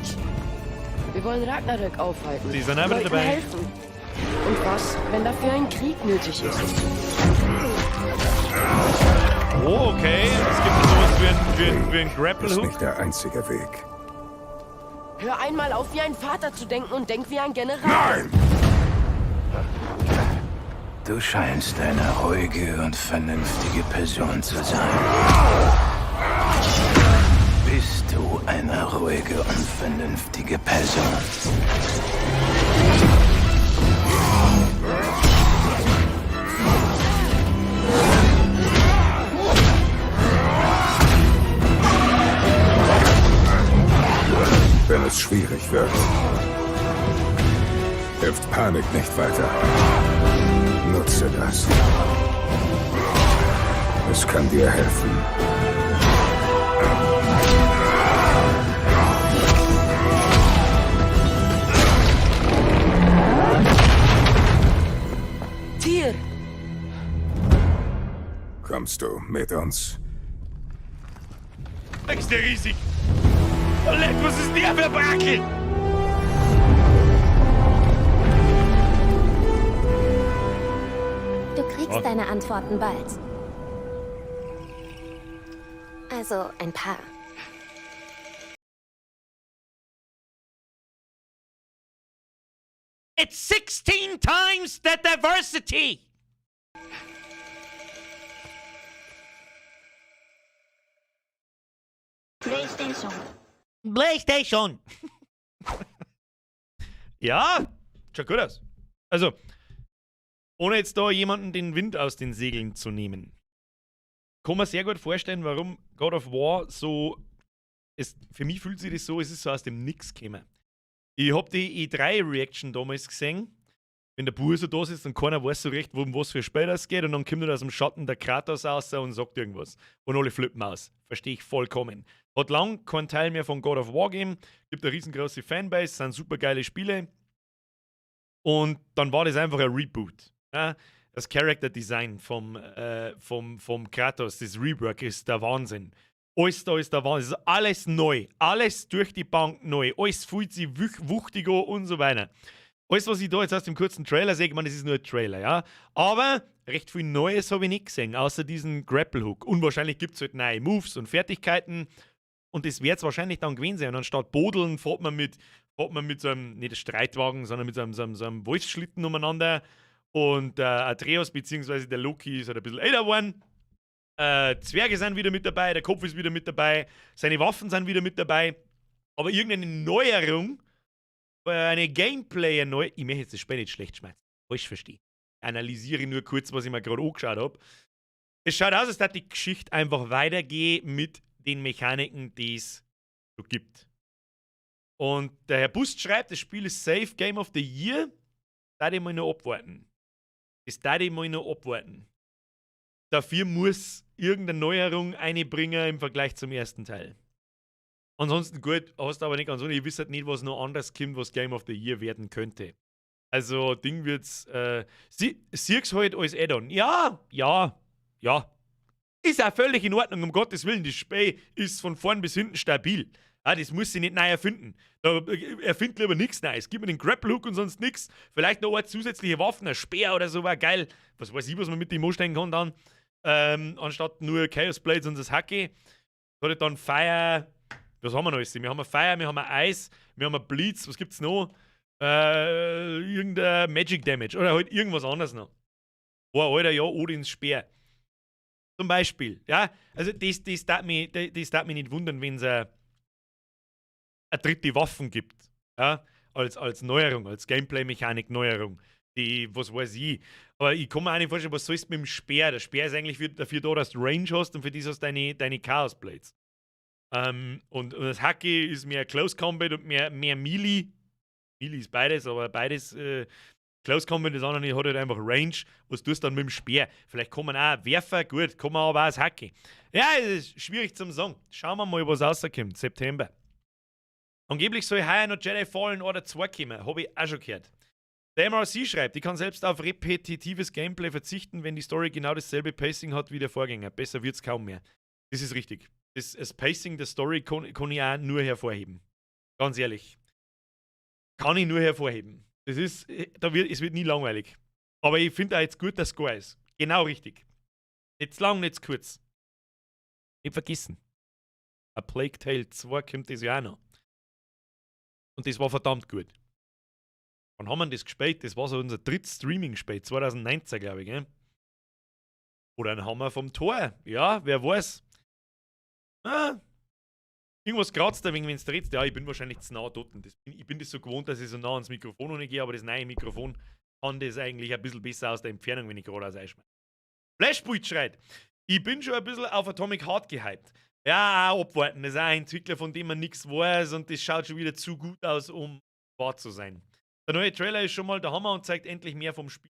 Speaker 12: Wir wollen Ragnarök aufhalten.
Speaker 1: Sie sind einfach
Speaker 12: Leuten
Speaker 1: dabei.
Speaker 12: helfen. Und was, wenn dafür ein Krieg nötig ist?
Speaker 1: Oh, okay. Es gibt sowas wie ein Grapple
Speaker 5: Ist
Speaker 1: Hook.
Speaker 5: nicht der einzige Weg.
Speaker 12: Hör einmal auf, wie ein Vater zu denken und denk wie ein General.
Speaker 5: Nein!
Speaker 13: Du scheinst eine ruhige und vernünftige Person zu sein. Bist du eine ruhige und vernünftige Person?
Speaker 5: Wenn es schwierig wird, hilft Panik nicht weiter. Nutze das. Es kann dir helfen.
Speaker 12: Tyr!
Speaker 5: Kommst du mit uns?
Speaker 1: Ist der riesig. Leck, was ist der für Brackel?
Speaker 14: Du kriegst deine Antworten bald. Also ein paar.
Speaker 1: It's 16 times the diversity! PlayStation! Ja, schaut gut aus. Also, ohne jetzt da jemanden den Wind aus den Segeln zu nehmen, kann man sehr gut vorstellen, warum God of War so. Für mich fühlt sich das so, es ist so aus dem Nix gekommen. Ich hab die E3-Reaction damals gesehen, wenn der Bur so da sitzt und keiner weiß so recht, um was für Spiel es geht, und dann kommt er aus dem Schatten der Kratos raus und sagt irgendwas. Und alle flippen aus. Verstehe ich vollkommen. Hat lang kein Teil mehr von God of War gegeben, gibt eine riesengroße Fanbase, sind super geile Spiele. Und dann war das einfach ein Reboot. Ja? Das Character Design vom Kratos, das Rework ist der Wahnsinn. Alles da ist der Wahnsinn. Es ist alles neu. Alles durch die Bank neu. Alles fühlt sich wuchtig an und so weiter. Alles, was ich da jetzt aus dem kurzen Trailer sehe, ich meine, das ist nur ein Trailer, ja. Aber recht viel Neues habe ich nicht gesehen, außer diesen Grapple-Hook. Und wahrscheinlich gibt es halt neue Moves und Fertigkeiten. Und das wird es wahrscheinlich dann gewesen sein. Und anstatt Bodeln fährt man mit so einem, nicht einem Streitwagen, sondern mit so einem Wolfsschlitten umeinander. Und Atreus bzw. der Loki ist halt ein bisschen älter geworden. Zwerge sind wieder mit dabei, der Kopf ist wieder mit dabei, seine Waffen sind wieder mit dabei. Aber irgendeine Neuerung, eine Gameplay-Neuerung, ich möchte jetzt das Spiel nicht schlecht schmeißen, falsch verstehe. Analysiere nur kurz, was ich mir gerade angeschaut habe. Es schaut aus, als dass die Geschichte einfach weitergeht mit den Mechaniken, die es so gibt. Und der Herr Bust schreibt, das Spiel ist safe Game of the Year. Das darf ich mal noch abwarten. Dafür muss irgendeine Neuerung einbringen im Vergleich zum ersten Teil. Ansonsten gut, hast du aber nicht ganz so. Ihr wisst halt nicht, was noch anders kommt, was Game of the Year werden könnte. Also, Ding wird's. Sieh's halt als Add-on. Ja. Ist auch völlig in Ordnung, um Gottes Willen. Das Spiel ist von vorn bis hinten stabil. Ja, das muss sie nicht neu erfinden. Da erfind lieber nichts Neues. Gib mir den Grapple-Hook und sonst nichts. Vielleicht noch eine zusätzliche Waffe, ein Speer oder so, war geil. Was weiß ich, was man mit dem anstellen kann dann. Anstatt nur Chaos Blades und das Hacke. Hat halt dann Fire. Was haben wir noch? Wir haben Fire, wir haben Eis, wir haben Blitz, was gibt's noch? Irgendein Magic Damage oder halt irgendwas anderes noch. Oh, Alter, ja, Odins Speer. Zum Beispiel, ja. Also, das darf mich nicht wundern, wenn es eine dritte Waffen gibt. Ja, als Neuerung, als Gameplay-Mechanik-Neuerung. Die, was weiß ich. Aber ich kann mir auch nicht vorstellen, was sollst du mit dem Speer? Der Speer ist eigentlich dafür da, dass du Range hast und für das hast du deine Chaos Blades. Und das Hacke ist mehr Close Combat und mehr Melee. Melee ist beides, aber beides Close Combat, das andere hat halt einfach Range. Was tust du dann mit dem Speer? Vielleicht kann man auch Werfer, gut, kann man aber auch das Hacke. Ja, es ist schwierig zum sagen. Schauen wir mal, was rauskommt. September. Angeblich soll heuer noch Jedi Fallen Order 2 kommen. Habe ich auch schon gehört. Der MRC schreibt, ich kann selbst auf repetitives Gameplay verzichten, wenn die Story genau dasselbe Pacing hat wie der Vorgänger. Besser wird's kaum mehr. Das ist richtig. Das Pacing der Story kann ich auch nur hervorheben. Ganz ehrlich. Kann ich nur hervorheben. Es wird nie langweilig. Aber ich finde auch jetzt gut, dass es gut ist. Genau richtig. Nicht zu lang, nicht zu kurz. Nicht vergessen. A Plague Tale 2 kommt das ja auch noch. Und das war verdammt gut. Wann haben wir das gespielt? Das war so unser drittes Streaming-Spiel, 2019, glaube ich, gell? Oder ein Hammer vom Tor. Ja, wer weiß. Irgendwas kratzt da, wenn es dreht. Ja, ich bin wahrscheinlich zu nah dort. Ich bin das so gewohnt, dass ich so nah ans Mikrofon noch nicht gehe, aber das neue Mikrofon kann das eigentlich ein bisschen besser aus der Entfernung, wenn ich gerade aus einschmeiße. Flashpoint schreit. Ich bin schon ein bisschen auf Atomic Heart gehypt. Ja, auch abwarten. Das ist auch ein Entwickler, von dem man nichts weiß und das schaut schon wieder zu gut aus, um wahr zu sein. Der neue Trailer ist schon mal der Hammer und zeigt endlich mehr vom Spiel.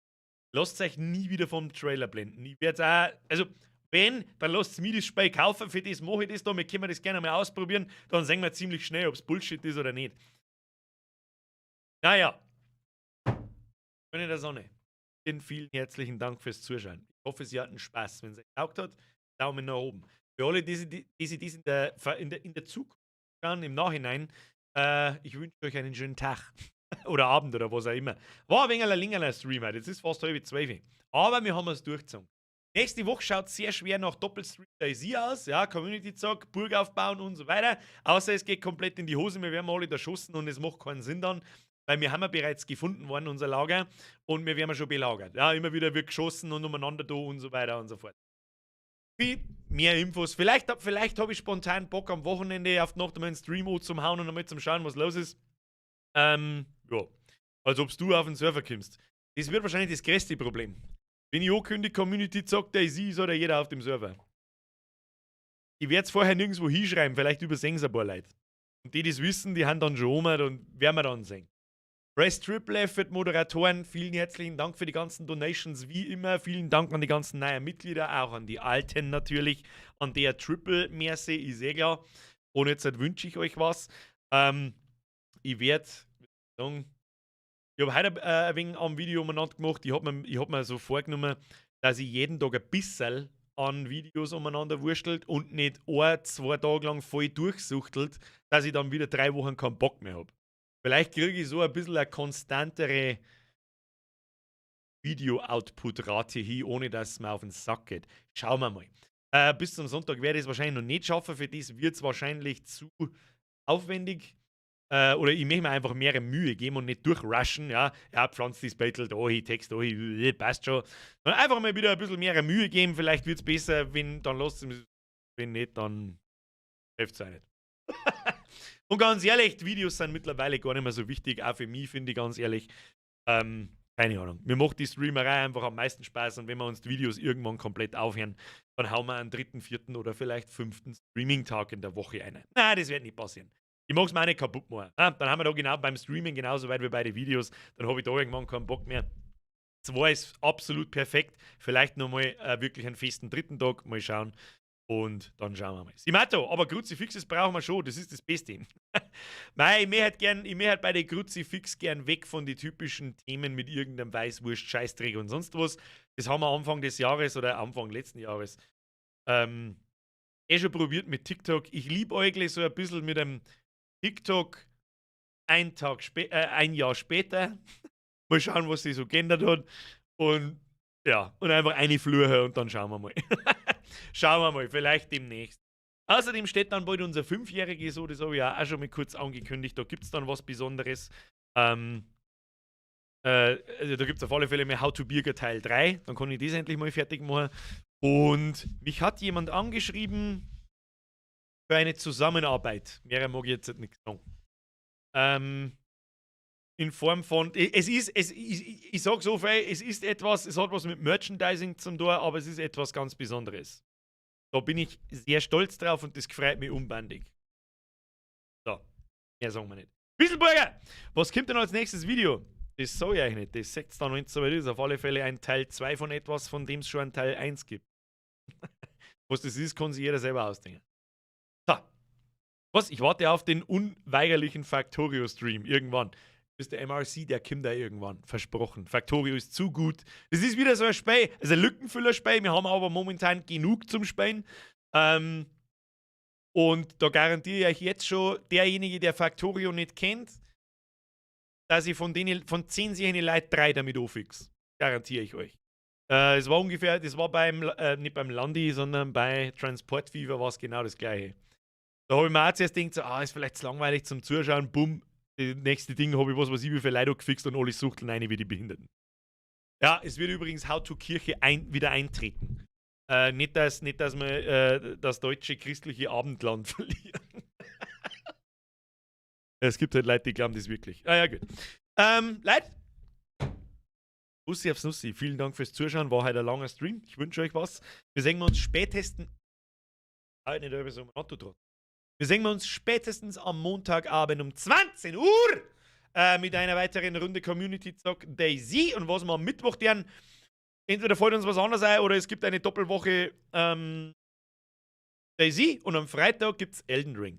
Speaker 1: Lasst euch nie wieder vom Trailer blenden. Ich werde auch, also wenn, dann lasst mir das Spiel kaufen, für das mache ich das da, wir können das gerne mal ausprobieren, dann sehen wir ziemlich schnell, ob es Bullshit ist oder nicht. Naja. Schöne der Sonne. Vielen herzlichen Dank fürs Zuschauen. Ich hoffe, Sie hatten Spaß. Wenn es euch getaugt hat, Daumen nach oben. Für alle, die dies in der Zukunft schauen, im Nachhinein, ich wünsche euch einen schönen Tag. Oder Abend oder was auch immer. War ein wenig ein längerer Stream heute. Jetzt ist fast 11:30. Aber wir haben es durchgezogen. Nächste Woche schaut sehr schwer nach Doppelstream Daisy aus. Ja, Community-Zock, Burg aufbauen und so weiter. Außer es geht komplett in die Hose. Wir werden alle da schossen und es macht keinen Sinn dann. weil wir haben ja bereits gefunden worden, unser Lager, und wir werden schon belagert. Ja, immer wieder wird geschossen und umeinander da und so weiter und so fort. Viel mehr Infos. Vielleicht habe ich spontan Bock am Wochenende auf die Nacht mal einen Stream zum Hauen und einmal zum Schauen, was los ist. Ja, als ob du auf den Server kommst. Das wird wahrscheinlich das größte Problem. Wenn ich ankündige, Community sagt, der ist ich, ist oder jeder auf dem Server. Ich werde es vorher nirgendwo hinschreiben, vielleicht übersehen es ein paar Leute. Und die das wissen, die haben dann schon oben und werden wir dann sehen. Press Triple F für die Moderatoren, vielen herzlichen Dank für die ganzen Donations, wie immer. Vielen Dank an die ganzen neuen Mitglieder, auch an die alten natürlich. An der Triple Merci, ist eh klar. Und jetzt wünsche ich euch was. Ich werde sagen, ich habe heute ein wenig am Video umeinander gemacht. Ich hab mir so vorgenommen, dass ich jeden Tag ein bisschen an Videos umeinander wurstelt und nicht 1-2 Tage lang voll durchsuchtelt, dass ich dann wieder 3 Wochen keinen Bock mehr habe. Vielleicht kriege ich so ein bisschen eine konstantere Video-Output-Rate hin, ohne dass es mir auf den Sack geht. Schauen wir mal. Bis zum Sonntag werde ich es wahrscheinlich noch nicht schaffen. Für das wird es wahrscheinlich zu aufwendig. Oder ich möchte mir einfach mehr Mühe geben und nicht durchrushen. Ja, pflanzt das Battle da hin, Text da hin, passt schon. Sondern einfach mal wieder ein bisschen mehr Mühe geben. Vielleicht wird es besser, wenn dann lasst es. Wenn nicht, dann hilft es auch nicht. Und ganz ehrlich, die Videos sind mittlerweile gar nicht mehr so wichtig, auch für mich, finde ich ganz ehrlich. Keine Ahnung. Mir macht die Streamerei einfach am meisten Spaß und wenn wir uns die Videos irgendwann komplett aufhören, dann hauen wir einen 3., 4. oder vielleicht 5. Streaming-Tag in der Woche ein. Nein, das wird nicht passieren. Ich mag es mir auch nicht kaputt machen. Dann haben wir da genau beim Streaming genauso weit wie bei den Videos. Dann habe ich da irgendwann keinen Bock mehr. 2 ist absolut perfekt. Vielleicht nochmal wirklich einen festen 3. Tag. Mal schauen. Und dann schauen wir mal. Simato, aber Kruzifixes brauchen wir schon, das ist das Beste. Nein, ich möchte bei den Kruzifix gern weg von den typischen Themen mit irgendeinem Weißwurst, Scheißdreck und sonst was. Das haben wir Anfang des Jahres oder Anfang letzten Jahres schon probiert mit TikTok. Ich liebäugle so ein bisschen mit einem TikTok ein Jahr später. Mal schauen, was sich so geändert hat. Und ja, und einfach eine Flur und dann schauen wir mal. Schauen wir mal, vielleicht demnächst. Außerdem steht dann bald unser 5-jähriges, so, das habe ich auch schon mal kurz angekündigt. Da gibt es dann was Besonderes. Also da gibt es auf alle Fälle mehr How to Birger Teil 3. Dann kann ich das endlich mal fertig machen. Und mich hat jemand angeschrieben für eine Zusammenarbeit. Mehr mag ich jetzt nicht sagen. In Form von, ich sage so viel, es hat was mit Merchandising zu tun, aber es ist etwas ganz Besonderes. Da bin ich sehr stolz drauf und das freut mich unbandig. So, mehr sagen wir nicht. Bisselburger, was kommt denn als nächstes Video? Das sage ich euch nicht, das seht ihr dann, wenn es soweit ist. Auf alle Fälle ein Teil 2 von etwas, von dem es schon einen Teil 1 gibt. Was das ist, kann sich jeder selber ausdenken. So, was? Ich warte auf den unweigerlichen Factorio-Stream irgendwann. Ist der MRC, der kommt da irgendwann. Versprochen. Factorio ist zu gut. Das ist wieder so ein Spiel, also ein Lückenfüller-Spiel. Wir haben aber momentan genug zum Spielen. Und da garantiere ich euch jetzt schon, derjenige, der Factorio nicht kennt, dass ich von 10 solchen Leuten 3 damit aufix. Garantiere ich euch. Es war ungefähr, das war nicht beim Landi, sondern bei Transport Fever war es genau das gleiche. Da habe ich mir auch zuerst gedacht, so, ist vielleicht zu langweilig zum Zuschauen, bumm. Das nächste Ding habe ich was weiß ich, wie viele Leute gefixt und alle suchteln eine wie die Behinderten. Ja, es wird übrigens How to Kirche wieder eintreten. Nicht, dass wir das deutsche christliche Abendland verlieren. Es gibt halt Leute, die glauben das wirklich. Ja, gut. Leute, Bussi aufs Nussi, vielen Dank fürs Zuschauen. War heute ein langer Stream. Ich wünsche euch was. Wir sehen uns spätestens. Wir sehen uns spätestens am Montagabend um 20 Uhr mit einer weiteren Runde Community Talk Daisy. Und was wir am Mittwoch dann, entweder fällt uns was anderes ein oder es gibt eine Doppelwoche Daisy und am Freitag gibt es Elden Ring.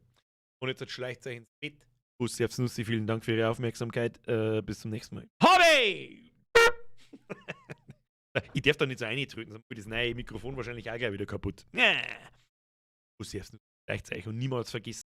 Speaker 1: Und jetzt schleicht euch ins Bett. Bussi aufs Nussi, vielen Dank für Ihre Aufmerksamkeit. Bis zum nächsten Mal. Hobby! Ich darf da nicht so reindrücken, sonst wird das neue Mikrofon wahrscheinlich auch gleich wieder kaputt. Bussi aufs Nussi. Und niemals vergessen.